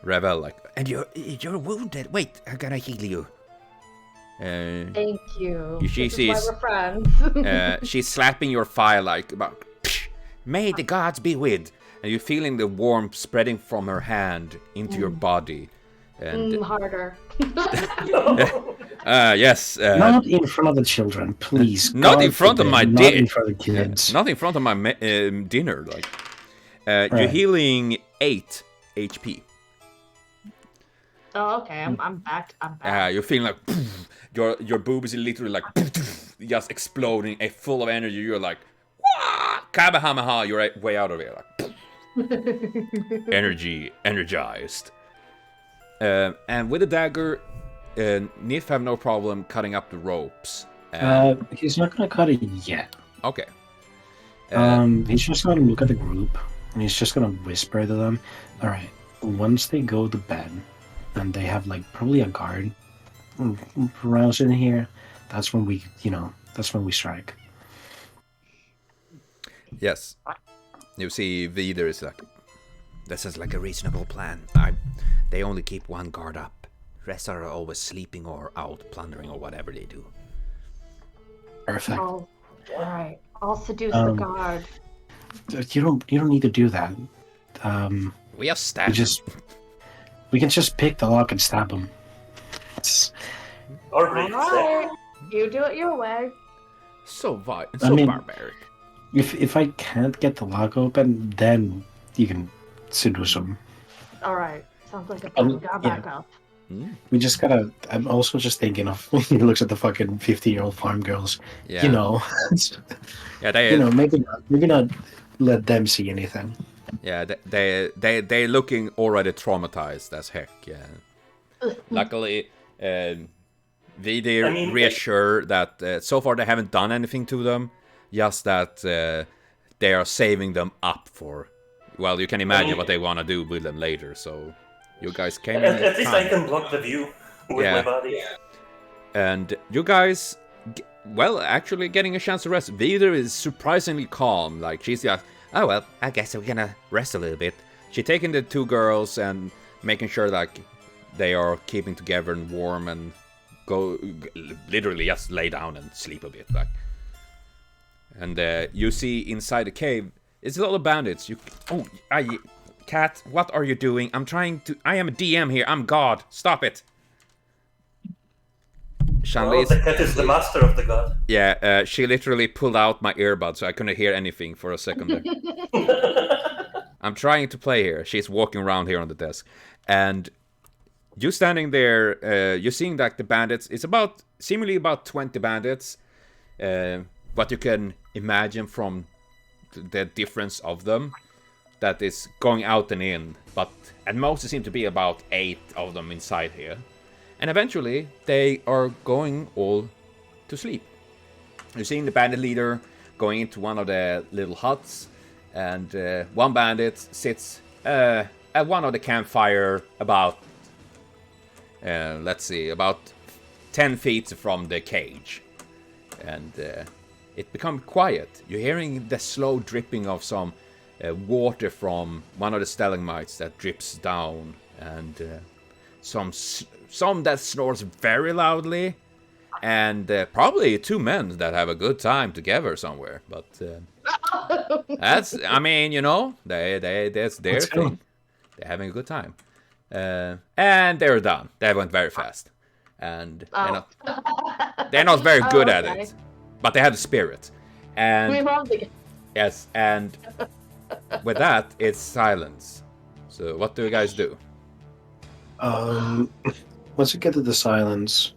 Ravel like, And you're wounded. Wait, I'm gonna heal you. Thank you. She This is why sees- we're friends. she's slapping your thigh like about. May the gods be with. And you're feeling the warmth spreading from her hand into your body. And Harder. yes, Not in front of the children, please. not God in front of forbid, my Not dick. in front of the kids. not in front of my dinner. Like, you're Right. healing 8 HP. Oh, okay. I'm back. I'm back. You're feeling like your boob is literally like just exploding, full of energy. You're like, wah! Kamehameha, you're way out of here. Like, energized. And with the dagger, Nif have no problem cutting up the ropes. He's not gonna cut it yet. Okay. He's just gonna look at the group, and he's just gonna whisper to them. All right, once they go to bed, and they have like probably a guard around in here, that's when we strike. Yes. You see, Vidar is like, This is like a reasonable plan. They only keep one guard up. Rest are always sleeping or out plundering or whatever they do. Perfect. Oh, all right. I'll seduce the guard. You don't need to do that. we have stats. We can just pick the lock and stab him. Or All break right. You do it your way. So mean- barbaric. If I can't get the lock open, then you can seduce him. All right. Sounds like a plan. Got back up. We just gotta. I'm also just thinking of. He looks at the fucking 50-year-old farm girls. Yeah. You know. Yeah, they. You know, maybe not let them see anything. Yeah, they're looking already traumatized as heck. Yeah. Luckily, Vidar reassure that so far they haven't done anything to them. Just that they are saving them up for. Well, you can imagine what they want to do with them later. So, you guys came in. At least I time. can block the view with Yeah. my body. And you guys, actually getting a chance to rest. Vidar is surprisingly calm. Like, she's like, oh, well, I guess we're gonna rest a little bit. She's taking the two girls and making sure that they are keeping together and warm and literally just lay down and sleep a bit. Like, and you see inside the cave, it's a lot of bandits. Cat, what are you doing? I am a DM here. I'm God. Stop it. Well, the cat is the master of the god. Yeah, she literally pulled out my earbud, so I couldn't hear anything for a second there. I'm trying to play here. She's walking around here on the desk. And you standing there, you're seeing that the bandits, it's seemingly about 20 bandits. What you can imagine from the difference of them. that is going out and in, but at most it seems to be about 8 of them inside here. And eventually they are going all to sleep. You're seeing the bandit leader going into one of the little huts, and one bandit sits at one of the campfire about, let's see, about 10 feet from the cage. And it becomes quiet. You're hearing the slow dripping of some water from one of the stalagmites that drips down, and some that snores very loudly, and probably 2 men that have a good time together somewhere. But that's, I mean, you know, that's their thing. They're having a good time, and they're done. They went very fast, and they're not very good at it, but they have the spirit. And yes, and with that, it's silence. So what do you guys do? Once you get to the silence,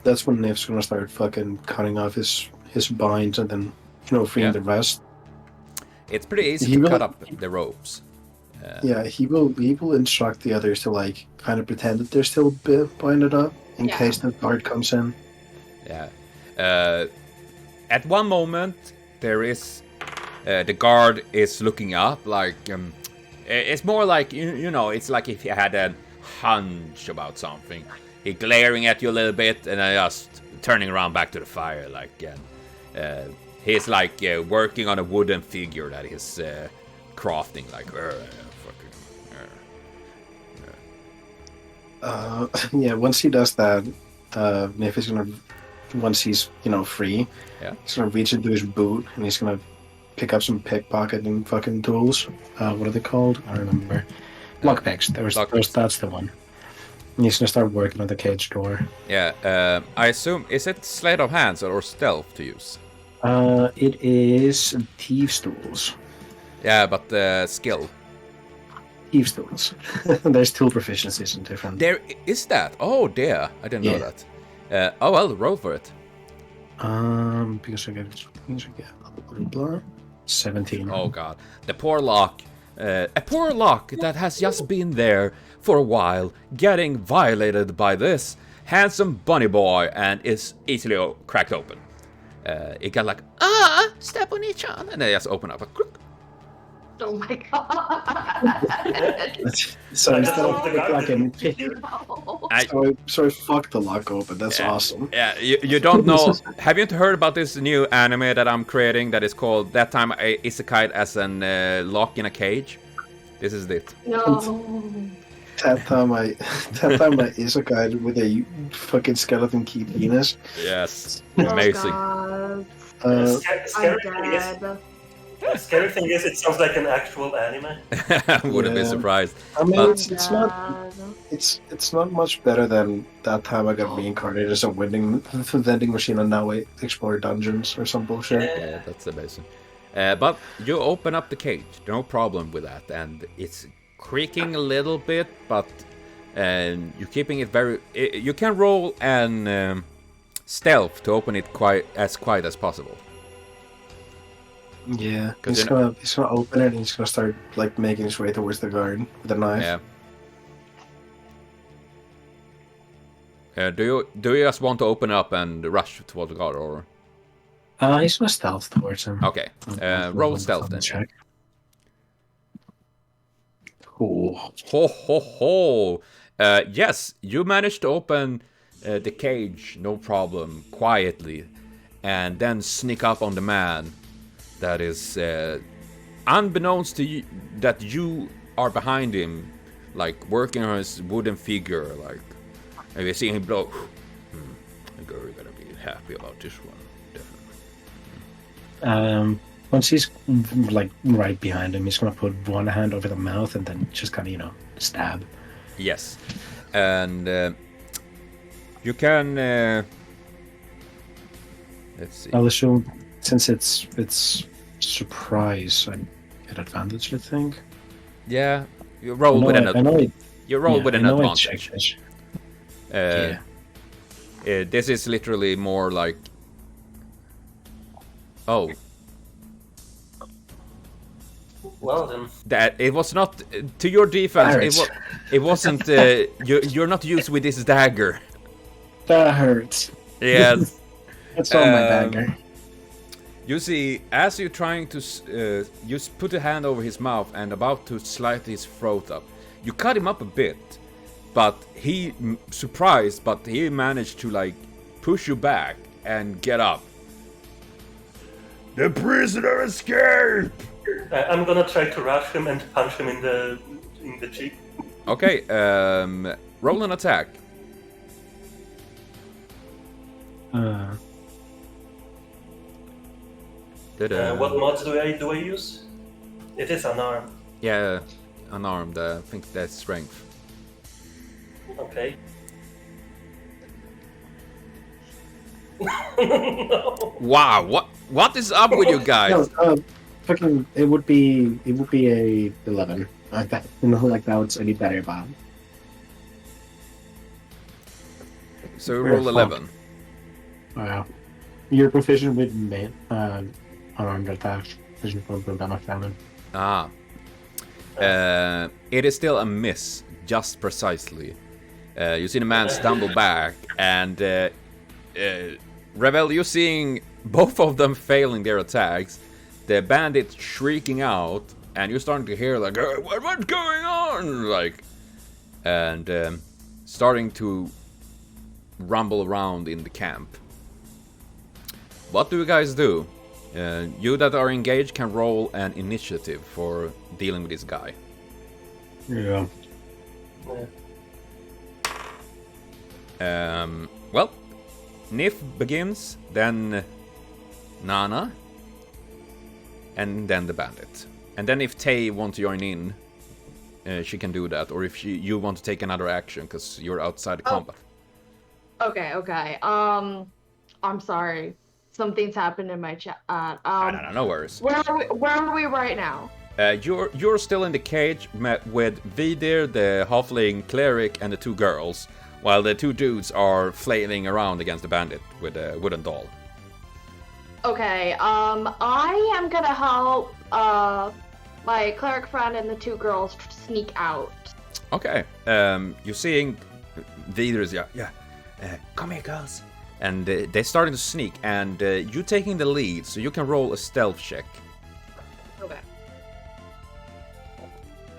that's when Nif's gonna start fucking cutting off his binds and then, freeing the rest. It's pretty easy to cut up the ropes. Yeah, he will instruct the others to like kind of pretend that they're still binded up in case the guard comes in. Yeah. At one moment, there is the guard is looking up, like it's more like it's like if he had a hunch about something. He glaring at you a little bit, and then just turning around back to the fire, like he's like working on a wooden figure that he's crafting, like. Once he does that, Nif is gonna, once he's free, he's gonna reach into his boot and he's gonna pick up some pickpocketing fucking tools. What are they called? I don't remember. Lockpicks. That's the one. And he's gonna start working on the cage door. Yeah. I assume, is it sleight of hands or stealth to use? It is thieves' tools. Yeah, but skill. Thieves' tools. There's tool proficiencies in different. There is that. Oh dear, I didn't know that. Oh well, roll for it. Because I get blah, 17. Oh god, the poor Lock. A poor Lock that has just been there for a while, getting violated by this handsome bunny boy, and is easily cracked open. It got like, step on each other, and they just open up a crook. Oh my god. So instead of like so I fucked the lock open. That's awesome. Yeah, you don't know. Have you heard about this new anime that I'm creating that is called That Time I Isekai'd as an lock in a cage? This is it. No. That time I Isekai'd with a fucking skeleton key penis. Yes. Amazing. Scary thing is, it sounds like an actual anime. Wouldn't be surprised. I mean, it's not much better than That Time I Got Reincarnated as a vending machine and now I explore dungeons or some bullshit. Yeah, that's amazing. But you open up the cage, no problem with that, and it's creaking a little bit, but you're keeping it very. You can roll an stealth to open it quiet as possible. Yeah, he's gonna open it and he's gonna start like making his way towards the guard with a knife. Yeah. Do you just want to open up and rush towards the guard, or? He's gonna stealth towards him. Okay. Roll stealth then. Check. Ooh. Ho ho ho! Yes, you managed to open the cage, no problem, quietly, and then sneak up on the man. That is unbeknownst to you that you are behind him, like working on his wooden figure. Like, and you see him blow. The girl gonna be happy about this one, definitely. Once he's like right behind him, he's gonna put one hand over the mouth and then just kind of stab. Yes, and you can. Let's see. I'll assume. Since it's surprise, I get advantage, I think. Yeah, you roll with an advantage. You roll with an advantage. This is literally more like. Well then. That it was not to your defense. Hurts. It wasn't. You're not used with this dagger. That hurts. Yes. That's all my dagger. You see, as you're trying to, you put a hand over his mouth and about to slice his throat up. You cut him up a bit, but he, surprised, but he managed to like push you back and get up. The prisoner escaped! I'm gonna try to rush him and punch him in the cheek. Okay, roll an attack. What mods do I use? It is unarmed. Yeah, unarmed. I think that's strength. Okay. No. Wow, what is up with you guys? No, fucking, it would be a 11. Like that, like that would any better about. So you roll 11. Wow. You're proficient with unarmed attacks. Proficient for damage damage. Ah. It is still a miss, just precisely. You see the man stumble back, and Revel, you're seeing both of them failing their attacks, the bandit shrieking out, and you're starting to hear like, what's going on? Like, and starting to rumble around in the camp. What do you guys do? You that are engaged can roll an initiative for dealing with this guy. Yeah. Well, Nif begins, then Nana, and then the bandit. And then if Tay wants to join in, she can do that. Or if you want to take another action because you're outside the combat. Okay. I'm sorry. Something's happened in my chat. No worries. Where are we right now? You're still in the cage met with Vidir, the halfling cleric, and the two girls, while the two dudes are flailing around against the bandit with a wooden doll. Okay, I am gonna help my cleric friend and the two girls sneak out. Okay, you're seeing Vidir's, come here, girls. And they're starting to sneak, and you're taking the lead, so you can roll a stealth check. Okay.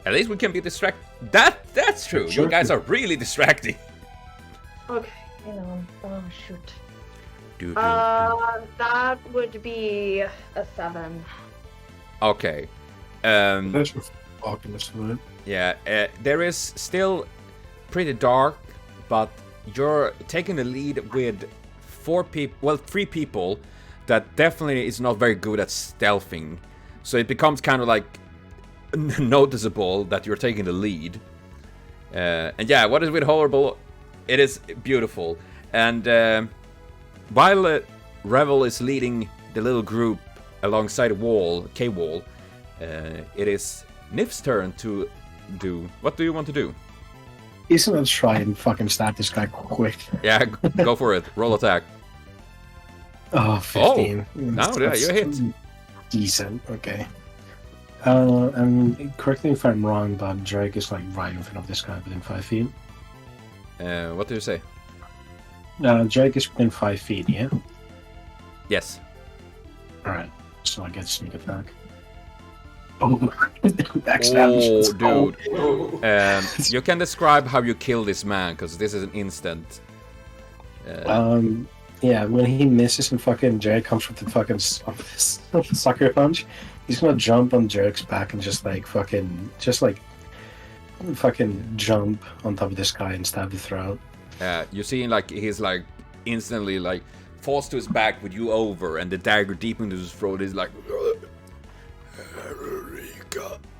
At least we can be distracted. That's true. Sure. You guys are really distracting. Okay, hang on. Oh, shoot. Do. That would be a 7. Okay. That's Oculus, right? Yeah, there is still pretty dark, but you're taking the lead with 3 people that definitely is not very good at stealthing. So it becomes kind of like noticeable that you're taking the lead. And yeah, what is with horrible? It is beautiful. And while Revel is leading the little group alongside a cave wall, it is Nif's turn to do. What do you want to do? He's gonna try and fucking stab this guy quick. Yeah, go for it. Roll attack. Oh, 15. No, yeah, you hit. Decent, okay. And correct me if I'm wrong, but Jarik is like right in front of this guy within 5 feet. What do you say? Jarik is within 5 feet, yeah? Yes. Alright, so I get sneak attack. Oh, backstab. Dude. You can describe how you kill this man, because this is an instant. Yeah, when he misses and fucking Jarik comes with the fucking sucker punch, he's gonna jump on Jarik's back and just fucking jump on top of this guy and stab the throat. You see, like he's like instantly like falls to his back with you over, and the dagger deep into his throat is like.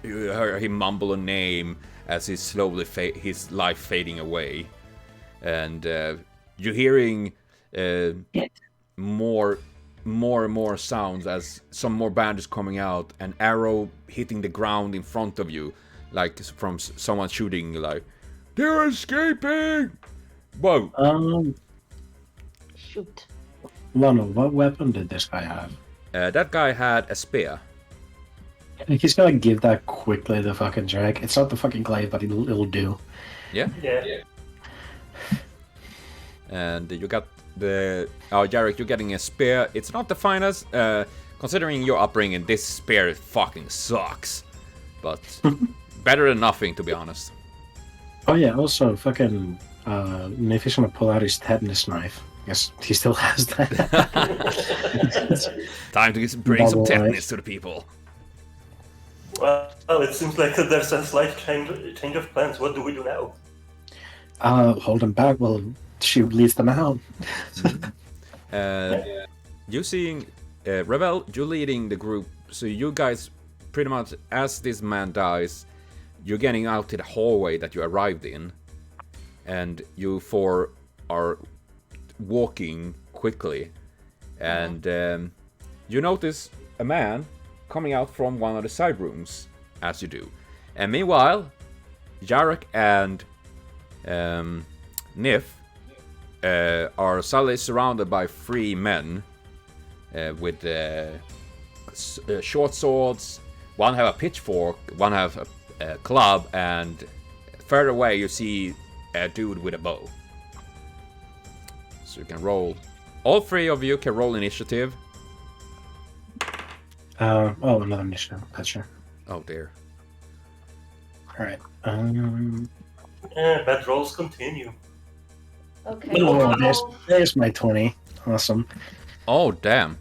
You hear him mumble a name as he's slowly his life fading away, and you're hearing more and more sounds as some more bandits coming out, an arrow hitting the ground in front of you, like from someone shooting. Like they're escaping. Whoa! Shoot. Lano, what weapon did this guy have? That guy had a spear. He's gonna give that quickly to fucking Jarik. It's not the fucking glaive, but it'll do. Yeah. Yeah. And you got the... Oh, Jarik, you're getting a spear. It's not the finest. Considering your upbringing, this spear fucking sucks. But better than nothing, to be honest. Oh yeah, also fucking Nif is gonna pull out his tetanus knife. I guess he still has that. Time to bring some Double tetanus knife. to the people. Well, it seems like there's a slight change of plans. What do we do now? Hold him back while she leads them out. You seeing... Revel, you're leading the group. So you guys, pretty much, as this man dies, you're getting out to the hallway that you arrived in. And you four are walking quickly. And you notice a man coming out from one of the side rooms, as you do. And meanwhile, Jarik and Nif are suddenly surrounded by 3 men with short swords. One have a pitchfork, one have a club, and further away you see a dude with a bow. So you can roll. All 3 of you can roll initiative. Another initiative. Gotcha. Oh dear. Alright. Bad rolls continue. Okay. Oh, there's my 20. Awesome. Oh damn.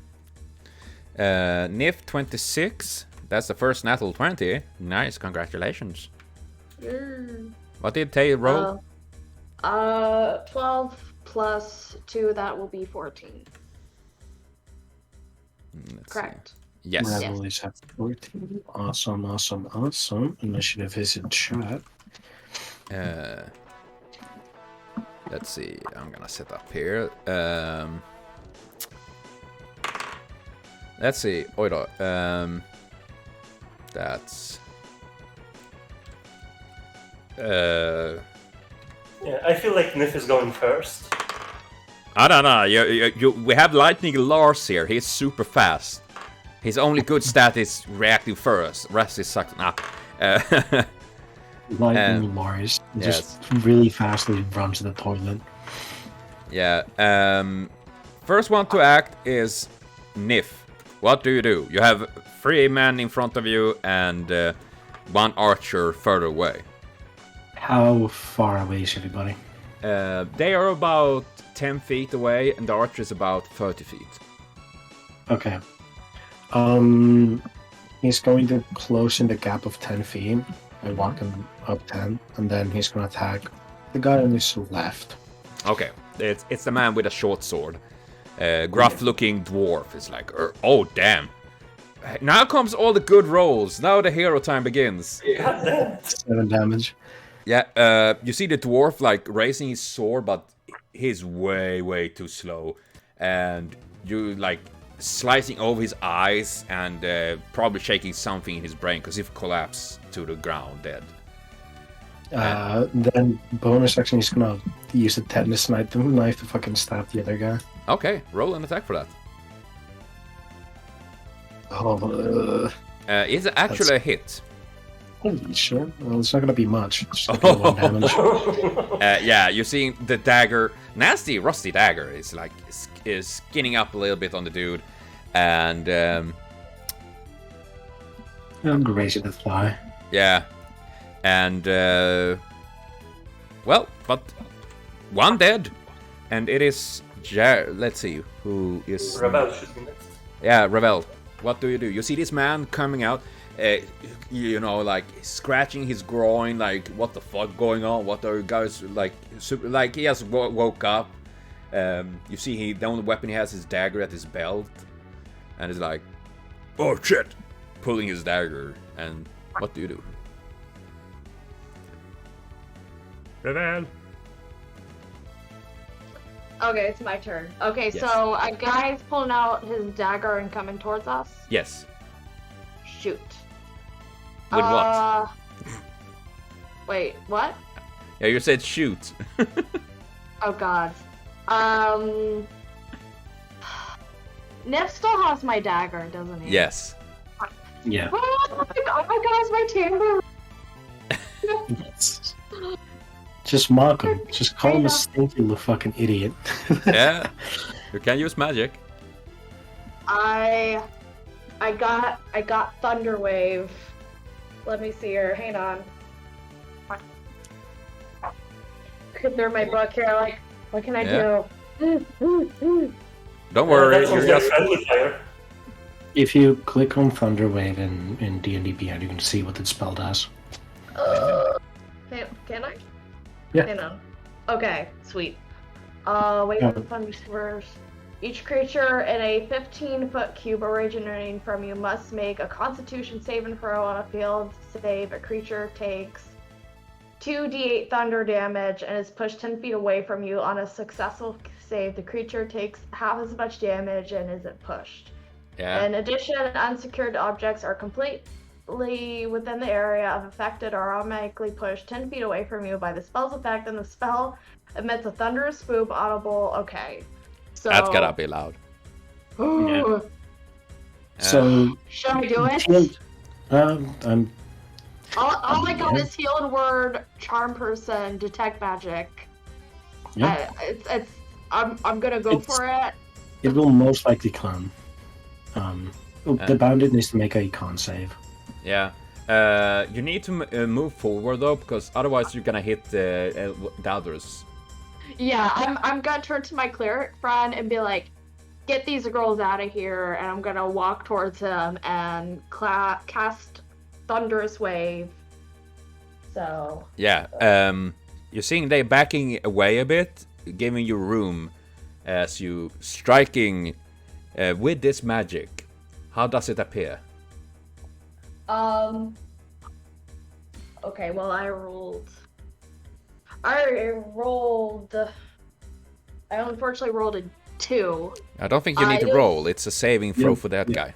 Nif 26. That's the first natural 20. Nice, congratulations. What did Tay roll? 12 plus 2, that will be 14. Let's Correct. see. Yes. Rebels have 14. Awesome. Initiative is in chat. Let's see. I'm gonna set up here. Let's see. Oj då. That's... Yeah, I feel like Nif is going first. I don't know. We have Lightning Lars here. He's super fast. His only good stat is reacting first. Rest is sucks. Nah. Lightning Lars just really fastly run to the toilet. Yeah. First one to act is Nif. What do? You have 3 men in front of you and 1 archer further away. How far away is everybody? They are about 10 feet away, and the archer is about 30 feet. Okay. He's going to close in the gap of 10 feet and walk him up 10, and then he's going to attack the guy on his left. Okay, it's the man with a short sword. Gruff-looking dwarf is like, oh damn. Now comes all the good rolls. Now the hero time begins. 7 damage. Yeah, you see the dwarf like raising his sword, but he's way too slow, and you like slicing over his eyes and probably shaking something in his brain because he collapsed to the ground dead. Then bonus action, he's gonna use the tetanus knife to fucking stab the other guy. Okay, roll an attack for that. Oh, It's actually a hit. holy shit. Well, it's not gonna be much. It's just gonna be 1 damage. Yeah, you're seeing the dagger, nasty rusty dagger, is like is skinning up a little bit on the dude, and I'm grazing the thigh. yeah, and well, but 1 dead, and it is let's see who is. Ravel should be next. Yeah, Ravel. What do? You see this man coming out, you know, like scratching his groin, like what the fuck going on? What are you guys like? Like he has woke up. You see, the only weapon he has is dagger at his belt, and he's like, "Oh shit!" pulling his dagger. And what do you do? Ravel. Okay, it's my turn. Okay, Yes. so a guy's pulling out his dagger and coming towards us. Yes. Shoot. With what? Wait, what? Yeah, you said shoot. Oh god. Nif still has my dagger, doesn't he? Yes. Yeah. Oh my gosh, my timbre. Just mock him. Just call him a stinky little fucking idiot. Yeah, you can use magic. I got Thunder Wave. Let me see here. Hang on. Through my book here. Like, what can I do? Don't worry, That you're sounds like just friendly fire. If you click on Thunder Wave in D&D Beyond, you can see what it's spelled as. Can I? Yeah. Hang on. Okay, sweet. Wave of Thunderburst. Each creature in a 15-foot cube originating from you must make a Constitution saving throw on a field save. A creature takes 2d8 thunder damage and is pushed 10 feet away from you. On a successful save, the creature takes half as much damage and isn't pushed. yeah. In addition, unsecured objects are completely within the area of affected or automatically pushed 10 feet away from you by the spell's effect, and the spell emits a thunderous swoop audible. Okay. So, That's gotta be loud. Ooh. So, Should I do it? I'm All I got is healing word, charm person, detect magic. Yeah. I'm gonna go for it. It will most likely come. The bandit needs to make a con save. Yeah. You need to move forward though, because otherwise you're gonna hit the others. Yeah, I'm gonna turn to my cleric friend and be like, get these girls out of here, and I'm gonna walk towards him and cast Thunderous Wave. So. Yeah. You're seeing they backing away a bit, giving you room as you striking with this magic. How does it appear? Okay, well, I unfortunately rolled a 2. I don't think you need to roll. It's a saving throw for that guy.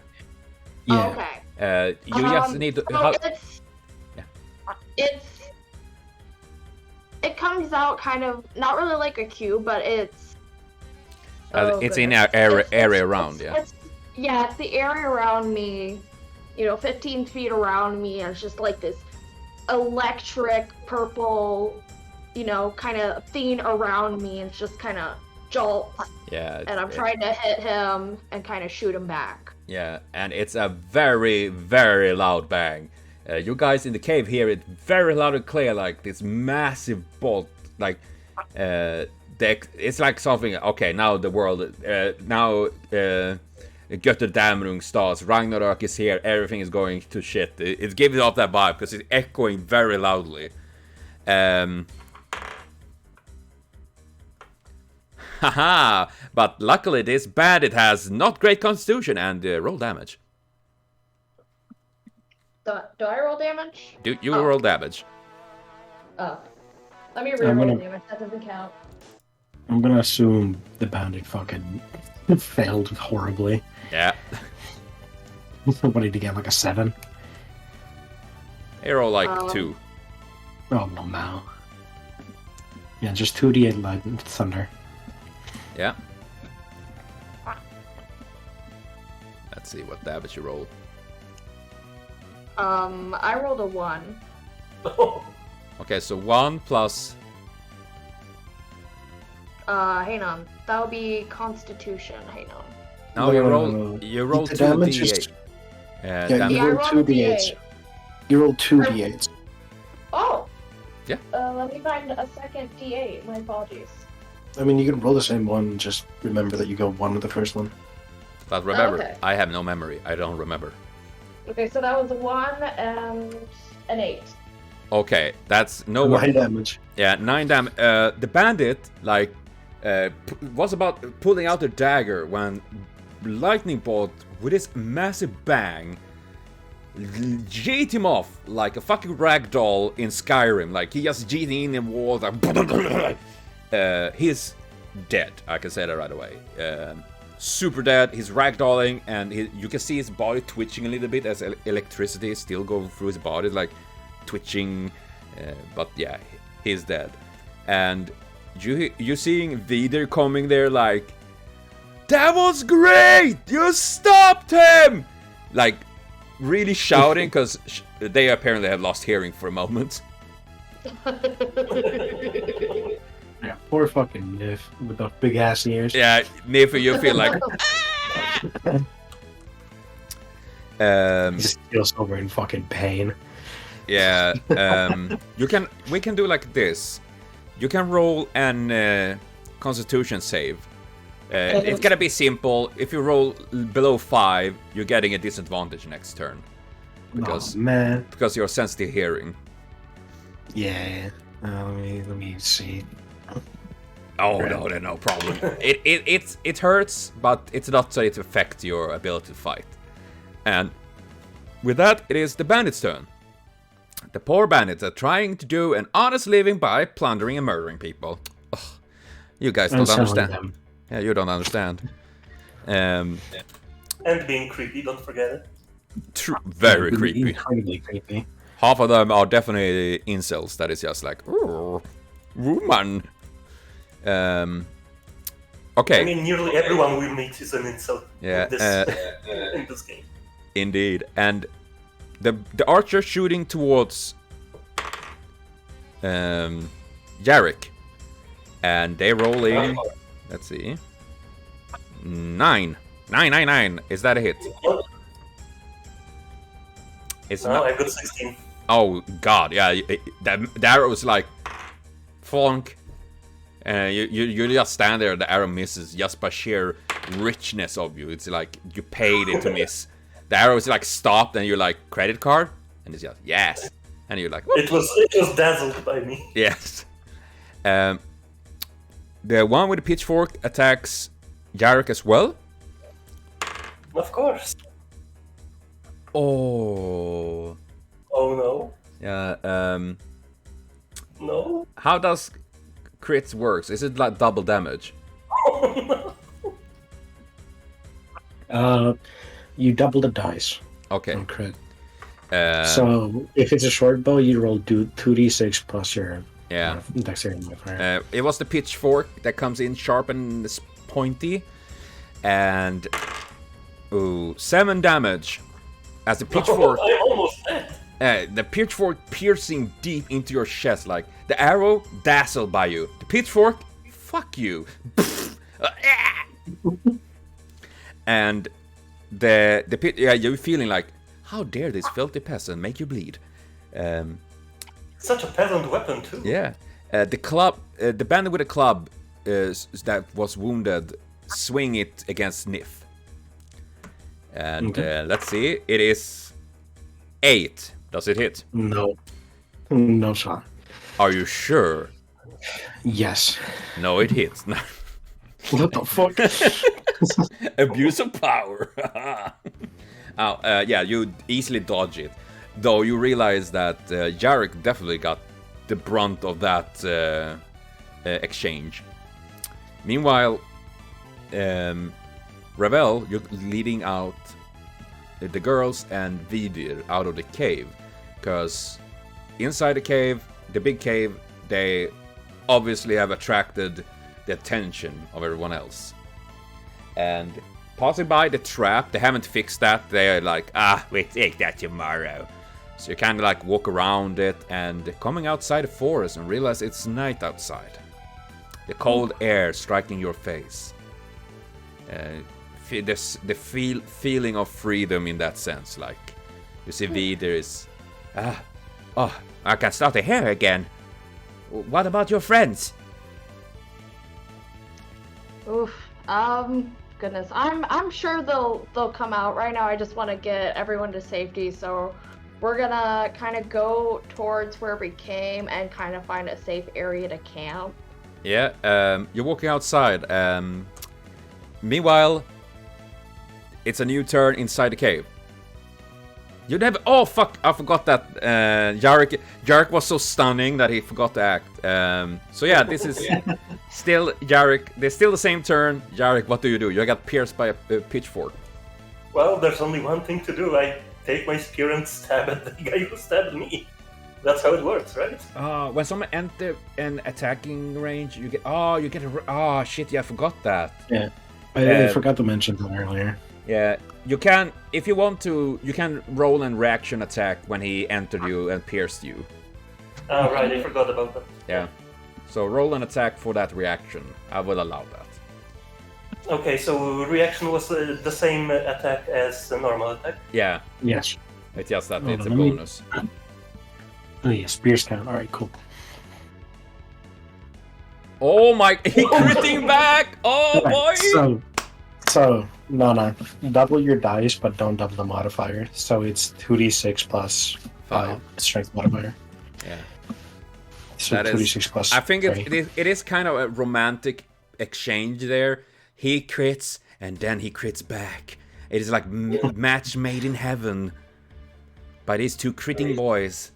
Yeah. Oh, okay. You just need to. So it comes out kind of not really like a cube, but it's. It's in goodness. our area around, yeah. It's the area around me. 15 feet around me is just like this electric purple, kind of thing around me. It's just kind of jolts. Yeah. And I'm trying to hit him and kind of shoot him back. Yeah, and it's a very, very loud bang. You guys in the cave hear it very loud and clear, like this massive bolt. Like, it's like something. Okay, now the world. Now. Götterdämmerung starts, Ragnarok is here, everything is going to shit. It's giving off that vibe because it's echoing very loudly. Haha! But luckily this bandit has not great constitution and roll damage. Do I roll damage? You roll damage. Oh. Let me re-roll damage, that doesn't count. I'm gonna assume the bandit fucking failed horribly. Yeah. What did he get, like a 7? You roll like 2. Oh, no, no. Yeah, just 2d8 lightning thunder. Yeah. Let's see what damage you roll. I rolled a 1. Okay, so 1 plus... hang on. That would be Constitution. Hang on. No, you roll 2d8. Yeah, you roll 2d8s. You roll 2d8s. Oh! Yeah. Let me find a second d8. My apologies. I mean, you can roll the same one, just remember that you go 1 with the first one. But remember, Okay. I have no memory. I don't remember. Okay, so that was a 1 and an 8. Okay, that's no 9 damage. Yeah, 9 damage. The bandit, like, was about pulling out a dagger when lightning bolt, with his massive bang, jeet him off like a fucking ragdoll in Skyrim. Like, he just jeeting in the wall. Like, he's dead. I can say that right away. Super dead. He's ragdolling, and you can see his body twitching a little bit as electricity is still going through his body, like twitching. But yeah, he's dead. And you seeing Vider coming there like, that was great! You stopped him! Like, really shouting because they apparently have lost hearing for a moment. Yeah, poor fucking Nif with those big ass ears. Yeah, Nifu, you feel like. He just feels over in fucking pain. Yeah, we can do like this. You can roll an Constitution save. It's gonna be simple. If you roll below 5, you're getting a disadvantage next turn. Because man, because you're sensitive hearing. yeah. Let me see. Oh no problem. It hurts, but it's not so it affects your ability to fight. And with that, it is the bandits' turn. The poor bandits are trying to do an honest living by plundering and murdering people. Ugh, you guys don't understand. Them. Yeah, you don't understand. And being creepy, don't forget it. Very creepy. Incredibly creepy. Half of them are definitely incels. That is just like, woman. Okay. I mean, nearly everyone we meet is an incel Yeah. in this game. Indeed, and the archer shooting towards Jarik, and they rolling. Let's see, 9. Is that a hit? It's No, not. I got 16. Oh God, yeah. The arrow was like, flunk, and you just stand there. The arrow misses just by sheer richness of you. It's like you paid it to miss. The arrow is like stopped, and you're like credit card, and it's just yes, and you're like It was dazzled by me. yes. The one with the pitchfork attacks Jarik as well. Of course. Oh. Oh no. Yeah. No. How does crits works? Is it like double damage? Oh no. You double the dice Okay. on crit. So if it's a short bow, you roll 2d6 plus your yeah. dexterity modifier. It was the pitchfork that comes in sharp and pointy, and 7 damage as the pitchfork. I'm almost dead. The pitchfork piercing deep into your chest, like the arrow dazzled by you. The pitchfork, fuck you. And you're feeling like, how dare this filthy peasant make you bleed? Such a peasant weapon too. Yeah. The bandit with a club that was wounded, swing it against Nif. And let's see, it is 8. Does it hit? No shot. Are you sure? Yes. No, it hits. What the fuck? Abuse of power. Yeah, you easily dodge it. Though you realize that Jarik definitely got the brunt of that exchange. Meanwhile, Ravel, you're leading out the girls and Vidir out of the cave. Because inside the cave, the big cave, they obviously have attracted the attention of everyone else. And passing by the trap, they haven't fixed that. They're like, we'll take that tomorrow. So you kind of like walk around it and coming outside the forest and realize it's night outside. The cold air striking your face. The feeling of freedom in that sense. Like, you see Vidir is, I can start to hear again. What about your friends? Oof. Goodness. I'm sure they'll come out. Right now I just want to get everyone to safety, so we're gonna kind of go towards where we came and kind of find a safe area to camp. Yeah, you're walking outside. Meanwhile, it's a new turn inside the cave. You never. Oh fuck! I forgot that. Jarik was so stunning that he forgot to act. So yeah, this is still Jarik. They're still the same turn. Jarik, what do? You got pierced by a pitchfork. Well, there's only one thing to do. I take my spear and stab at the guy who stabbed me. That's how it works, right? When someone enter an attacking range, you get. Oh, you get a. Oh shit! Yeah, I forgot that. Yeah, I forgot to mention that earlier. Yeah, you can, if you want to, you can roll an reaction attack when he entered you and pierced you. Oh, right, I forgot about that. Yeah. So roll an attack for that reaction. I will allow that. Okay, so reaction was the same attack as the normal attack? Yeah, Yes. it's just that Hold it's a on, let me- bonus. Oh yeah, spears count. All right, cool. Oh my, he critting back! Oh boy! Right, so no, double your dice, but don't double the modifier. So it's 2d6 plus 5 strength modifier. Yeah. So That is- 2d6 plus. I think 3. it is kind of a romantic exchange there. He crits and then he crits back. It is like match made in heaven by these two critting boys.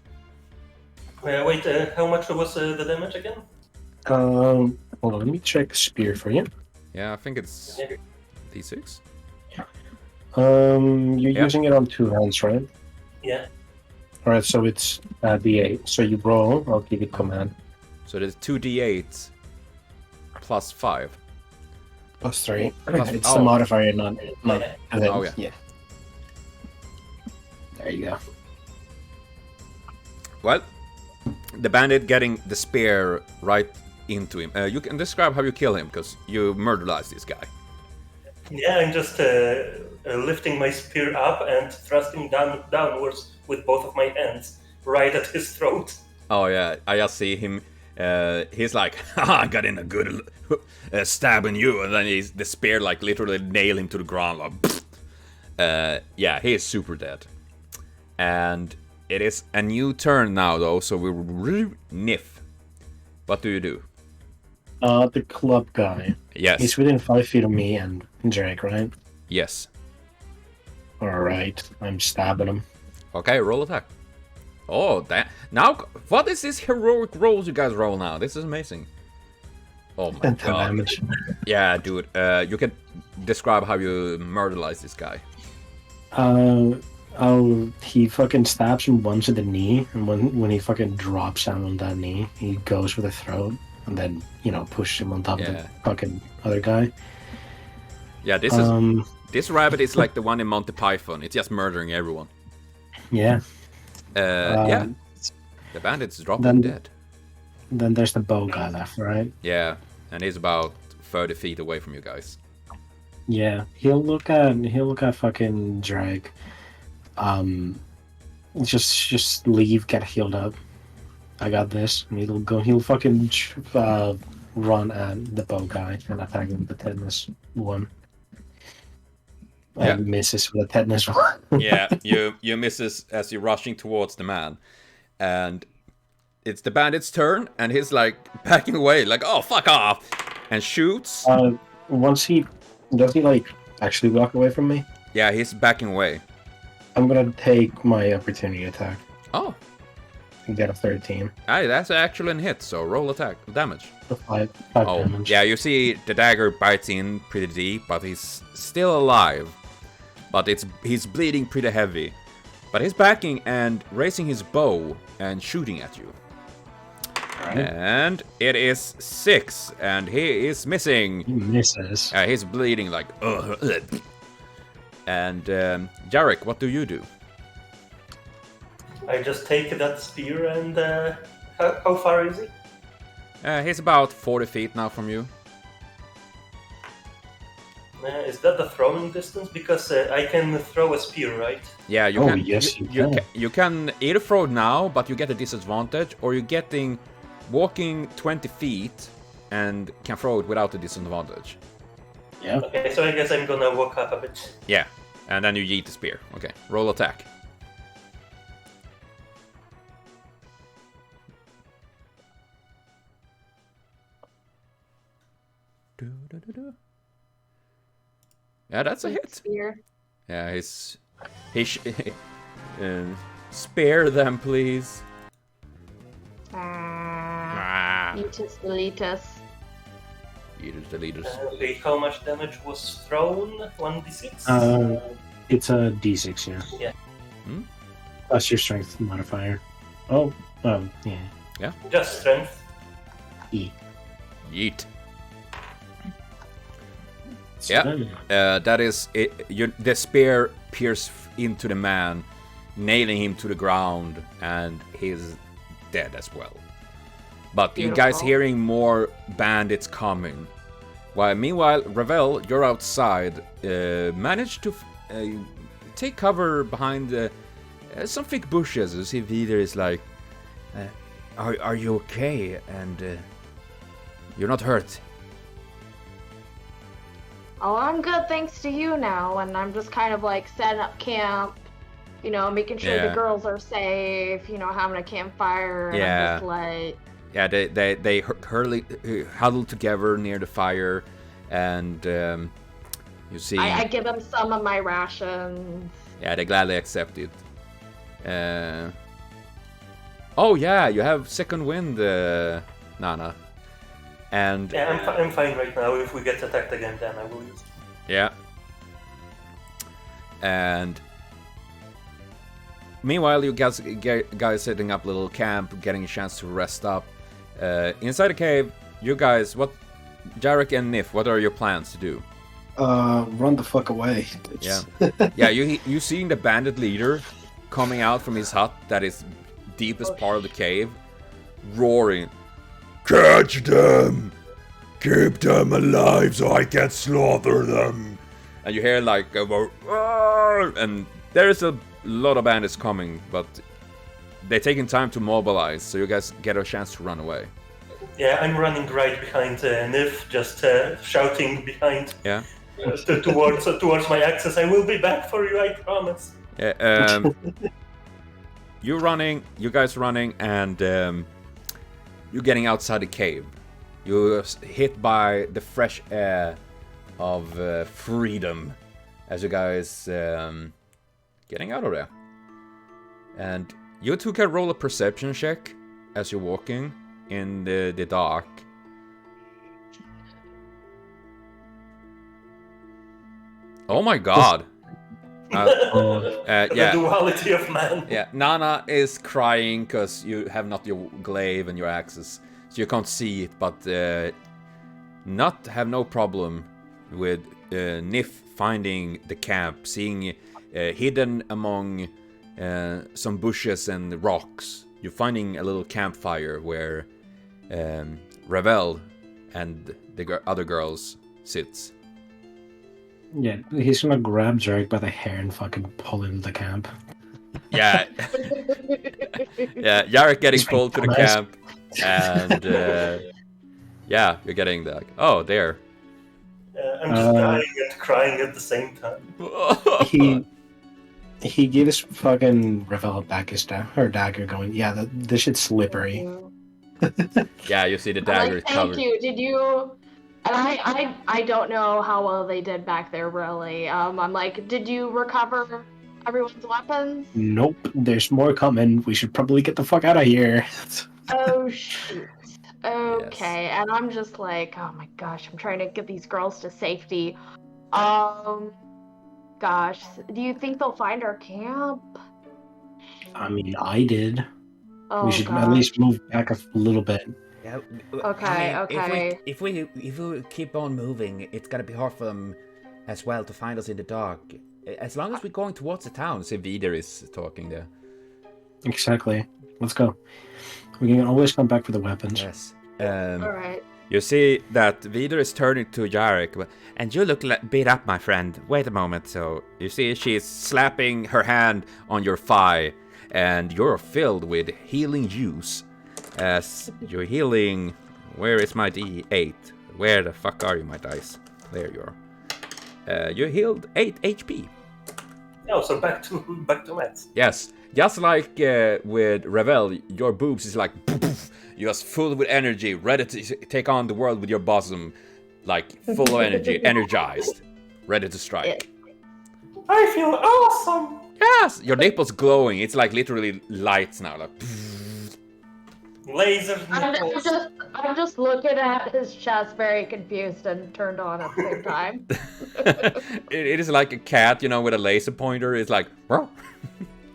Wait, how much was the damage again? Hold on, let me check spear for you. Yeah, I think it's D6. You're Yeah. using it on 2 hands, right? Yeah. All right, so it's d8. So you roll. I'll give you command. So there's 2d8 plus 5. Plus 3. Plus- It's oh. the modifier, not. And then, Oh, yeah. There you go. Well, the bandit getting the spear right into him. You can describe how you kill him, because you murderized this guy. Yeah, I'm just lifting my spear up and thrusting downwards with both of my hands, right at his throat. Oh yeah, I just see him. He's like, I got in a good stabbing you, and then the spear like literally nail him to the ground. Like, yeah, he is super dead. And it is a new turn now, though, so we're Nif. What do you do? The club guy. Yes. He's within 5 feet of me and Jarik, right? Yes. Alright, I'm stabbing him. Okay, roll attack. Oh, that now. What is this heroic rolls you guys roll now? This is amazing. Oh my And 10 god. damage. Yeah, dude. You can describe how you murderize this guy. He fucking stabs him once at the knee, and when he fucking drops down on that knee, he goes for the throat, and then, pushes him on top of the Yeah. fucking other guy. Yeah, this rabbit is like the one in Monty Python. It's just murdering everyone. Yeah. Yeah, the bandit's dropping then- dead. Then there's the bow guy left, right? Yeah, and he's about 30 feet away from you guys. Yeah. He'll look at fucking Drake. Just leave, get healed up. I got this. And he'll fucking run at the bow guy and attack him with the tetanus one. Yeah. And misses with the tetanus one. Yeah, you misses as you're rushing towards the man, and it's the bandit's turn, and he's like backing away, like, oh fuck off, and shoots. Does he like actually walk away from me? Yeah, he's backing away. I'm gonna take my opportunity attack Oh, and get a 13. hey, that's actually a hit. So roll attack damage. Five Oh, damage. yeah, you see the dagger bites in pretty deep, but he's still alive. But he's bleeding pretty heavy. But he's backing and raising his bow and shooting at you. Right. And it is 6, and he is missing. He misses. He's bleeding like. And Jarik, what do you do? I just take that spear and how far is he? He's about 40 feet now from you. Is that the throwing distance? Because I can throw a spear, right? Yeah, you Oh, can. yes, you can. You can either throw now, but you get a disadvantage, or you're getting walking 20 feet and can throw it without a disadvantage. Yeah. Okay, so I guess I'm gonna walk up a bit. Yeah, and then you yeet the spear. Okay, roll attack. Yeah, that's a hit. Spear. Yeah, spare them, please. Letus, deletus. Leaders. Okay, how much damage was thrown? 1d6? It's a d6, yeah. Yeah. Plus your strength modifier. Oh, yeah. Just strength. E. Yeet. That is it. The spear pierces into the man, nailing him to the ground, and he's dead as well. But Beautiful. you guys hearing more bandits coming. Meanwhile, Ravel, you're outside. Managed to take cover behind some thick bushes. You see Vidar is like, are you okay? And you're not hurt. Oh, I'm good thanks to you now, and I'm just kind of like setting up camp, you know, making sure the girls are safe, you know, having a campfire, and I'm just like... Yeah, they huddle together near the fire, and you see... I give them some of my rations. Yeah, they gladly accept it. Oh yeah, you have second wind, Nana. And yeah, I'm fine right now. If we get attacked again, then I will use it. Yeah. And meanwhile, you guys setting up a little camp, getting a chance to rest up. Inside the cave, you guys, Jarik and Nif, what are your plans to do? Run the fuck away. Yeah. Yeah, you seeing the bandit leader coming out from his hut that is deepest part of the cave, roaring, Catch them! Keep them alive so I can slaughter them! And you hear like and there's a lot of bandits coming, but they're taking time to mobilize, so you guys get a chance to run away. Yeah, I'm running right behind Nif, just shouting behind. Yeah. Towards my axis. I will be back for you, I promise. Yeah. You guys running, and you're getting outside the cave. You're hit by the fresh air of freedom as you guys getting out of there. And you two can roll a perception check as you're walking in the dark. Oh my god. The duality of man. Yeah, Nana is crying because you have not your glaive and your axes, so you can't see it. But Nut have no problem with Nif finding the camp, seeing hidden among some bushes and rocks. You're finding a little campfire where Ravel and the other girls sits. Yeah, he's gonna grab Jarik by the hair and fucking pull him to the camp. Yeah. Yeah, Jarik getting pulled to the camp, and yeah, you're getting the there. I'm just dying and crying at the same time. He gives fucking Ravel back his dagger, going, yeah, this shit's slippery. Yeah, you see the dagger covered. Thank you. Did you? And I don't know how well they did back there, really. I'm like, did you recover everyone's weapons? Nope, there's more coming. We should probably get the fuck out of here. Oh, shoot. Okay, yes. And I'm just like, oh my gosh, I'm trying to get these girls to safety. Gosh, do you think they'll find our camp? I mean, I did. Oh, we should at least move back a little bit. Yeah, okay, okay. If we keep on moving, it's gonna be hard for them as well to find us in the dark. As long as we're going towards the town. See, Vidar is talking there. Exactly. Let's go. We can always come back for the weapons. Yes. Alright. You see that Vidar is turning to Jarik, and you look beat up, my friend. Wait a moment. So you see she's slapping her hand on your thigh, and you're filled with healing juice. As you're healing, where is my D8? Where the fuck are you, my dice? There you are. You healed 8 HP. Oh, so back to meds. Yes, just like with Ravel, your boobs is like you're just full with energy, ready to take on the world with your bosom, like full of energy, energized, ready to strike. I feel awesome. Yes, your nipples glowing. It's like literally lights now, like. Laser nipples. I'm just looking at his chest, very confused and turned on at the same time. It is like a cat, with a laser pointer. It's like. I'm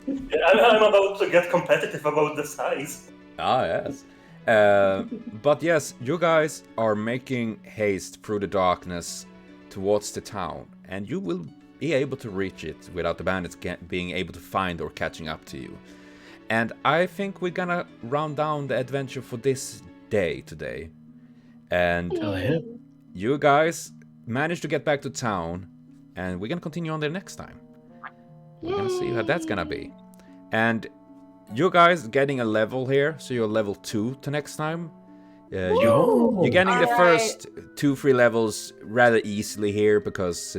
about to get competitive about the size. Ah, yes. But yes, you guys are making haste through the darkness towards the town, and you will be able to reach it without the bandits being able to find or catching up to you. And I think we're gonna round down the adventure for this day today. And you guys managed to get back to town, and we're gonna continue on there next time. We're gonna see how that's gonna be. And you guys getting a level here, so you're level 2 to next time. You're getting the first 2-3 levels rather easily here because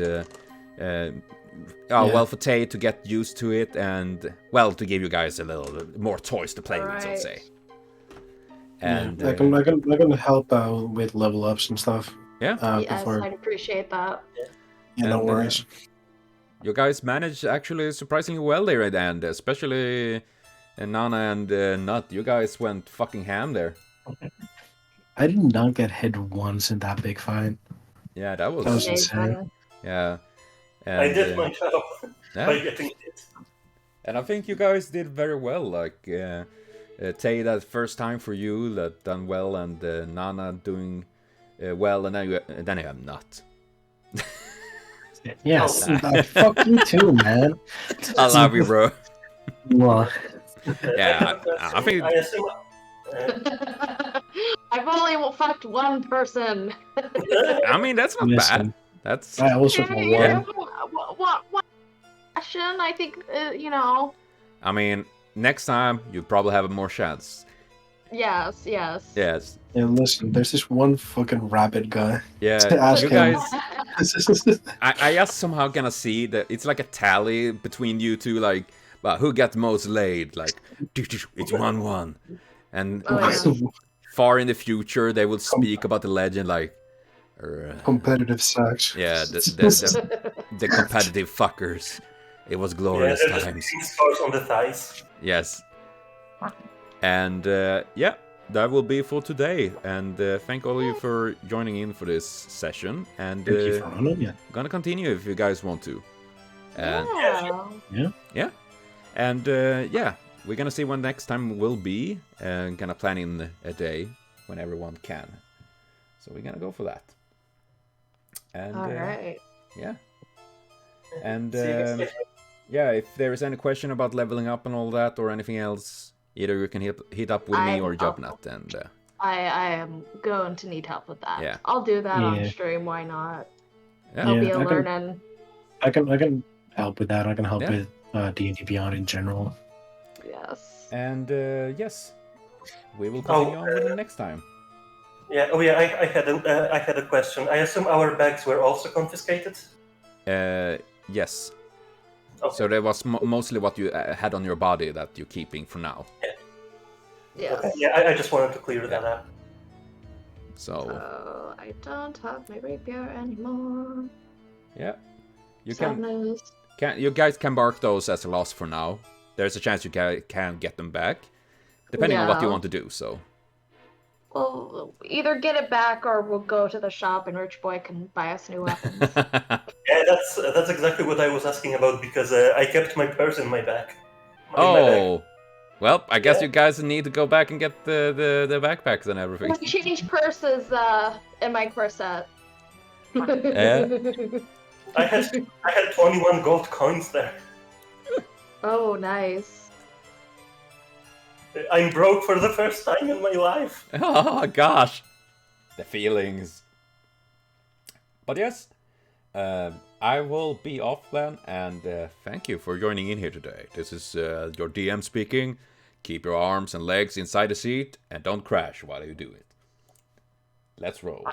well, for Tay to get used to it, and well, to give you guys a little more toys to play with, I'd say. And I can help out with level ups and stuff. Yeah. Yes, I'd appreciate that. Yeah, no worries. You guys managed actually surprisingly well there at the end, especially Nana and Nut. You guys went fucking ham there. I did not get hit once in that big fight. Yeah, that was insane. Yeah. And, I did my job by getting hit. And I think you guys did very well. Like Tay, that first time for you, that done well, and Nana doing well, and then you have Nut. Yes, fuck you too, man. I love you, bro. Well, Yeah, I think. I assume. I've only fucked one person. I mean, that's not bad. That's. I also got one. What question? I think I mean, next time you probably have more chance. Yes. Yes. Yeah, listen, there's this one fucking rabbit guy. Yeah, Ask you him. guys. I just somehow gonna see that it's like a tally between you two, like, well, who got the most laid? Like, it's 1-1, and far in the future they will speak about the legend, like, Competitive sex. yeah, the competitive fuckers. It was glorious times. Scars on the thighs. Yes. And yeah, that will be for today. And thank all of you for joining in for this session. And Thank you for running. Yeah. gonna continue if you guys want to. And Yeah. and yeah, we're gonna see when next time will be. And gonna plan in a day when everyone can. So we're gonna go for that. And All right. yeah. And yeah, if there is any question about leveling up and all that or anything else, either you can hit up with me or YubNut, and I am going to need help with that. Yeah. I'll do that on stream. Why not? yeah. It'll be a I can- learning. I can help with that. I can help Yeah. with D&D Beyond in general. Yes. And yes, we will continue on with it next time. Yeah. Oh yeah. I had a question. I assume our bags were also confiscated. Yes. Okay. So that was mostly what you had on your body that you're keeping for now. Yes. Okay. Yeah. I just wanted to clear that up. So I don't have my rapier anymore. yeah, you Sadness. you guys can mark those as a loss for now. There's a chance you can get them back, depending on what you Yeah. want to do. So We'll either get it back or we'll go to the shop and Rich Boy can buy us new weapons. Yeah, that's exactly what I was asking about because I kept my purse in my bag. In my bag. oh. Well, I guess you guys need to go back and get the backpacks and everything. I changed purses in my corset. I had 21 gold coins there. Oh, nice. I'm broke for the first time in my life. Oh gosh, the feelings. But yes, I will be off then, and thank you for joining in here today. This is your DM speaking. Keep your arms and legs inside the seat, and don't crash while you do it. Let's roll.